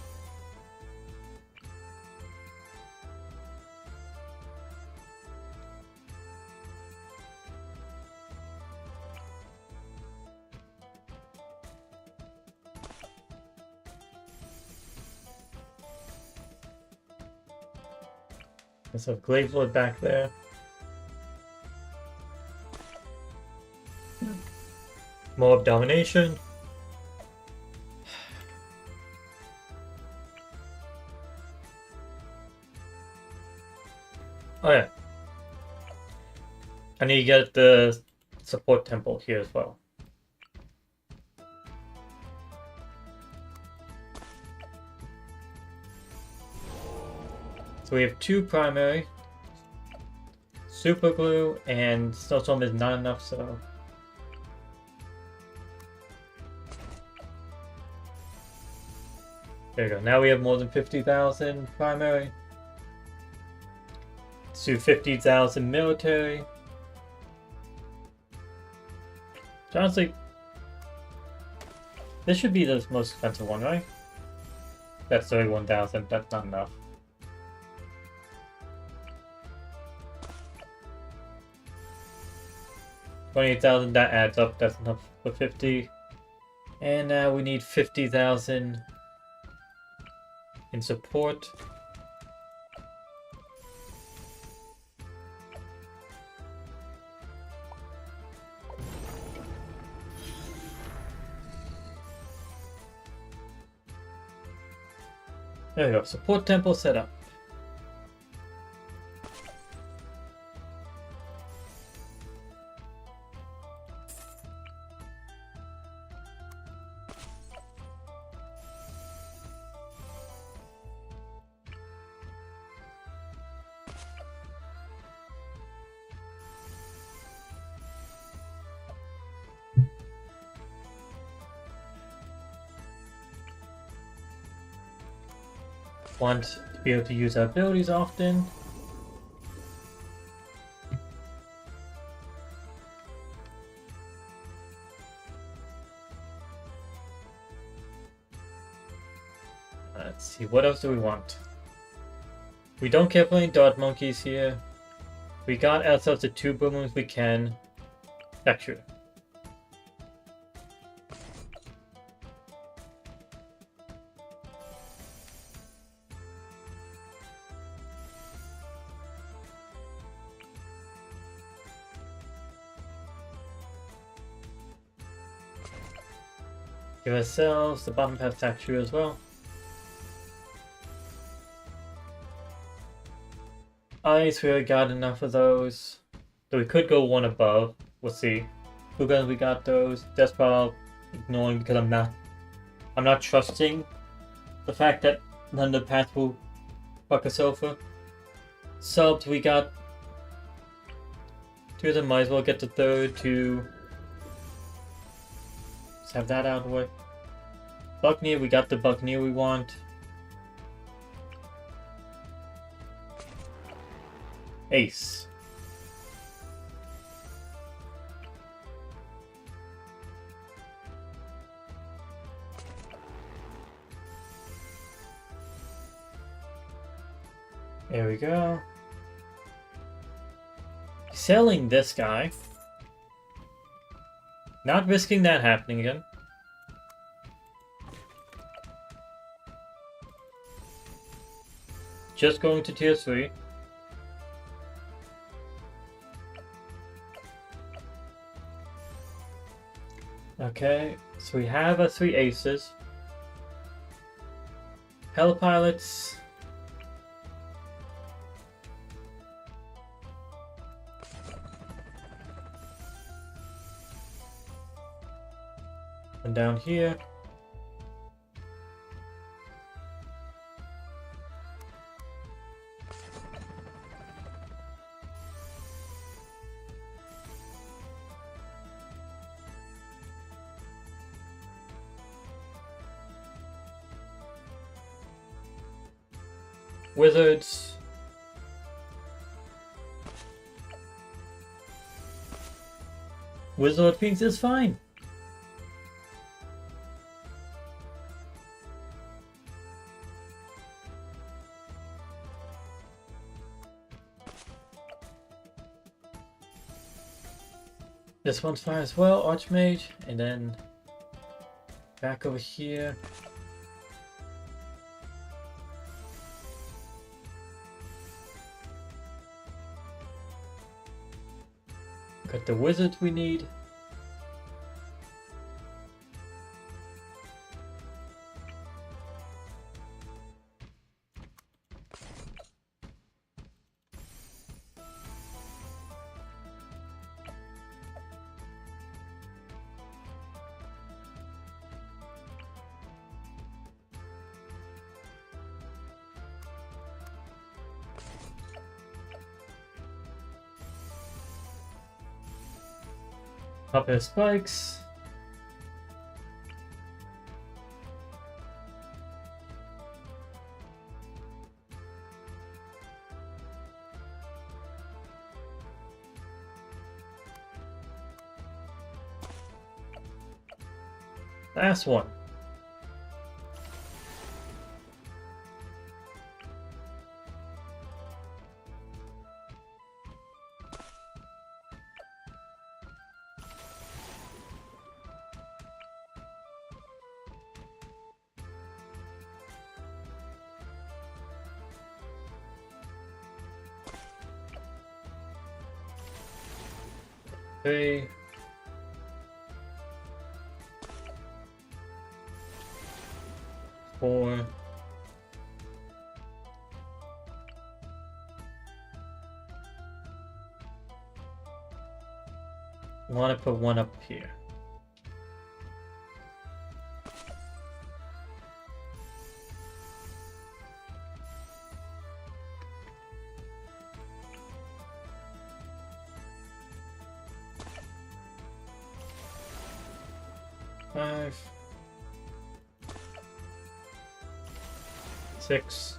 Let's have Gravelord back there. More domination. Oh yeah. I need to get the support temple here as well. So we have 2 primary. Super glue and snowstorm is not enough, so there you go. Now we have more than 50,000 primary. Let's do 50,000 military. So honestly, this should be the most expensive one, right? That's 31,000. That's not enough. 28,000, that adds up. That's enough for 50. And now we need 50,000 in support. There we go. Support temple set up. Want to be able to use our abilities often. Let's see, what else do we want? We don't care for any dart monkeys here. We got ourselves the 2 boomers we can. Actually. Give ourselves the bottom path statue as well. Ice, we already got enough of those. So we could go one above. We'll see. Blue guns, we got those. Death Ball, ignoring because I'm not trusting the fact that none of the paths will fuck us over. Subs, we got 2 of them. Might as well get the 3rd to just have that out of the way. Buccaneer, we got the Buccaneer we want. Ace. There we go. Selling this guy. Not risking that happening again. Just going to tier 3. Okay, so we have our 3 aces. Helipilots. And down here. Wizards. Wizard Phoenix is fine. This one's fine as well, Archmage, and then back over here. Got the wizard we need. Up his spikes. Last one. Three. Four. I want to put one up here. Five. 6.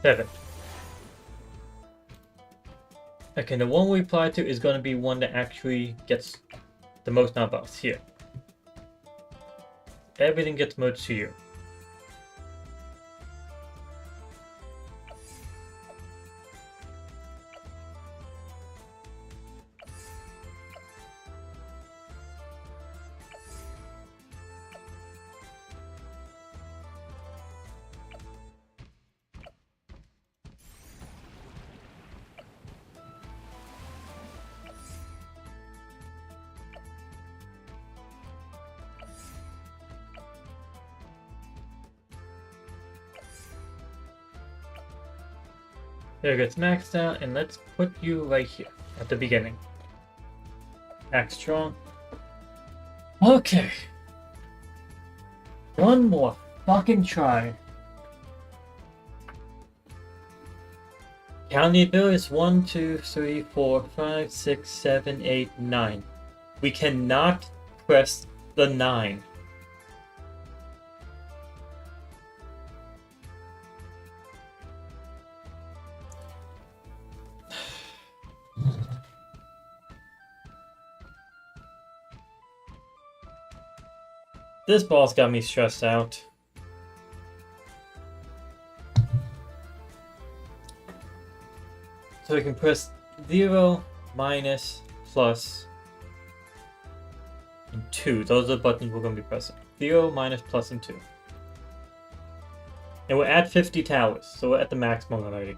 Seven. Okay, the one we apply to is going to be one that actually gets the most knockouts here. Everything gets merged to you. There it gets maxed out, and let's put you right here at the beginning. Act strong. Okay. One more fucking try. Count the abilities 1, 2, 3, 4, 5, 6, 7, 8, 9. We cannot press the 9. This boss got me stressed out. So we can press 0, minus, plus, and 2. Those are the buttons we're going to be pressing. 0, minus, plus, and 2. And we're at 50 towers, so we're at the maximum already.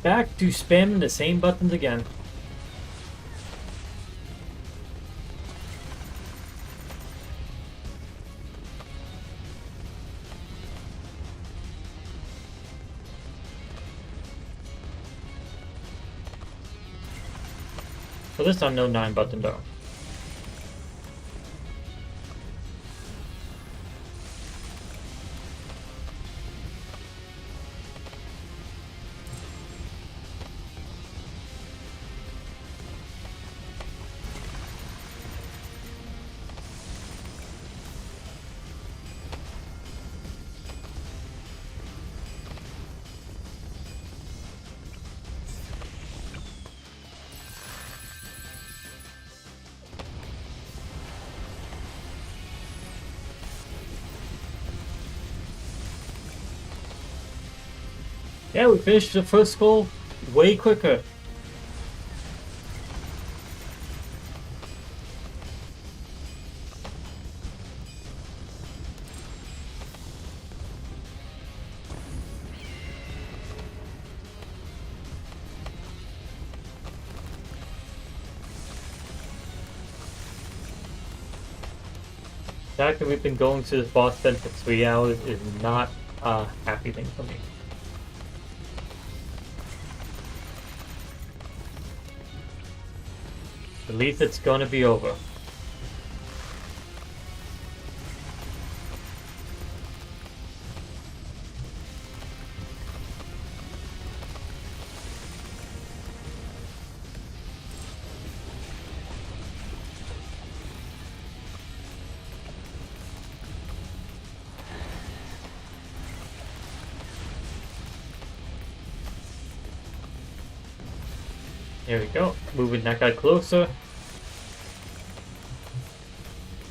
Back to spamming the same buttons again. So this time, no 9 button though. Yeah, we finished the first goal way quicker. The fact that we've been going to this boss den for 3 hours is not a happy thing for me. At least it's gonna be over. There we go. Moving that guy closer.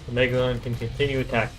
The Megalon can continue attacking.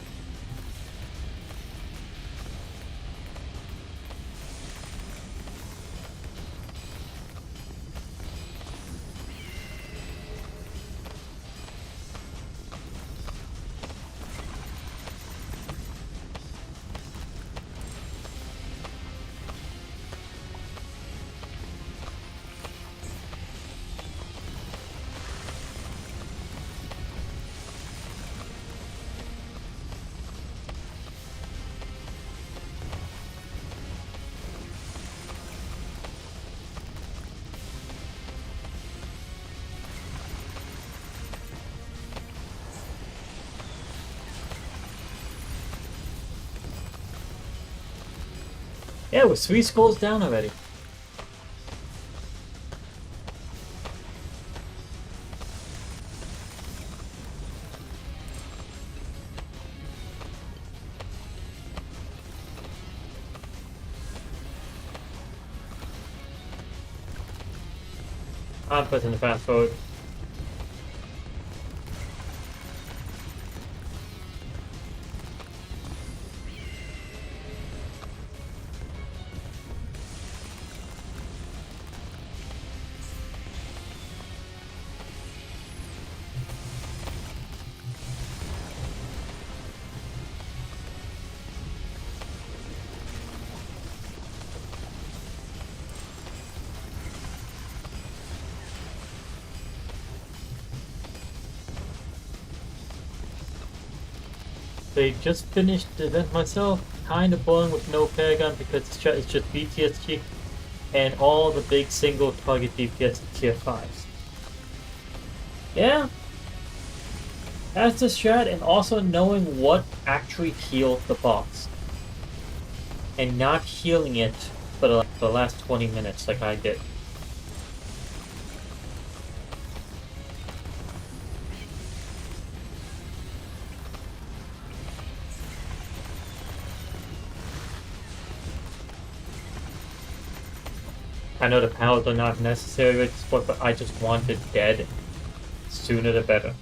Yeah, we're 3 skulls down already. I'm pressing the fast forward. They just finished the event myself, kind of boring with no Paragon because it's just BTSG and all the big single target DPS tier 5s. Yeah, that's the strat, and also knowing what actually heals the boss and not healing it for the last 20 minutes like I did. I know the powers are not necessary with this sport, but I just want it dead. Sooner the better.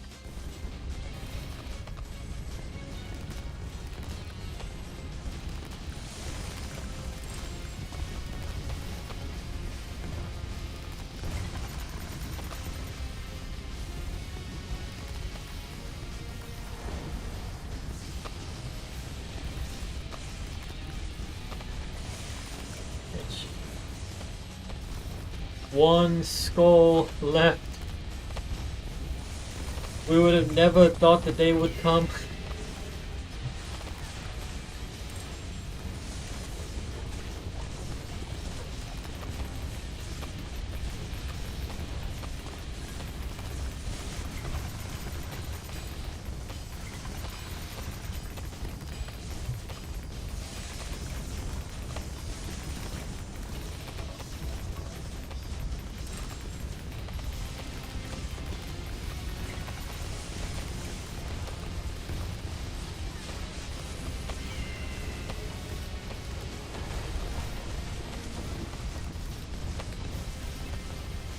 One skull left. We would have never thought the day would come.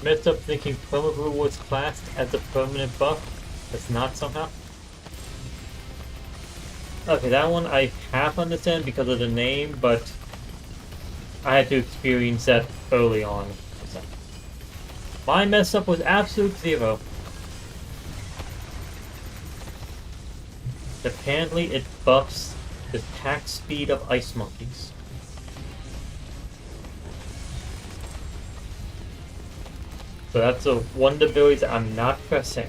Messed up thinking Permabrew was classed as a permanent buff. It's not somehow. Okay, that one I half understand because of the name, but I had to experience that early on. So. My mess up was absolute zero. Apparently it buffs the attack speed of ice monkeys. So that's a one of the abilities that I'm not pressing.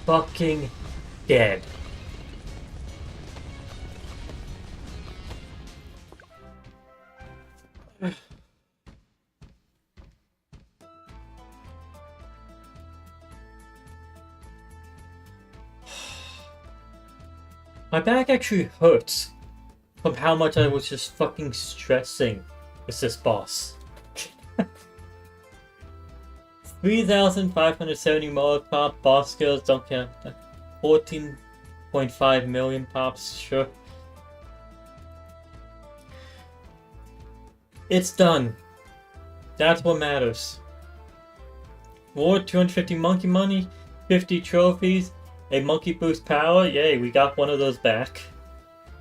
Fucking dead. My back actually hurts from how much I was just fucking stressing with this boss. 3,570 more pop boss skills, don't count. 14.5 million pops, sure. It's done. That's what matters. More 250 monkey money, 50 trophies, a monkey boost power. Yay, we got one of those back.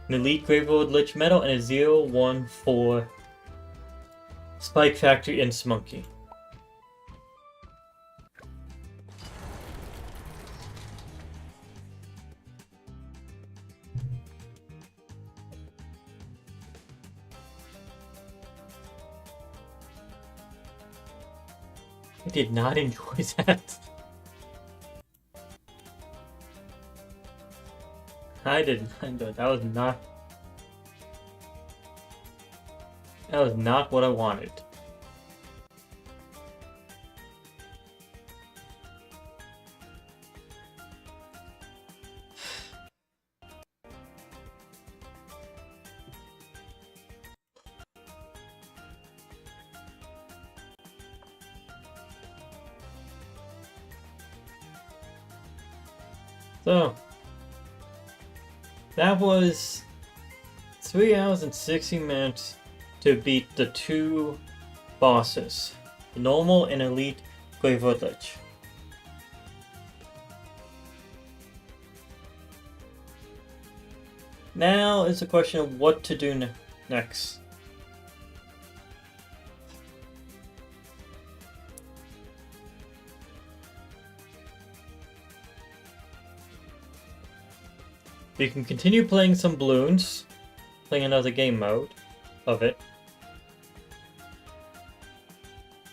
An elite Gravelord Lych medal and a 014 Spike Factory Ince Monkey. I did not enjoy that. I did not enjoy it. That was not what I wanted. So, that was 3 hours and 60 minutes to beat the two bosses, the normal and elite Gravelord Lych. Now is the question of what to do next. You can continue playing some balloons, playing another game mode of it.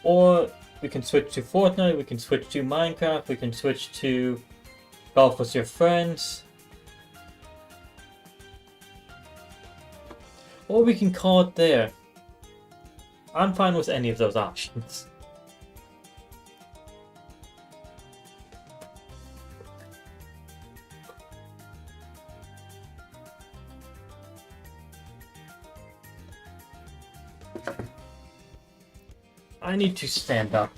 Or we can switch to Fortnite, we can switch to Minecraft, we can switch to golf with your friends. Or we can call it there. I'm fine with any of those options. I need to stand up.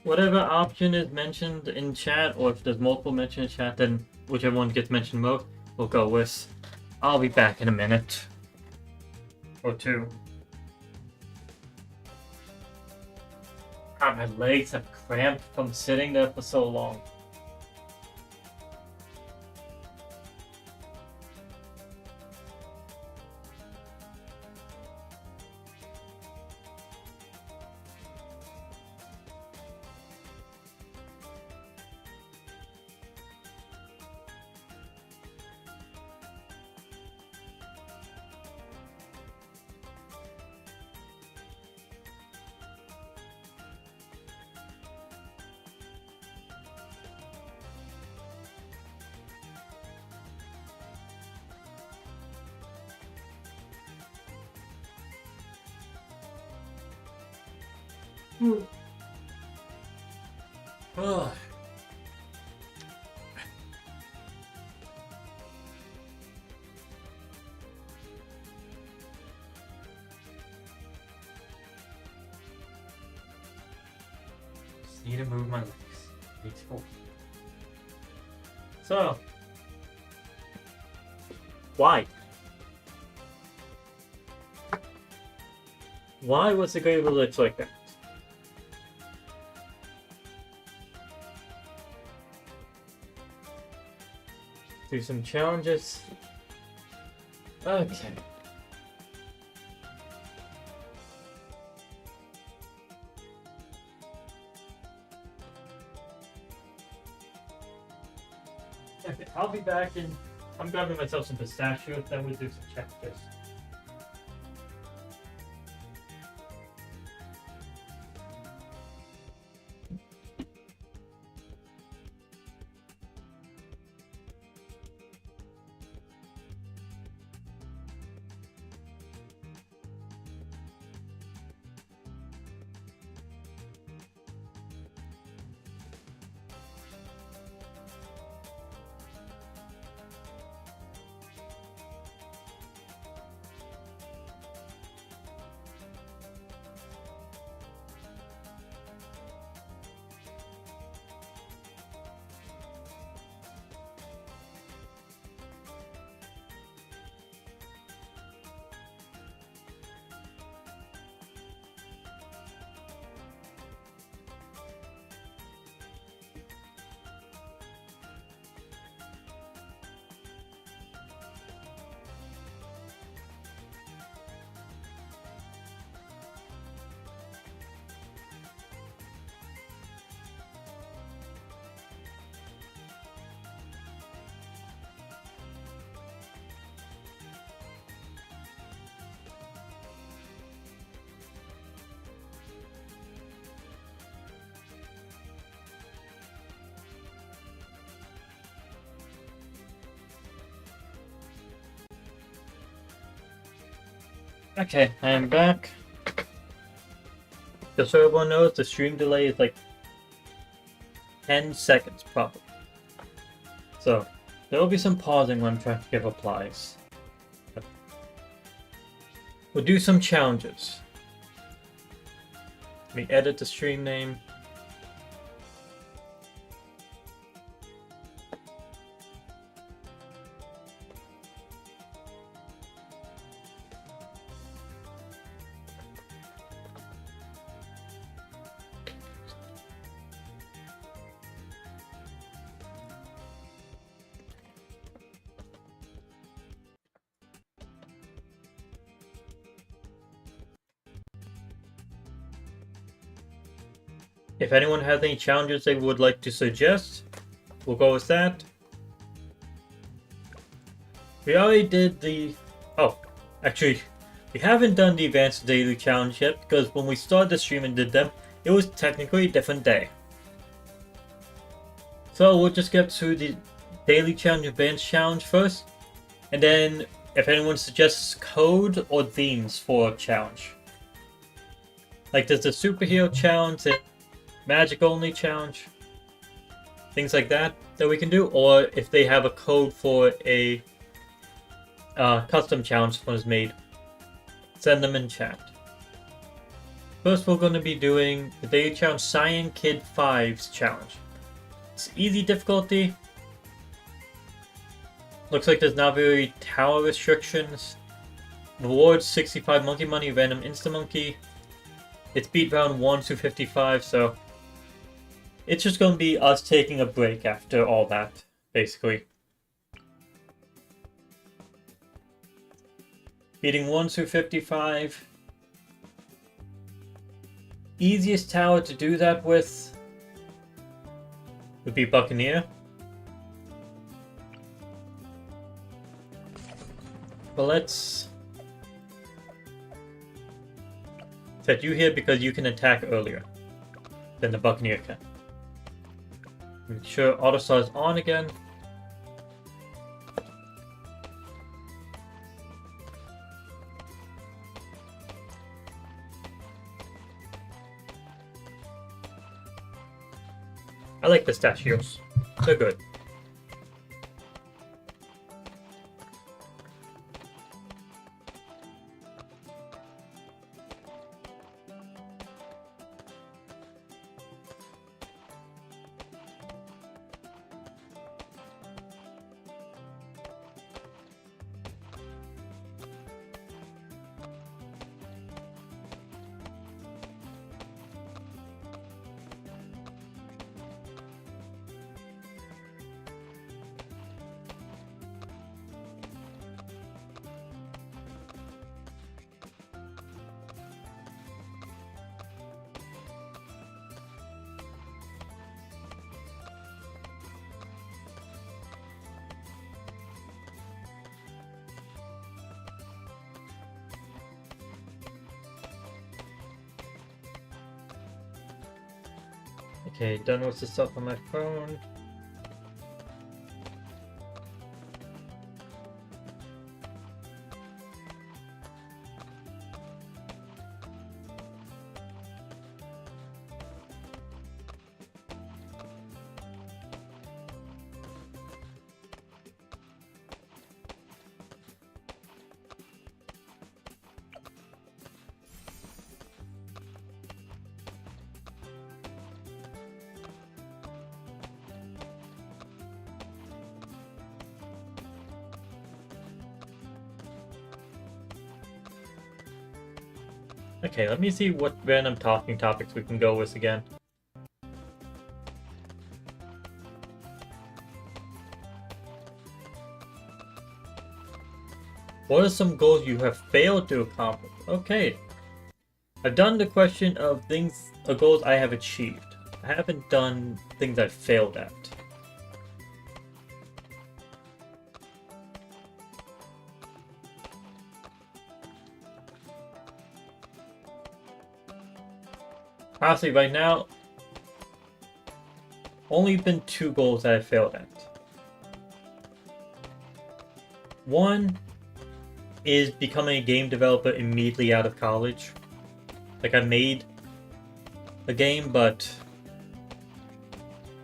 Whatever option is mentioned in chat, or if there's multiple mentioned in chat, then whichever one gets mentioned most, we'll go with. I'll be back in a minute. Or two. God, my legs have cramped from sitting there for so long. Ugh. Just need to move my legs. Need to go. So, why? Why was the Gravelord Lych like that? Do some challenges. Okay. Okay, I'll be back and I'm grabbing myself some pistachios, then we'll do some challenges. Okay, I am back. Just so everyone knows, the stream delay is like 10 seconds, probably. So, there will be some pausing when I'm trying to give replies. We'll do some challenges. Let me edit the stream name. If anyone has any challenges they would like to suggest, we'll go with that. We already did the... Oh, actually, we haven't done the Advanced Daily Challenge yet, because when we started the stream and did them, it was technically a different day. So we'll just get through the Daily Challenge, Advanced Challenge first, and then if anyone suggests code or themes for a challenge. Like there's the Superhero Challenge and Magic Only Challenge, things like that we can do, or if they have a code for a custom challenge that was made, send them in chat. First we're going to be doing the Daily Challenge Cyan Kid 5's challenge. It's easy difficulty. Looks like there's not very tower restrictions. Rewards 65 monkey money, random insta monkey. It's beat round 1 to 55, so it's just going to be us taking a break after all that, basically. Beating 1 through 55. Easiest tower to do that with would be Buccaneer. But let's set you here because you can attack earlier than the Buccaneer can. Make sure Autostar is on again. I like pistachios. They're good. Okay, done with the stuff on my phone. Okay, let me see what random talking topics we can go with again. What are some goals you have failed to accomplish? Okay. I've done the question of things or goals I have achieved. I haven't done things I've failed at. Honestly, right now, only been 2 goals that I failed at. One is becoming a game developer immediately out of college. Like, I made a game, but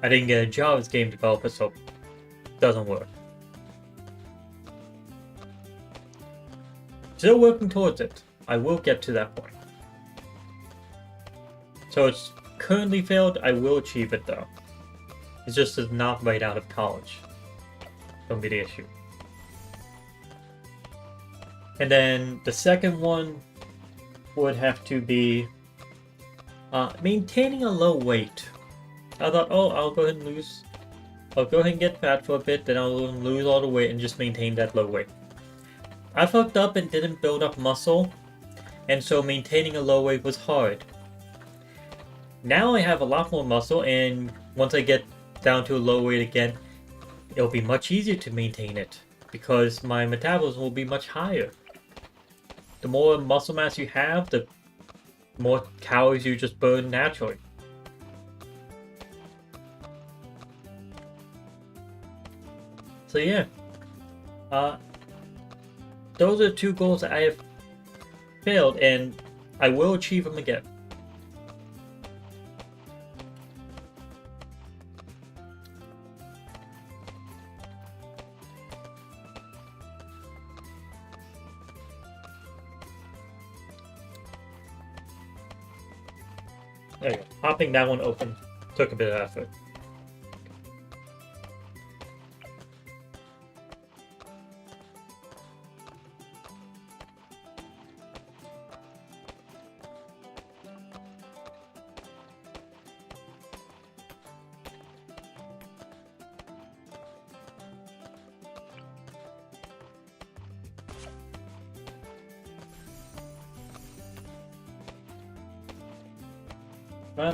I didn't get a job as a game developer, so it doesn't work. Still working towards it. I will get to that point. So it's currently failed, I will achieve it though. It's just not right out of college. Don't be the issue. And then the second one would have to be maintaining a low weight. I thought, oh, I'll go ahead and get fat for a bit, then I'll lose all the weight and just maintain that low weight. I fucked up and didn't build up muscle, and so maintaining a low weight was hard. Now I have a lot more muscle, and once I get down to a low weight again, it'll be much easier to maintain it, because my metabolism will be much higher. The more muscle mass you have, the more calories you just burn naturally. So yeah, those are 2 goals that I have failed, and I will achieve them again. There you go. Popping that one open took a bit of effort.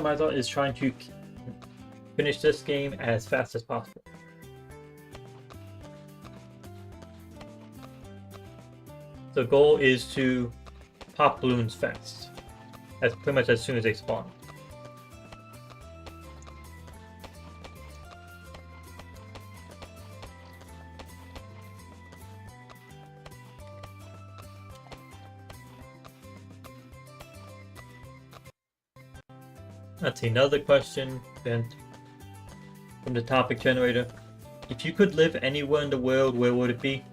My thought is trying to finish this game as fast as possible. The goal is to pop balloons fast, as pretty much as soon as they spawn. Let's see, another question then from the topic generator. If you could live anywhere in the world, where would it be?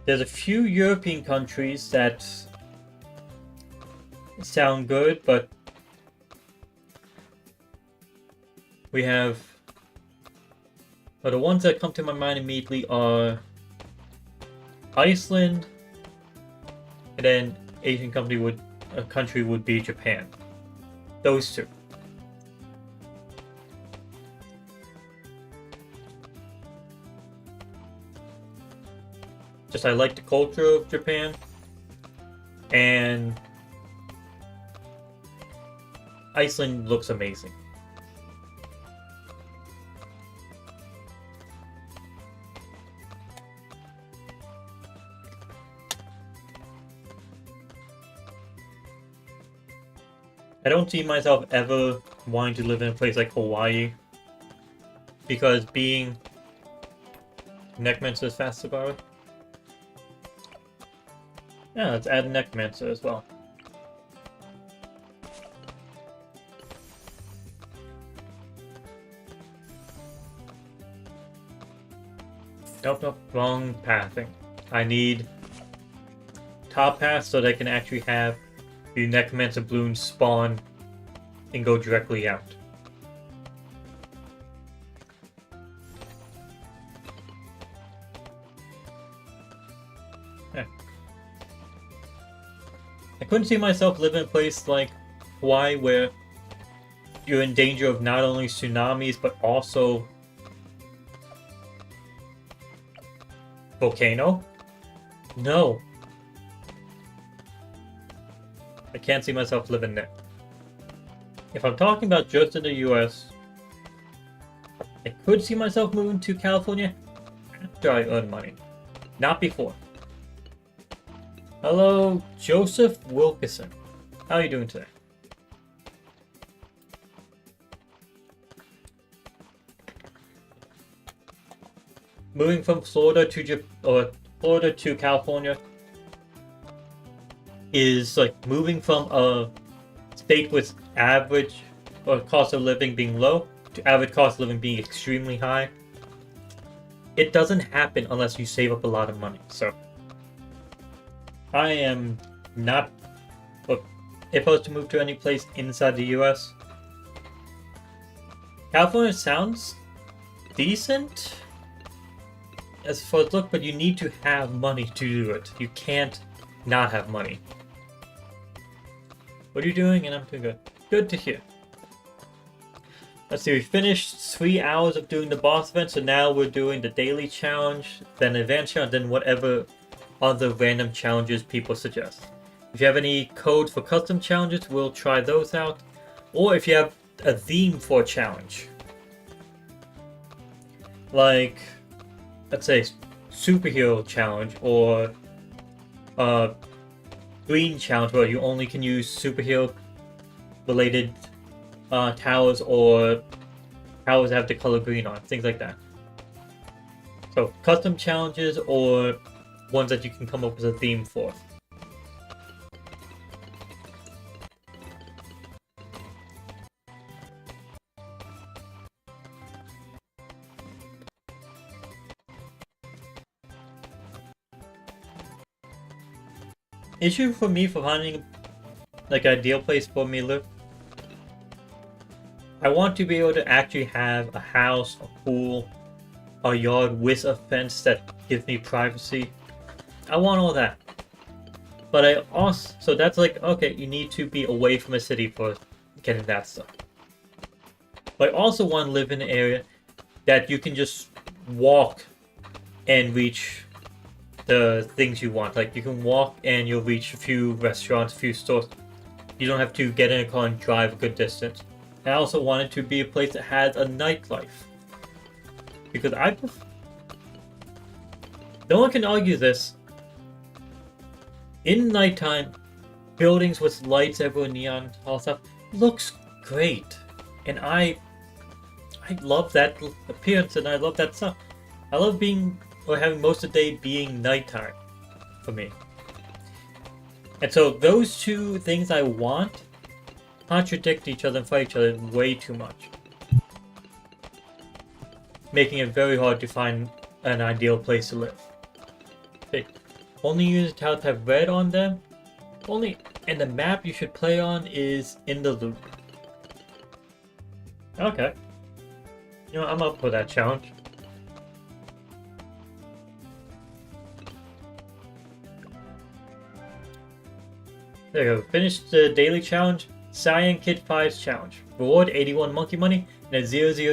There's a few European countries that sound good, but we have... Well, the ones that come to my mind immediately are Iceland, and then Asian country would be Japan. Those 2. Just I like the culture of Japan, and Iceland looks amazing. I don't see myself ever wanting to live in a place like Hawaii. Because being... Necromancer is faster, by the way. Yeah, let's add Necromancer as well. Nope, wrong pathing. I need top path so that I can actually have the Necromancer balloons spawn and go directly out. Yeah. I couldn't see myself living in a place like Hawaii where you're in danger of not only tsunamis but also volcano? No. I can't see myself living there. If I'm talking about just in the US, I could see myself moving to California after I earn money. Not before. Hello, Joseph Wilkerson. How are you doing today? Moving from Florida to California is like moving from a state with average or cost of living being low to average cost of living being extremely high. It doesn't happen unless you save up a lot of money. So I am not opposed to move to any place inside the US. California sounds decent as far as look, but you need to have money to do it. You can't not have money. What are you doing? And I'm doing good. Good to hear. Let's see, we finished 3 hours of doing the boss event, so now we're doing the daily challenge, then advanced challenge, then whatever other random challenges people suggest. If you have any code for custom challenges, we'll try those out. Or if you have a theme for a challenge. Like, let's say, superhero challenge, or green challenge where you only can use superhero related towers or towers that have the color green on, things like that. So custom challenges or ones that you can come up with a theme for. Issue for me for finding like an ideal place for me to live. I want to be able to actually have a house, a pool, a yard with a fence that gives me privacy. I want all that. But I also, so that's like, okay, you need to be away from a city for getting that stuff. But I also want to live in an area that you can just walk and reach the things you want. Like you can walk and you'll reach a few restaurants, a few stores. You don't have to get in a car and drive a good distance. I also want it to be a place that has a nightlife. Because no one can argue this. In nighttime, buildings with lights everywhere, neon, all stuff, looks great. And I love that appearance and I love that stuff. I love being, or having most of the day being nighttime for me. And so those two things I want contradict each other and fight each other way too much. Making it very hard to find an ideal place to live. Okay. Only units towers have red on them. And the map you should play on is in the loop. Okay. You know, I'm up for that challenge. There you go. Finished the daily challenge. Cyan Kid 5's challenge. Reward 81 monkey money and a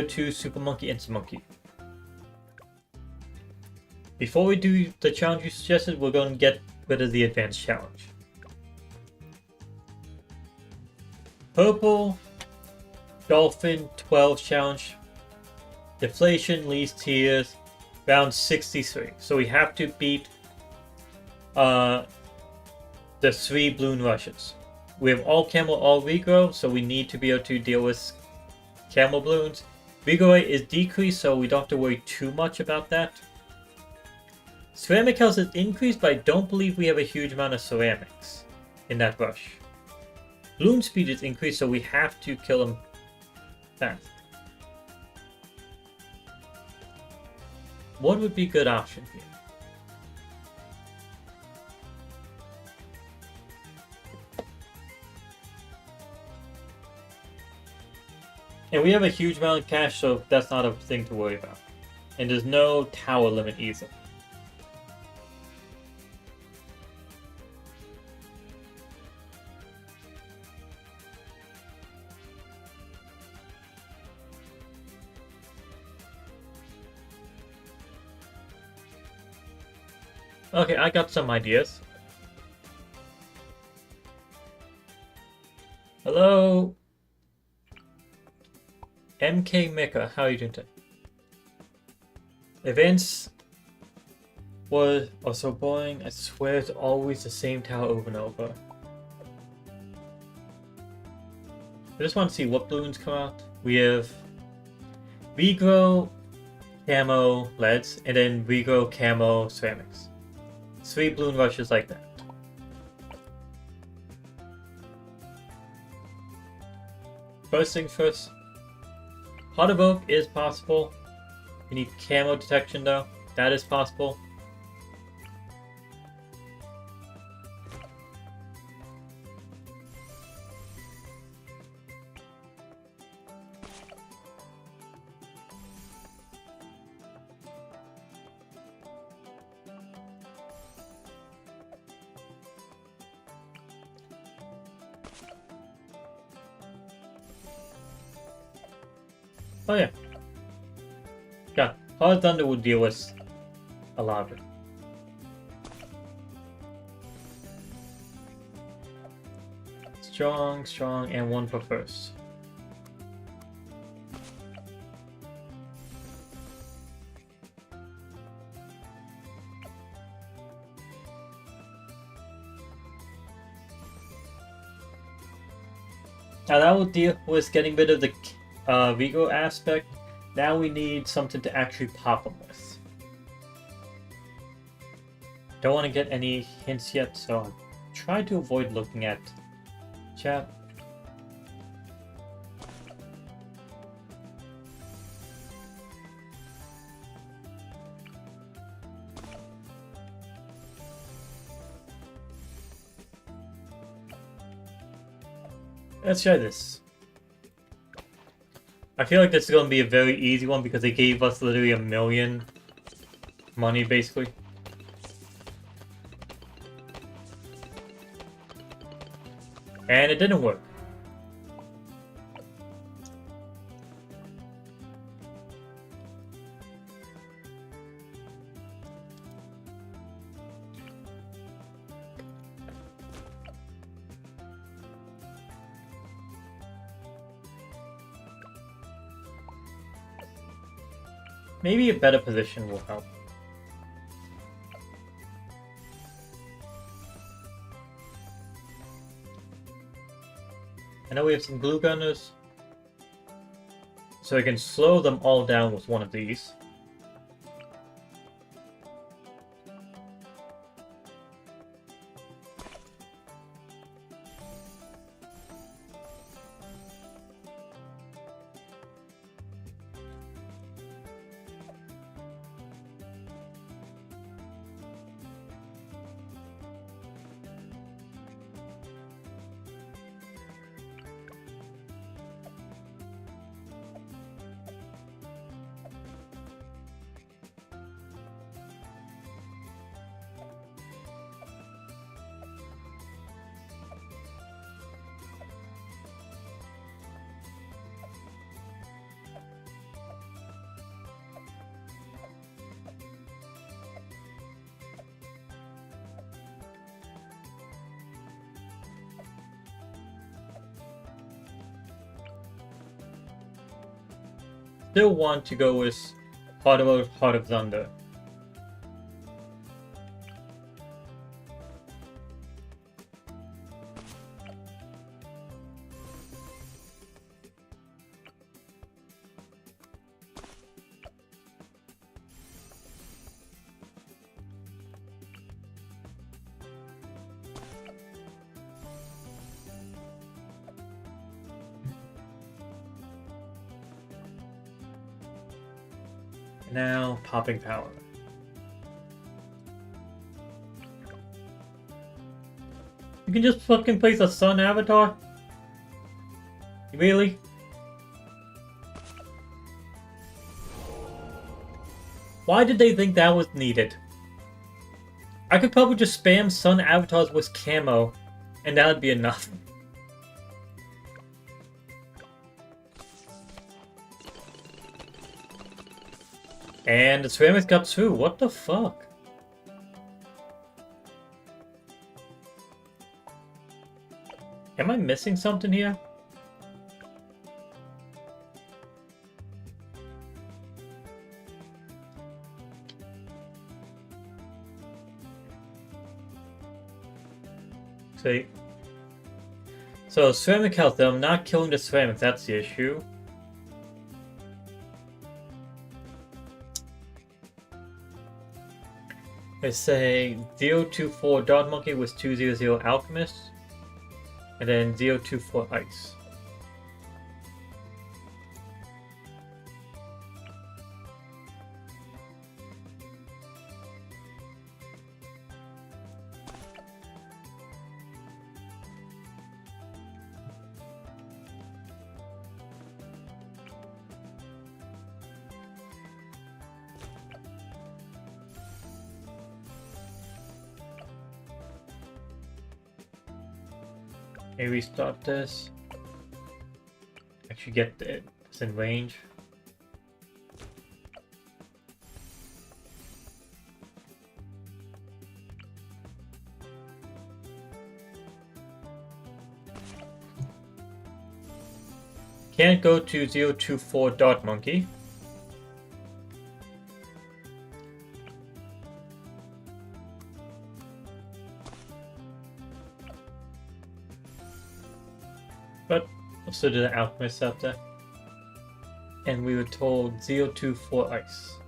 002 super monkey instant monkey. Before we do the challenge you suggested, we're going to get rid of the advanced challenge. Purple Dolphin 12 challenge. Deflation, least tiers, round 63. So we have to beat the 3 balloon rushes. We have all camo, all regrow, so we need to be able to deal with camo balloons. Regrow rate is decreased, so we don't have to worry too much about that. Ceramic health is increased, but I don't believe we have a huge amount of ceramics in that rush. Balloon speed is increased, so we have to kill them fast. What would be a good option here? And we have a huge amount of cash, so that's not a thing to worry about. And there's no tower limit either. Okay, I got some ideas. Hello? MK Mika, how are you doing today? Events are so boring. I swear it's always the same tower over and over. I just want to see what balloons come out. We have regrow, camo, leads, and then regrow, camo, ceramics. 3 balloon rushes like that. First things first. Hot evoke is possible. We need camo detection though. That is possible. Oh yeah. Yeah, Hard Thunder would deal with a lot of it. Strong, strong, and 1 for first. Now that will deal with getting rid of the Vigo aspect. Now we need something to actually pop them with. Don't want to get any hints yet, so I'll try to avoid looking at chat. Let's try this. I feel like this is going to be a very easy one because they gave us literally 1 million money, basically. And it didn't work. Maybe a better position will help. I know we have some glue gunners, so I can slow them all down with one of these. Still want to go with Heart of Thunder. Now, popping power. You can just fucking place a sun avatar? Really? Why did they think that was needed? I could probably just spam sun avatars with camo, and that would be enough. And the ceramics got through. What the fuck? Am I missing something here? See? So, ceramic health, though. I'm not killing the ceramics. That's the issue. I say 024 Dot Monkey with 200 Alchemist, and then 024 Ice. Maybe restart this. Actually get it's in range. Can't go to 024 Dot Monkey. But let's still do the Alchemist out there. And we were told 024 Ice.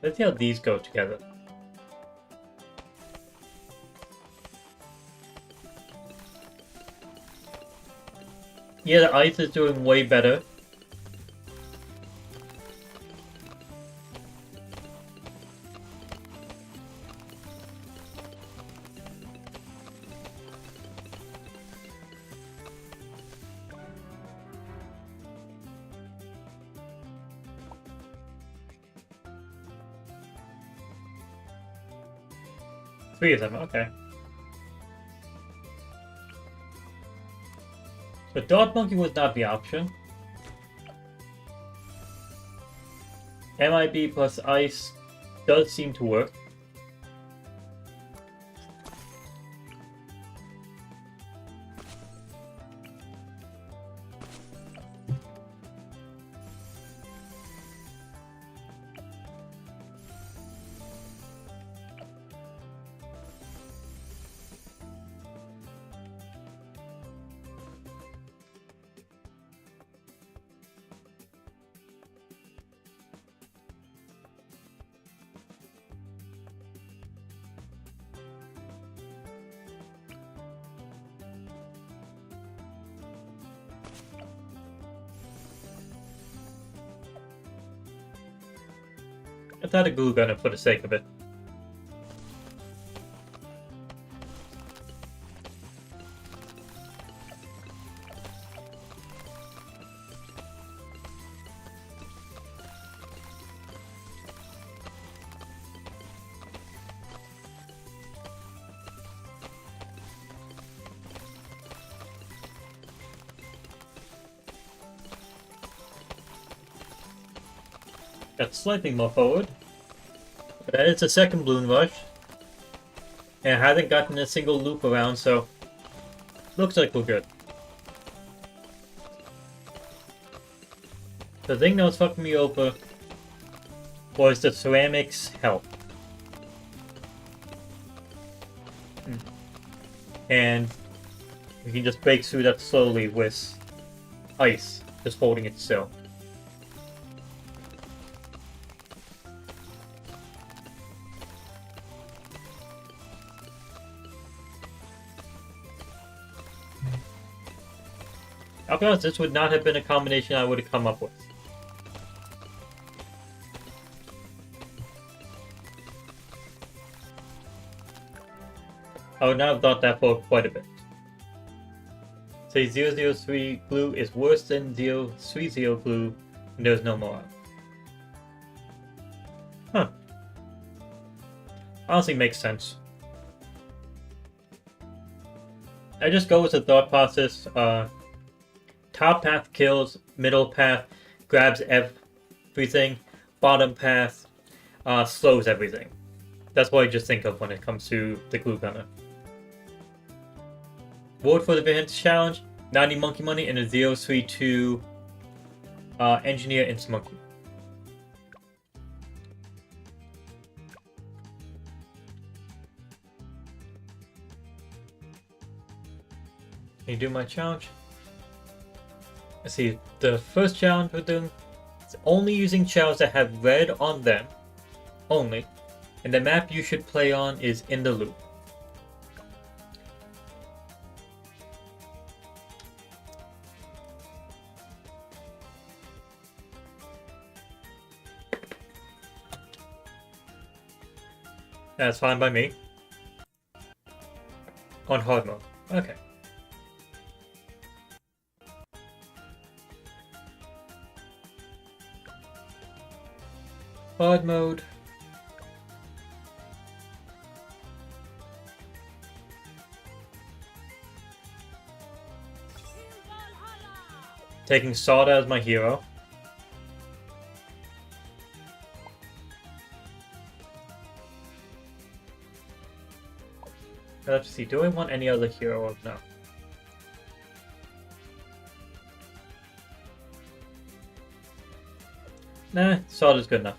Let's see how these go together. Yeah, the ice is doing way better. Three of them, okay. So Dot Monkey was not the option. MIB plus Ice does seem to work. I thought a glue gunner for the sake of it. Got slightly more forward. But that is the second Balloon Rush. And it hasn't gotten a single loop around, so looks like we're good. The thing that was fucking me over was the ceramics help. And you can just break through that slowly with ice, just holding it still. I'll be honest, this would not have been a combination I would have come up with. I would not have thought that for quite a bit. Say 003 glue is worse than 030 glue, and there's no more. Huh. Honestly makes sense. I just go with the thought process, top path kills, middle path grabs everything, bottom path slows everything. That's what I just think of when it comes to the glue gunner. Vote for the Vintage Challenge, 90 monkey money, and a 032 engineer into monkey. Can you do my challenge? Let's see, the first challenge we're doing is only using challenges that have red on them, only, and the map you should play on is in the loop. That's fine by me. On hard mode. Okay. Hard mode. Taking Sada as my hero. Let's see, do I want any other hero or no? Nah, Sada's good enough.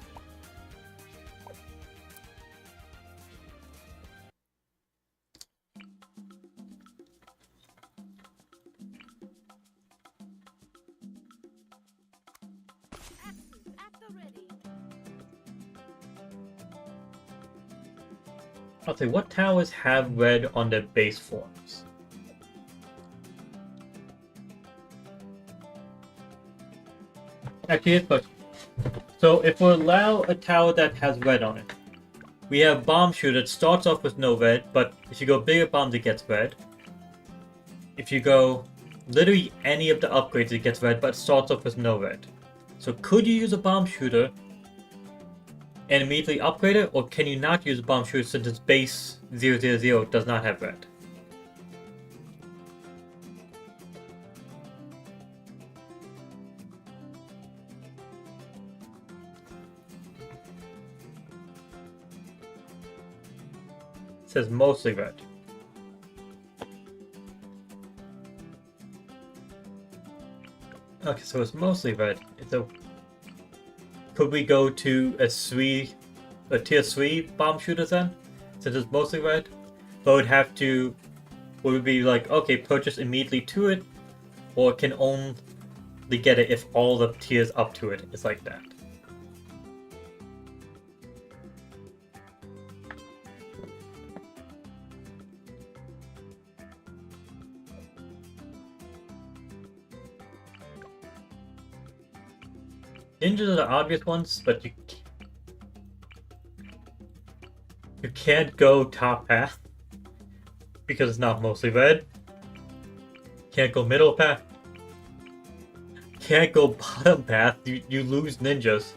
I'll say, what towers have red on their base forms? Actually, but so if we allow a tower that has red on it, we have bomb shooter that starts off with no red, but if you go bigger bombs, it gets red. If you go literally any of the upgrades, it gets red, but it starts off with no red. So could you use a bomb shooter and immediately upgrade it, or can you not use a bomb shooter since its base 000 does not have red? It says mostly red. Okay, so it's mostly red. So could we go to a tier 3 bomb shooter then? Since it's mostly red? But would have to, would it be like, okay, purchase immediately to it, or can only get it if all the tiers up to it is like that? Ninjas are the obvious ones, but you can't go top path because it's not mostly red. Can't go middle path. Can't go bottom path. You lose ninjas.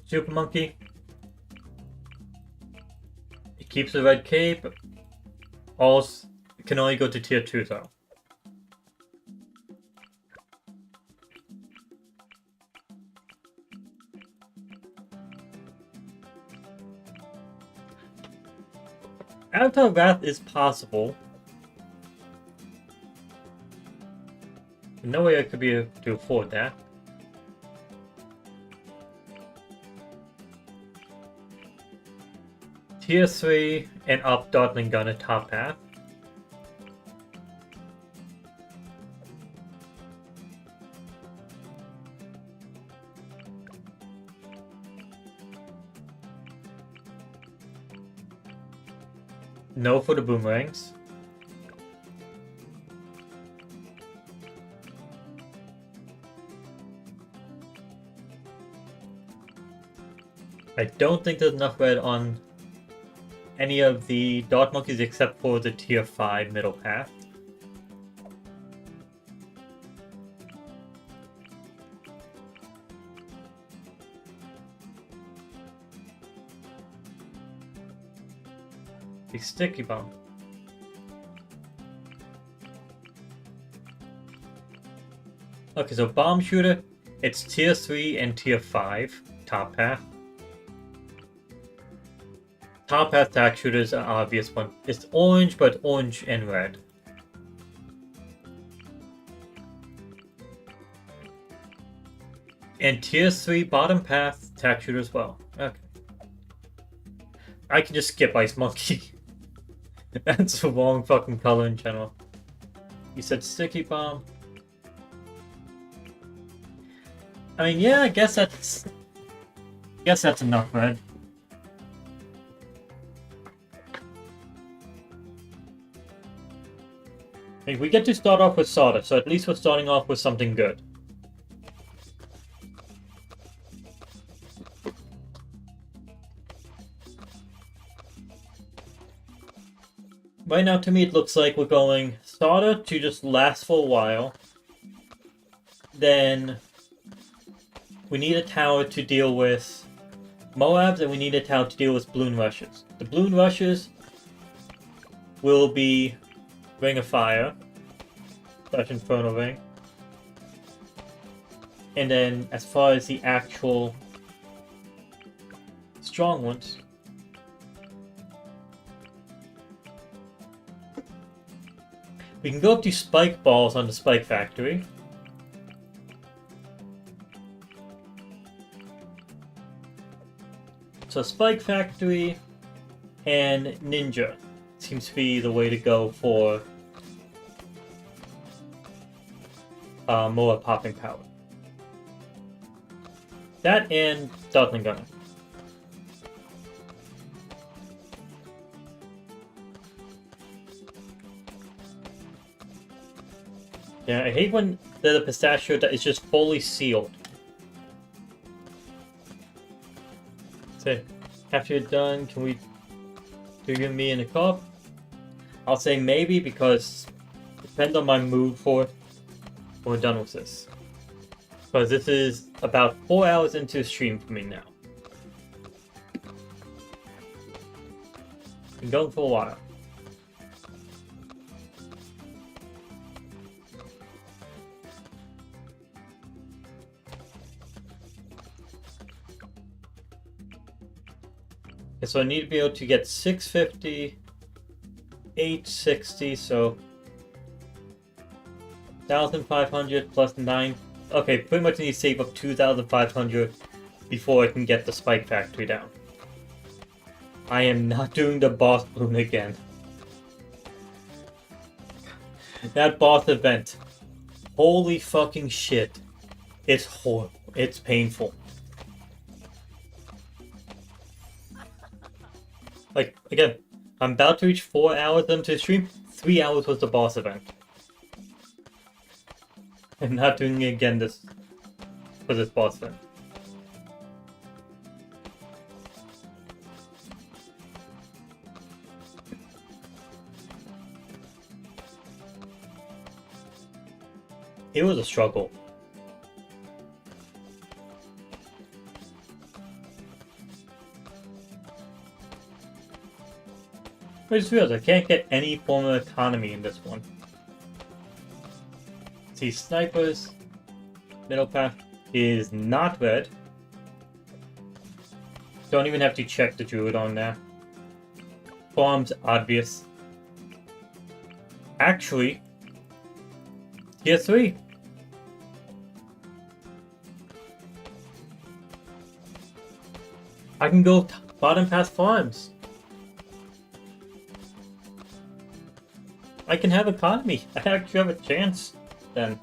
Super Monkey. It keeps the red cape. Also, it can only go to tier 2 though. Avatar Wrath is possible. No way I could be able to afford that. Tier 3 and up Dartling Gunner top path. No for the boomerangs. I don't think there's enough red on any of the dog monkeys except for the tier 5 middle path. The sticky bomb. Okay, so bomb shooter, it's tier 3 and tier 5 top path. Top path tack shooters are obvious one. It's orange, but orange and red. And tier 3 bottom path tack shooter as well. Okay. I can just skip Ice Monkey. That's the wrong fucking color in general. You said sticky bomb. I mean, yeah, I guess that's enough red. I mean, we get to start off with Soda, so at least we're starting off with something good. Right now, to me, it looks like we're going Soda to just last for a while. Then we need a tower to deal with Moabs, and we need a tower to deal with Balloon Rushes. The Balloon Rushes will be Ring of Fire / Inferno Ring. And then, as far as the actual strong ones, we can go up to Spike Balls on the Spike Factory. So Spike Factory and Ninja seems to be the way to go for more popping power. That and Darkling Gunner. Yeah, I hate when there's a pistachio that is just fully sealed. So, after you're done, can we do you and me in a co-op? I'll say maybe because it depends on my mood for it when we're done with this. Because this is about 4 hours into the stream for me now. Been going for a while. Okay, so I need to be able to get 650, 860, so 1,500 plus 9. Okay, pretty much need to save up 2,500 before I can get the Spike Factory down. I am not doing the boss balloon again. That boss event. Holy fucking shit. It's horrible. It's painful. Like, again, I'm about to reach 4 hours into the stream. 3 hours was the boss event. I'm not doing it again for this boss event. It was a struggle. I just realized I can't get any form of economy in this one. See, snipers, middle path is not red. Don't even have to check the druid on that. Bombs, obvious. Actually, tier 3. I can go bottom path farms. I can have economy. I actually have a chance then.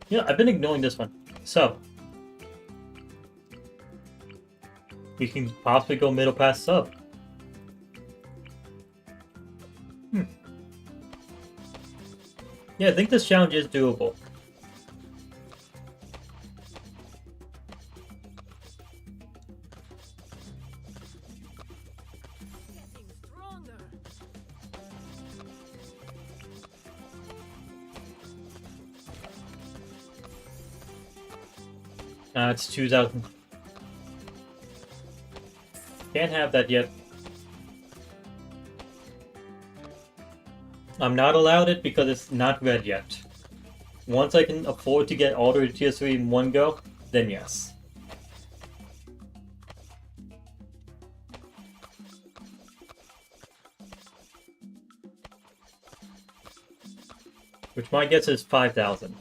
Yeah, I've been ignoring this one. So, we can possibly go middle past sub. Yeah, I think this challenge is doable. Getting stronger. It's 2,000. Can't have that yet. I'm not allowed it because it's not red yet. Once I can afford to get all the tier 3 in one go, then yes. Which my guess is 5,000.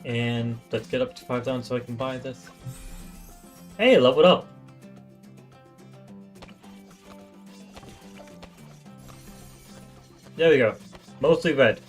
And let's get up to 5,000 so I can buy this. Hey, leveled up! There we go. Mostly red.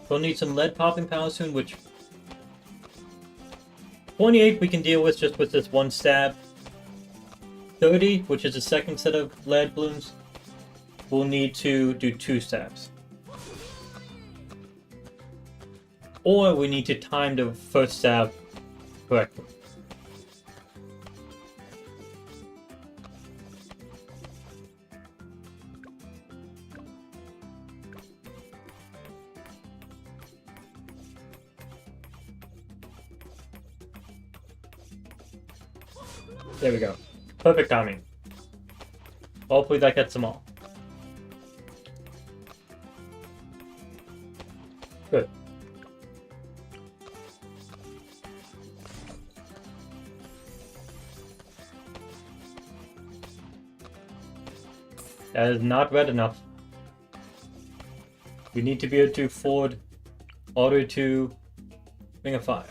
We'll need some lead popping power soon, which 28 we can deal with just with this one stab. 30, which is the second set of lead balloons, we'll need to do 2 stabs. Or we need to time the first stab correctly. There we go. Perfect timing. Hopefully that gets them all. Good. That is not red enough. We need to be able to forward order to Ring of Fire.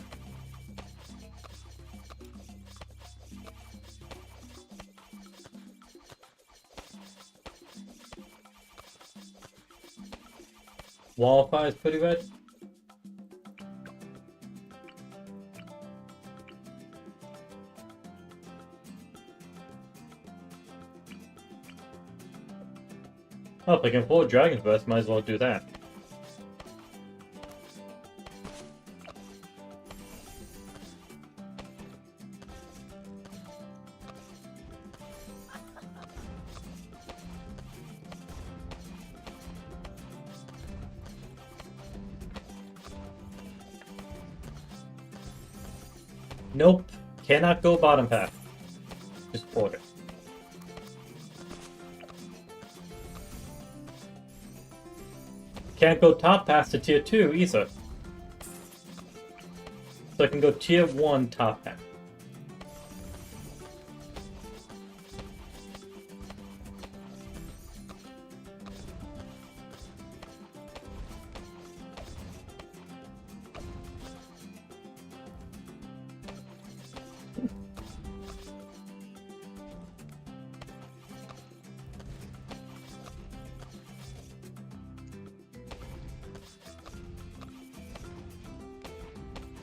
Wall of Fire is pretty red. Oh, if I can afford Dragon's Breath, might as well do that. Nope, cannot go bottom path. Just border. Can't go top path to tier 2 either. So I can go tier 1 top path.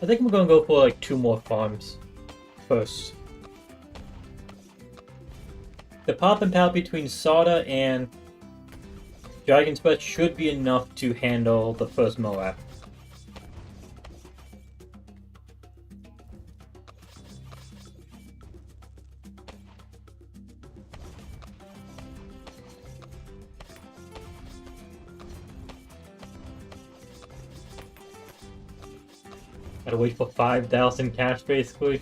I think we're gonna go for like 2 more farms first. The pop and pout between Sada and Dragon's Breath should be enough to handle the first Moab. Gotta wait for 5,000 cash, basically.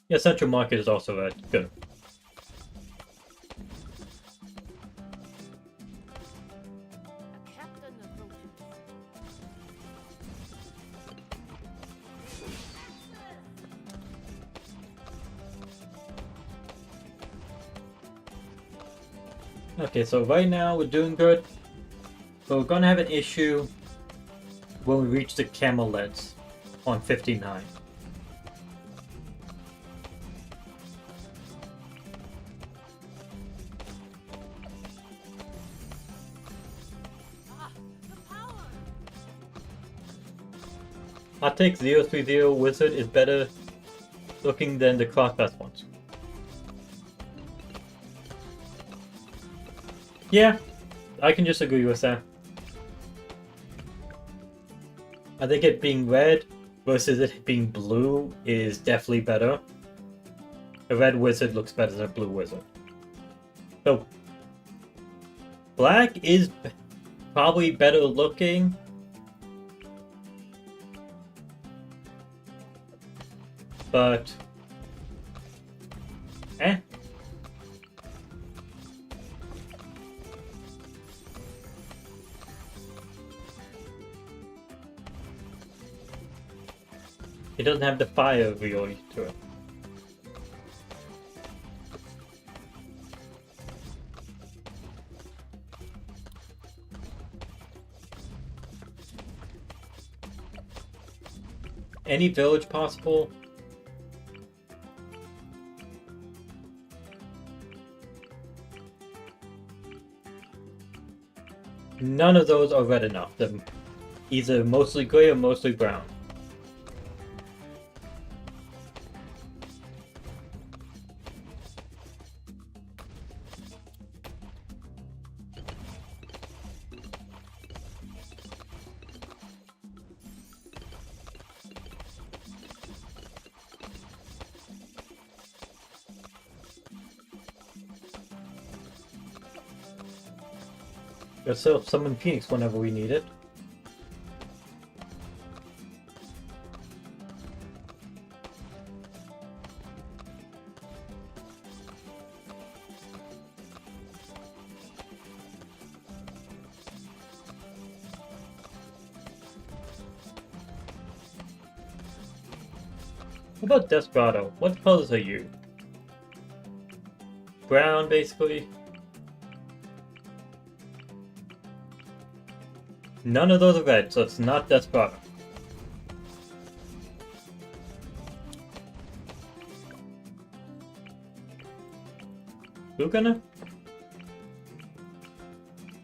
Yeah, Central Market is also red. Good. A captain approaches. Okay, so right now we're doing good. But we're gonna have an issue when we reach the Camelets on 59. Ah, the power! Hot take 030 Wizard is better looking than the Crosspass ones. Yeah, I can just agree with that. I think it being red versus it being blue is definitely better. A red wizard looks better than a blue wizard. So, black is probably better looking. But, eh. It doesn't have the fire really to it. Any village possible? None of those are red enough. They're either mostly gray or mostly brown. Let's summon Phoenix whenever we need it. What about Desperado? What colors are you? Brown, basically. None of those are red, so it's not Desperado. Blue gunner?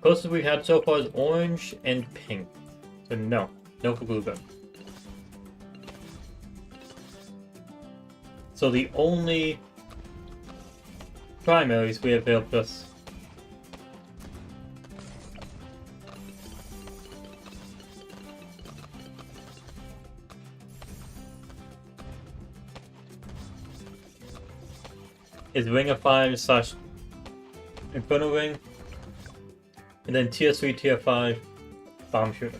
Closest we had so far is orange and pink. So no for blue gun. So the only primaries we have built us is Ring of Fire / Inferno Ring, and then Tier 3, Tier 5 Bomb Shooter.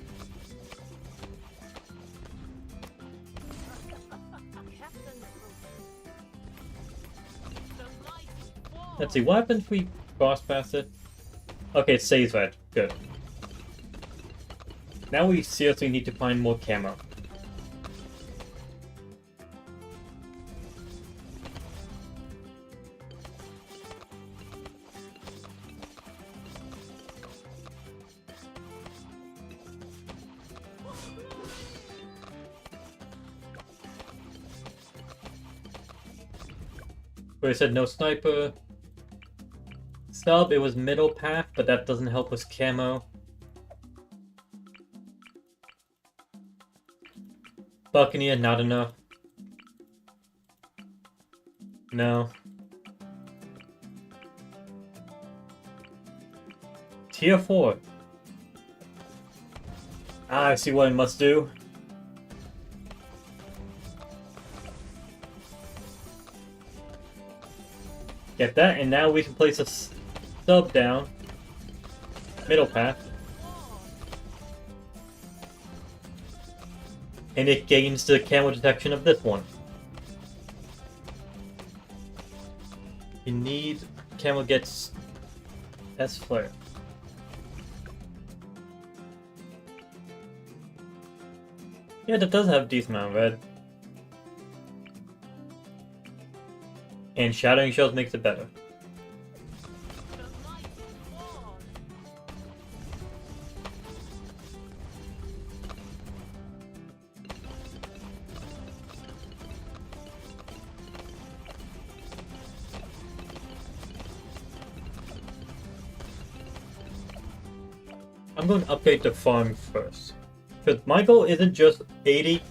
Let's see, what happens if we cross pass it? Okay, it stays red. Good. Now we seriously need to find more camo. Where it said no sniper. Sub, it was middle path, but that doesn't help with camo. Buccaneer, not enough. No. Tier 4. Ah, I see what I must do. Get that, and now we can place a sub down. Middle path. And it gains the camo detection of this one. You need... Camo gets... S-flare. Yeah, that does have a decent amount of red. And Shattering Shells makes it better. I'm going to upgrade the farm first. Because my goal isn't just 80,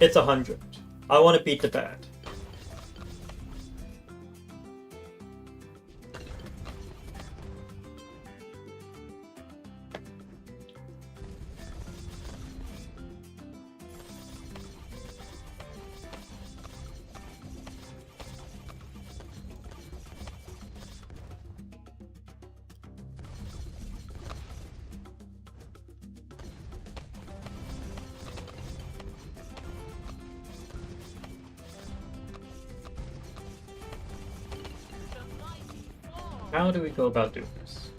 it's 100. I want to beat the bad. How do we go about doing this?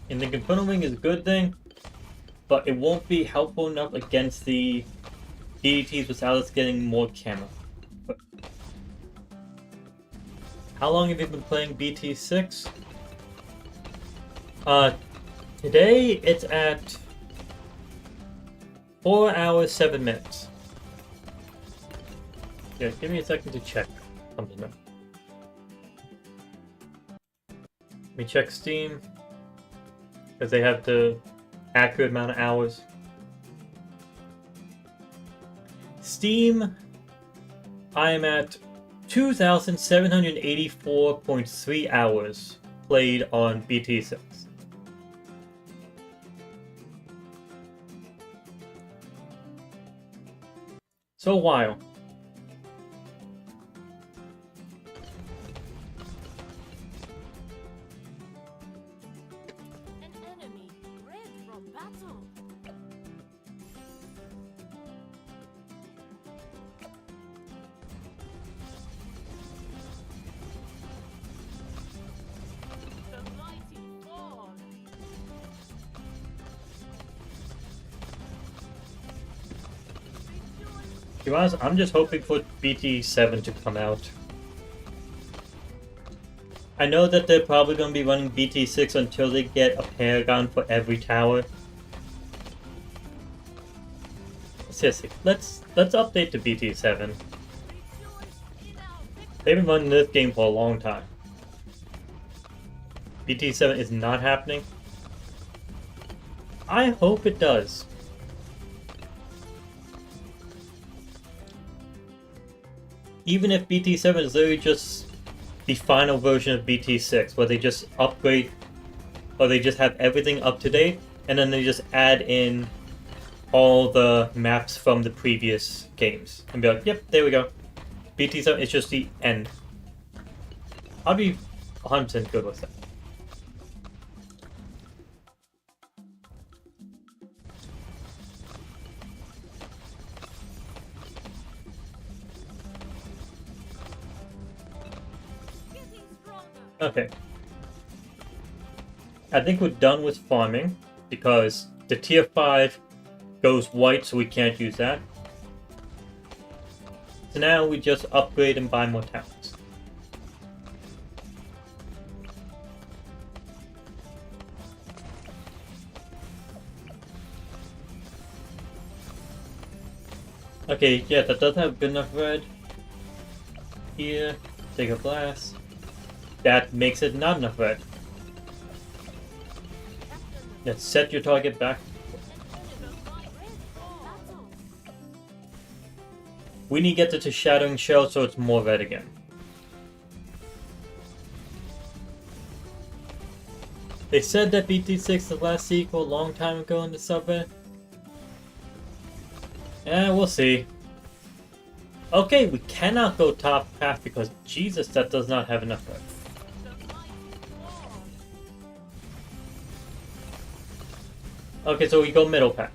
And the component wing is a good thing, but it won't be helpful enough against the DDTs without us getting more camo. But how long have you been playing BT6? Today it's at 4 hours, 7 minutes. Yeah, give me a second to check something. Let me check Steam, because they have the accurate amount of hours. Steam, I am at 2,784.3 hours played on BT6. So a while. An enemy red from battle. The mighty fall. To be honest, I'm just hoping for BT7 to come out. I know that they're probably going to be running BT6 until they get a Paragon for every tower. Seriously, let's update to BT7. They've been running this game for a long time. BT7 is not happening. I hope it does. Even if BT7 is literally just the final version of BT6, where they just upgrade, or they just have everything up to date, and then they just add in all the maps from the previous games, and be like, yep, there we go. BT7 is just the end. I'll be 100% good with that. Okay. I think we're done with farming, because the tier 5 goes white, so we can't use that. So now we just upgrade and buy more towns. Okay, yeah, that does have good enough red. Here, take a blast. That makes it not enough red. Let's set your target back. We need to get it to Shadowing Shell so it's more red again. They said that BTD6 is the last sequel a long time ago in the subreddit. Yeah, we'll see. Okay, we cannot go top path because Jesus, that does not have enough red. Okay, so we go middle path.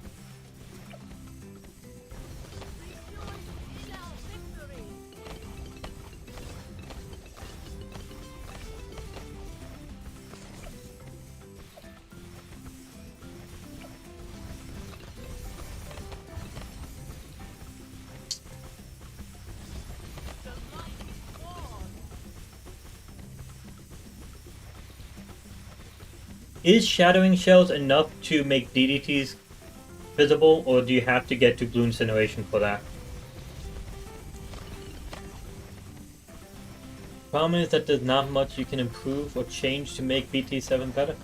Is Shadowing Shells enough to make DDTs visible, or do you have to get to Blue Incineration for that? Problem is that there's not much you can improve or change to make BT7 better.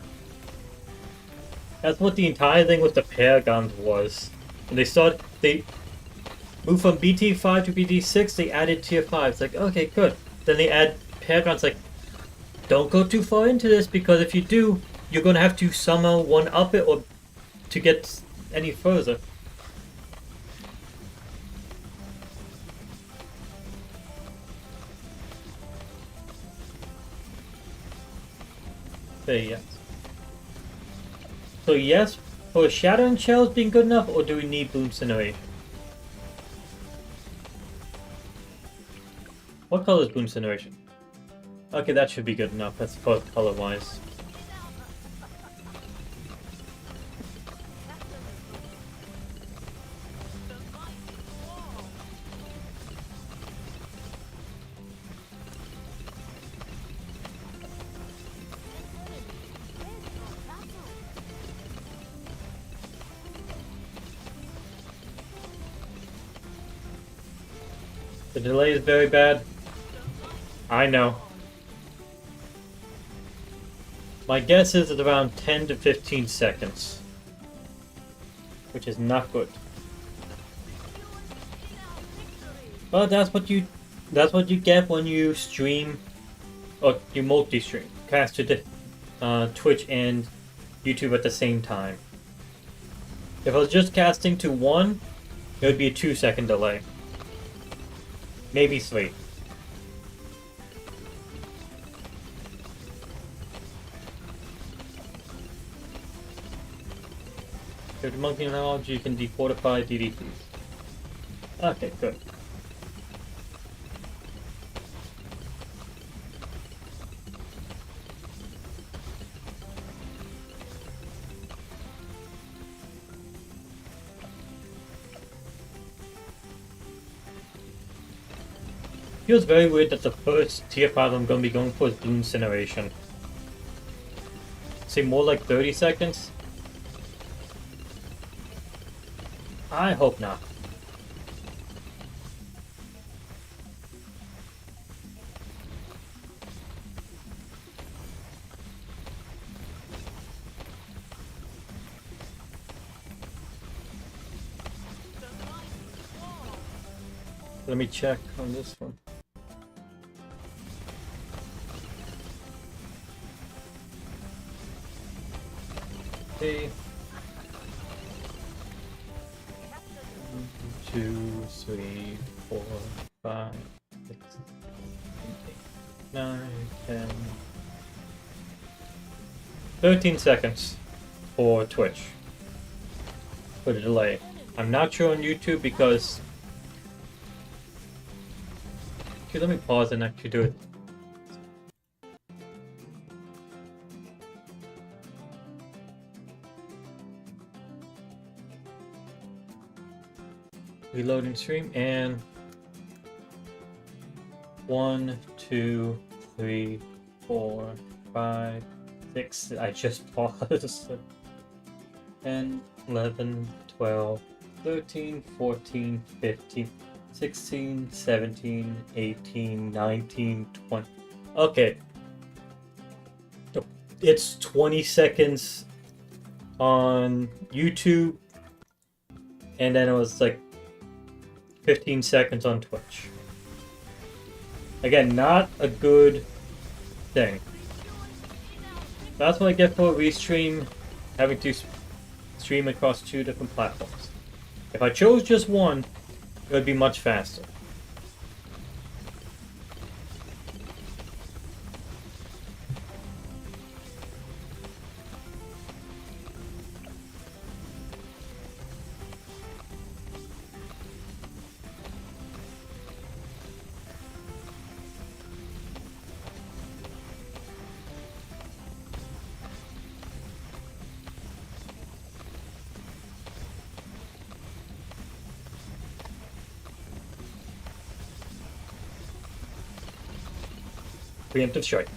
That's what the entire thing with the Paragons was. When they moved from BT5 to BT6, they added tier 5. It's like, okay, good. Then they add Paragons, like, don't go too far into this, because if you do, you're going to have to somehow one-up it or to get any further. Okay, yes. So yes, for Shadowing Shells being good enough, or do we need Blue Incineration? What color is Blue Incineration? Okay, that should be good enough. That's color-wise. The delay is very bad. I know. My guess is it's around 10 to 15 seconds. Which is not good. But that's what you get when you stream, or you multi-stream, cast to Twitch and YouTube at the same time. If I was just casting to one, it would be a 2-second delay. Maybe 3. With the monkey knowledge, you can defortify DDTs. Okay, good. Feels very weird that the first tier 5 I'm going to be going for is Blue Incineration. Say more like 30 seconds? I hope not. Let me check on this one. Okay. 1, 2, 3, 4, 5, 6, 7, 8, 9, 10. 13 seconds for Twitch. For the delay. I'm not sure on YouTube because... Okay, let me pause and actually do it. Reloading stream, and 1, 2, 3, 4, 5, 6. I just paused. 10, 11, 12, 13, 14, 15, 16, 17, 18, 19, 20. Okay. It's 20 seconds on YouTube, and then it was like 15 seconds on Twitch. Again, not a good thing. That's what I get for a restream, having to stream across 2 different platforms. If I chose just one, it would be much faster. Preemptive strike.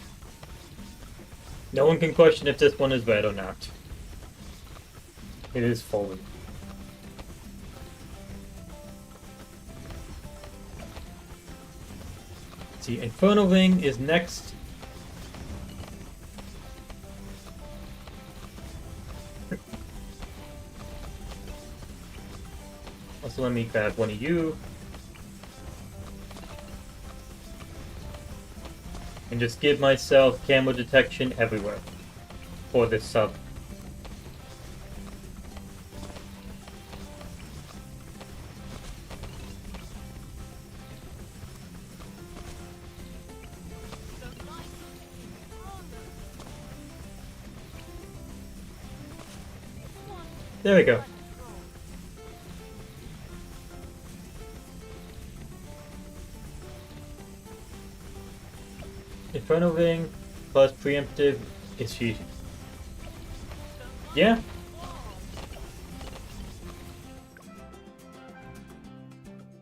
No one can question if this one is red or not. It is fully. See, Inferno Ring is next. Also, let me grab one of you. And just give myself camo detection everywhere for this sub. There we go. Inferno Ring plus preemptive is fusion. Yeah.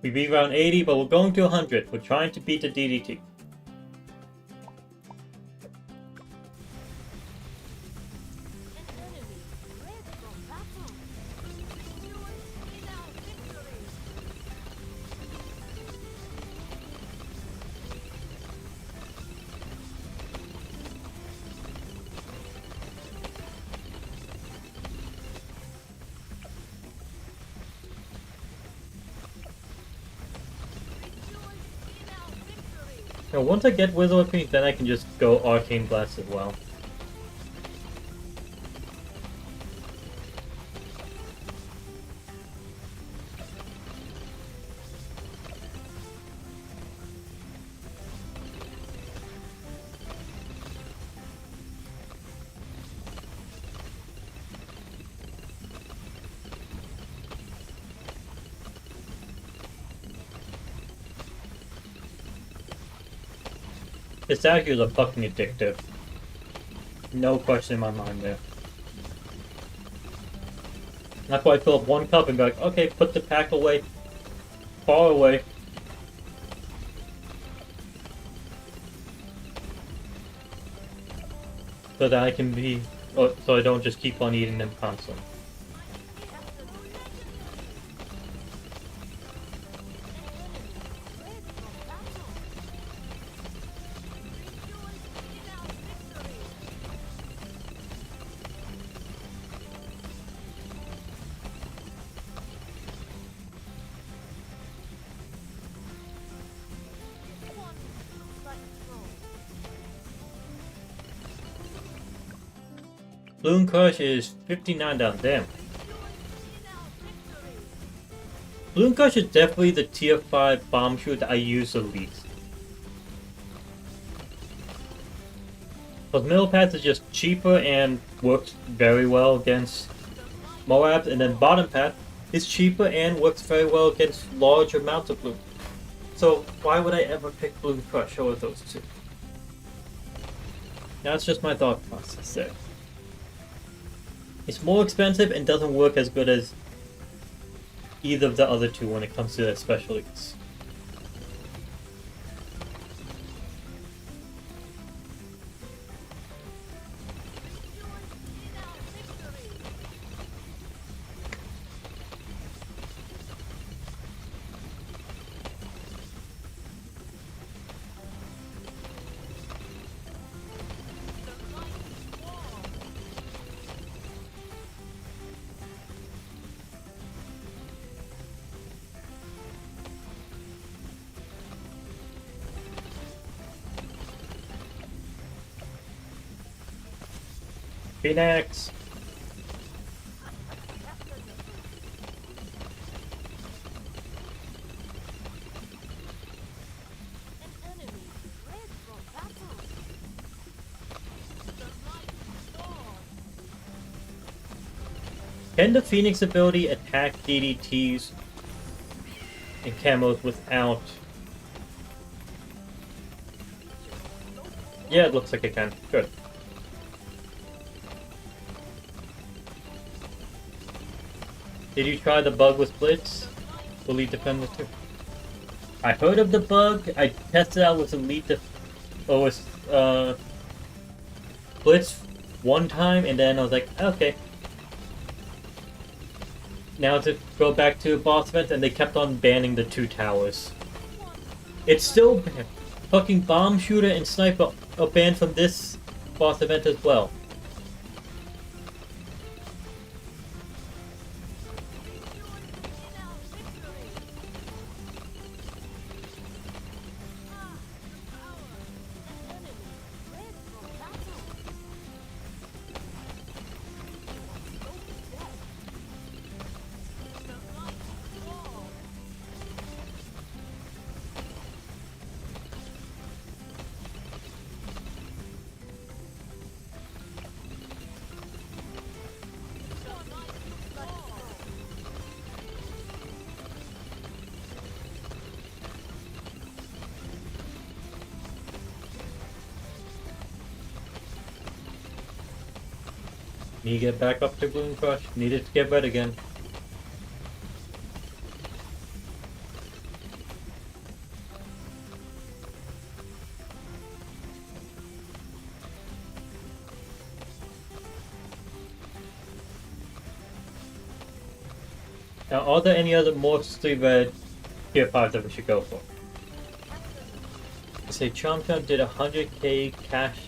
We beat around 80, but we're going to 100. We're trying to beat the DDT. Now, once I get Wizard Weapons, then I can just go Arcane Blast as well. This statues are fucking addictive. No question in my mind there. That's why I fill up one cup and be like, okay, put the pack away. Far away. So that I can be... so I don't just keep on eating them constantly. Balloon Crush is 59 down. Damn. Balloon Crush is definitely the tier 5 bomb shoot that I use the least. Because middle path is just cheaper and works very well against Moabs, and then bottom path is cheaper and works very well against large amounts of bloom. So why would I ever pick Balloon Crush over those two? That's just my thought process there. It's more expensive and doesn't work as good as either of the other two when it comes to their specialties. Phoenix! An enemy fled from battle. The mighty sword. Can the Phoenix ability attack DDTs and camos without... Yeah, it looks like it can. Good. Did you try the bug with Blitz? Elite Defender 2. I heard of the bug. I tested out with Blitz one time, and then I was like, okay. Now to go back to boss event, and they kept on banning the 2 towers. It's still banned. Fucking bomb shooter and sniper are banned from this boss event as well. Need to get back up to Bloom Crush. Needed to get red again. Now, are there any other mostly red tier 5s that we should go for? I say Chomchomp did 100k cash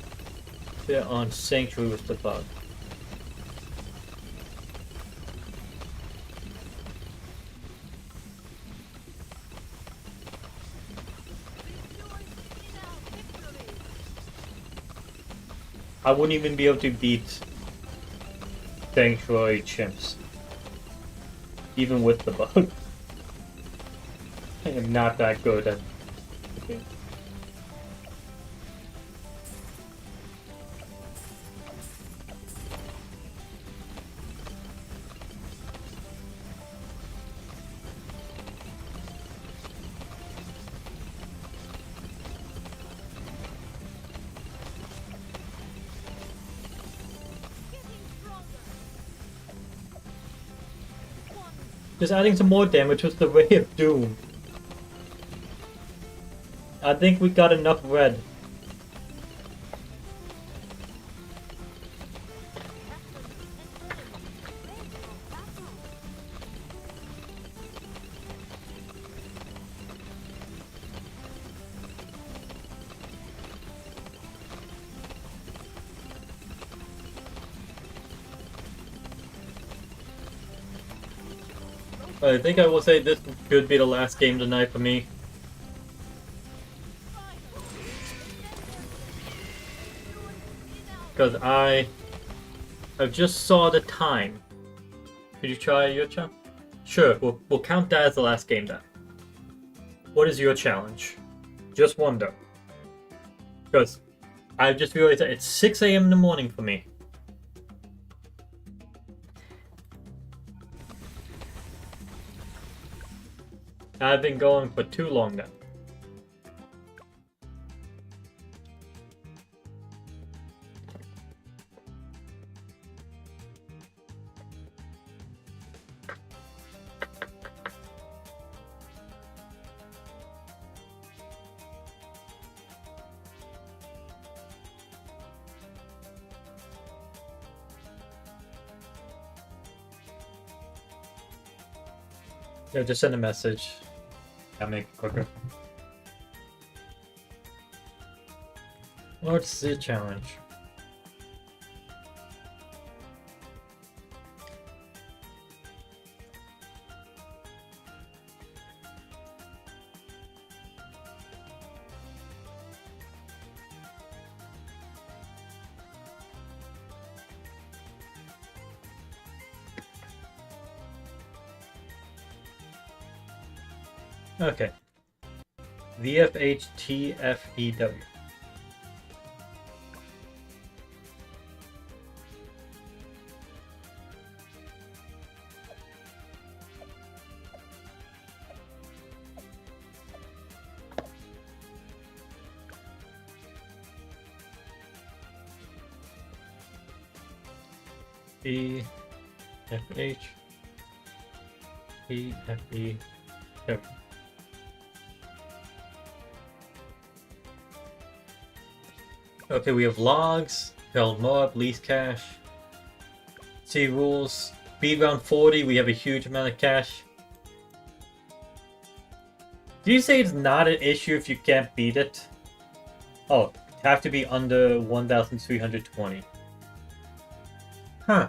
there on Sanctuary with the bug. I wouldn't even be able to beat Sanctuary chimps. Even with the bug. I am not that good at the game. Just adding some more damage was the way of doom. I think we got enough red. I think I will say this could be the last game tonight for me. Because I just saw the time. Could you try your challenge? Sure, we'll count that as the last game then. What is your challenge? Just one though. Because I just realized that it's 6 a.m. in the morning for me. I've been going for too long now. Yeah, just send a message. I'll make it quicker. What's the challenge? Okay. VFHTFEW. VFHTFEW. Okay, we have logs, held mob, lease cash. See rules. Speed round 40, we have a huge amount of cash. Do you say it's not an issue if you can't beat it? Oh, have to be under 1,320. Huh.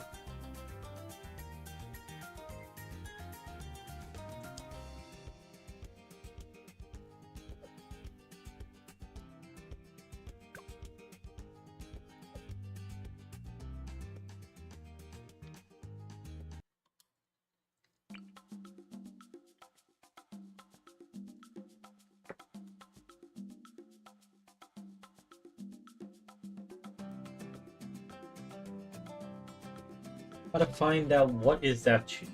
Gotta find out what is that cheat.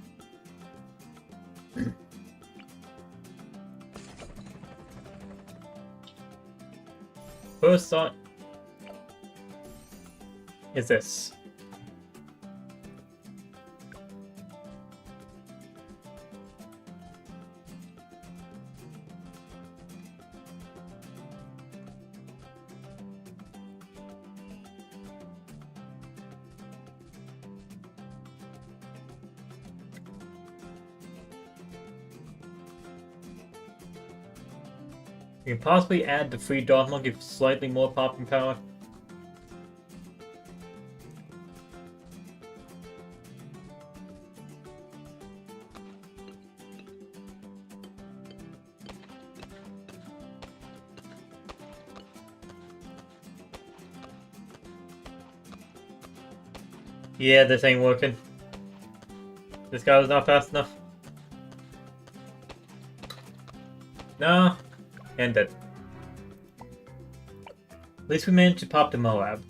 First thought is this. You can possibly add the free Dogma, give slightly more popping power. Yeah, this ain't working. This guy was not fast enough. No. And dead. At least we managed to pop the Moab.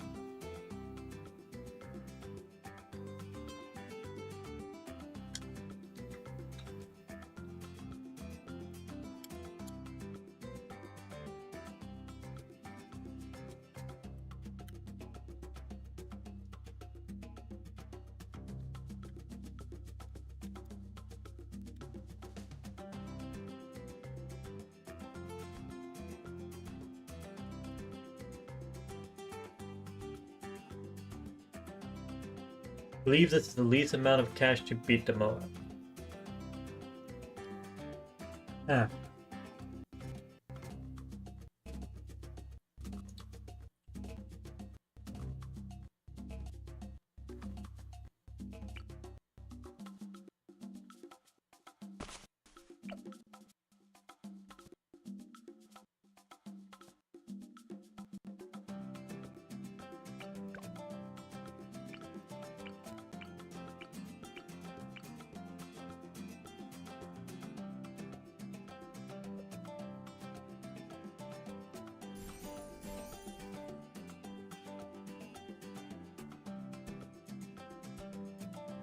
I believe this is the least amount of cash to beat the Moab. Ah.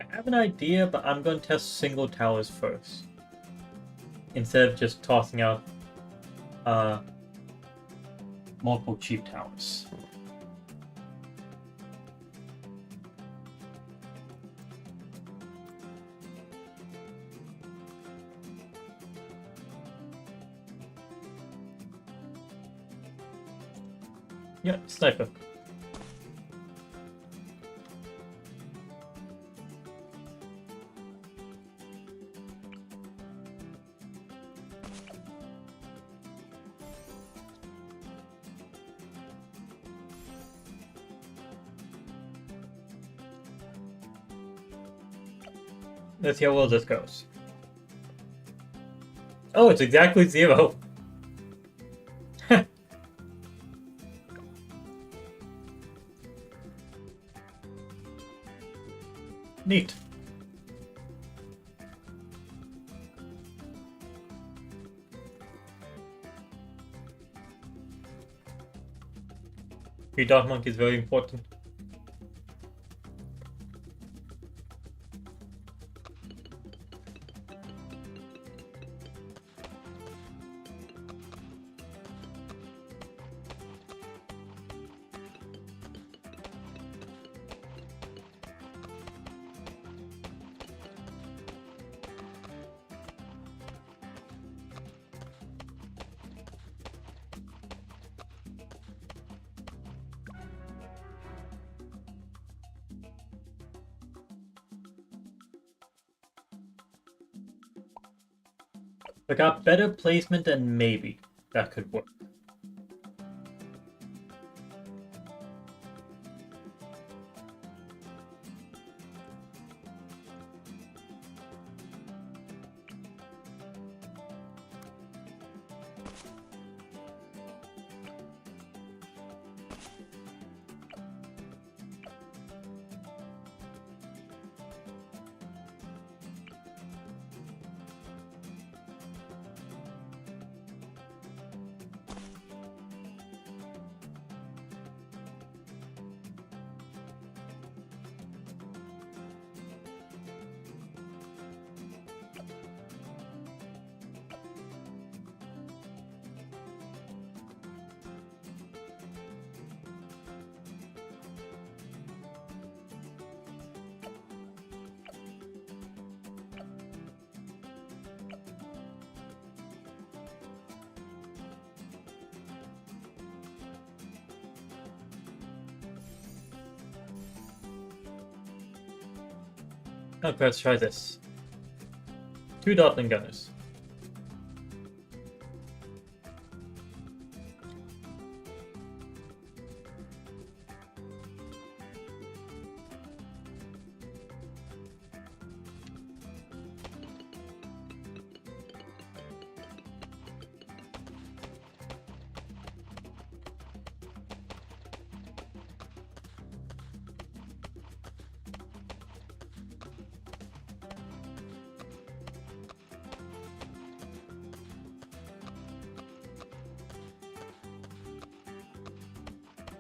I have an idea, but I'm going to test single towers first. Instead of just tossing out multiple cheap towers. Yeah, sniper. Let's see how well this goes. Oh, it's exactly 0. Neat. Free dot monkey is very important. I got better placement and maybe that could work. Okay, let's try this. 2 Dotling gunners.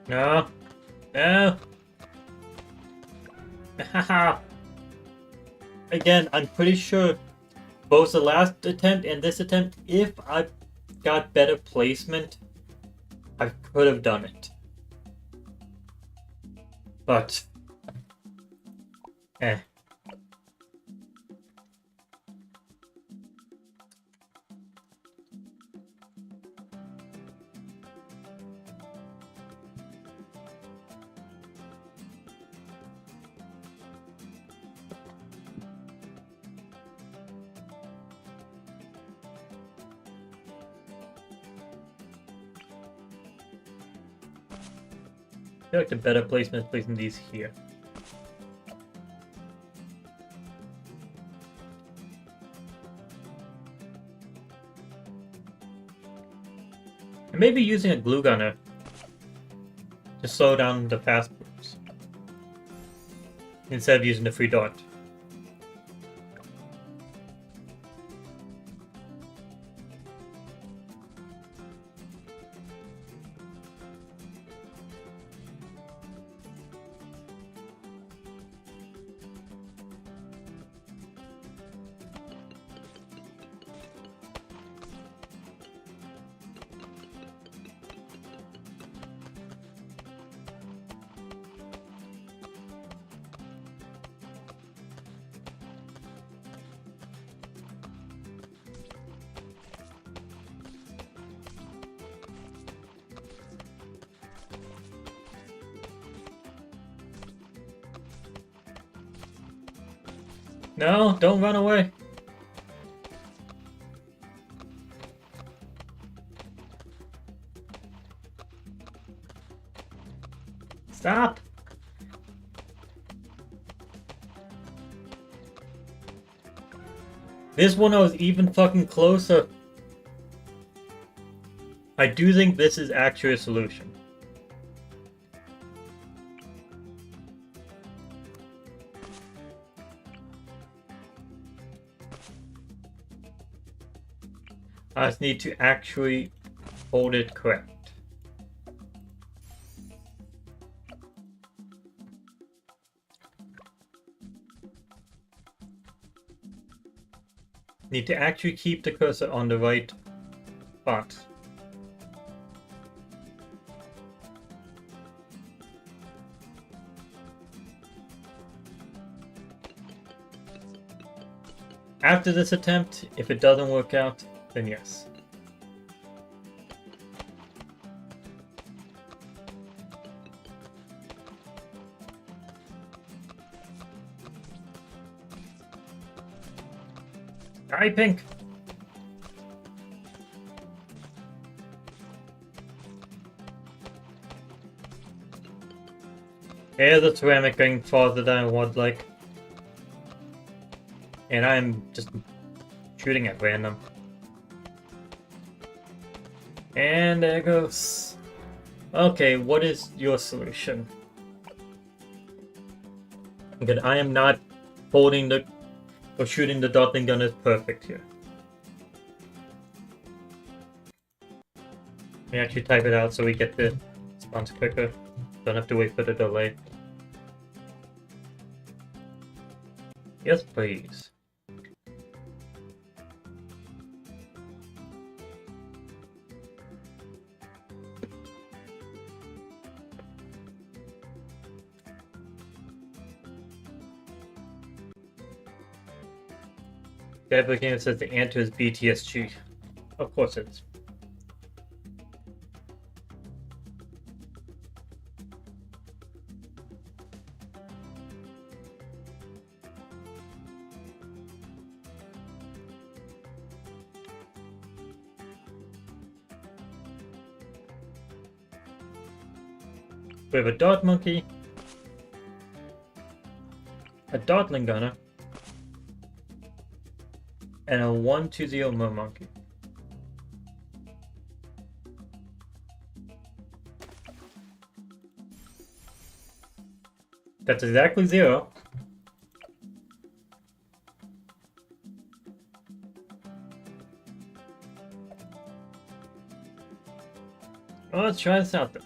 No. No. Haha. Again, I'm pretty sure both the last attempt and this attempt, if I got better placement, I could have done it. But, eh. I feel like the better placement is placing these here. And maybe using a glue gunner to slow down the fast moves instead of using the free dart. No, don't run away. Stop. This one I was even fucking closer. I do think this is actually a solution. I just need to actually hold it correct. Need to actually keep the cursor on the right spot. After this attempt, if it doesn't work out, then yes. Hi, Pink! Here's the ceramic going farther than I would like. And I'm just shooting at random. And there goes. Okay, what is your solution? Good, I am not holding the or shooting the Dotling gun is perfect here. Let me actually type it out so we get the response quicker. Don't have to wait for the delay. Yes, please. The applicant says the answer is BTSG. Of course it is. We have a dot monkey, a dotling gunner, and a 1-2-0 mer monkey. That's exactly 0. Well, let's try this out then.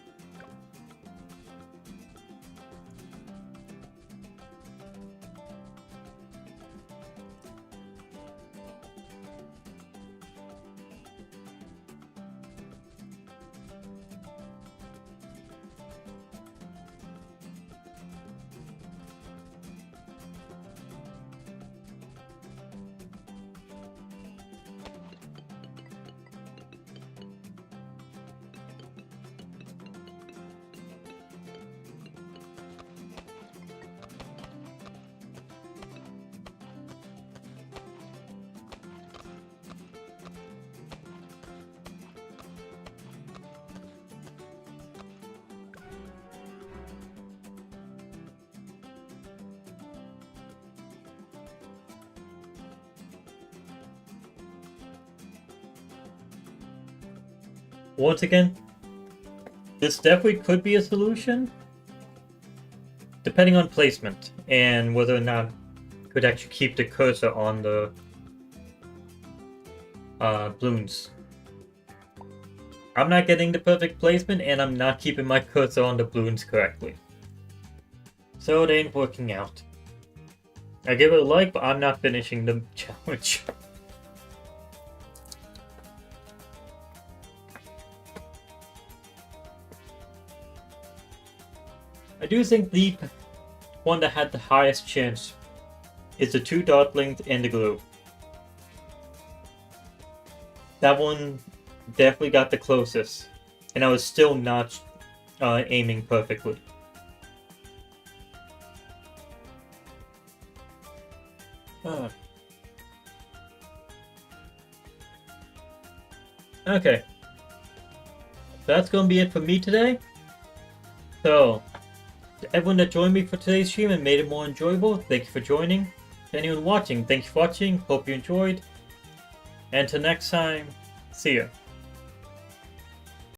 Once again, this definitely could be a solution, depending on placement and whether or not it could actually keep the cursor on the balloons. I'm not getting the perfect placement, and I'm not keeping my cursor on the balloons correctly. So it ain't working out. I give it a like, but I'm not finishing the challenge. I do think the one that had the highest chance is the 2 dotlings and the glue. That one definitely got the closest, and I was still not aiming perfectly. Okay, that's gonna be it for me today. So, to everyone that joined me for today's stream and made it more enjoyable, thank you for joining. To anyone watching, thank you for watching. Hope you enjoyed. And till next time, see ya.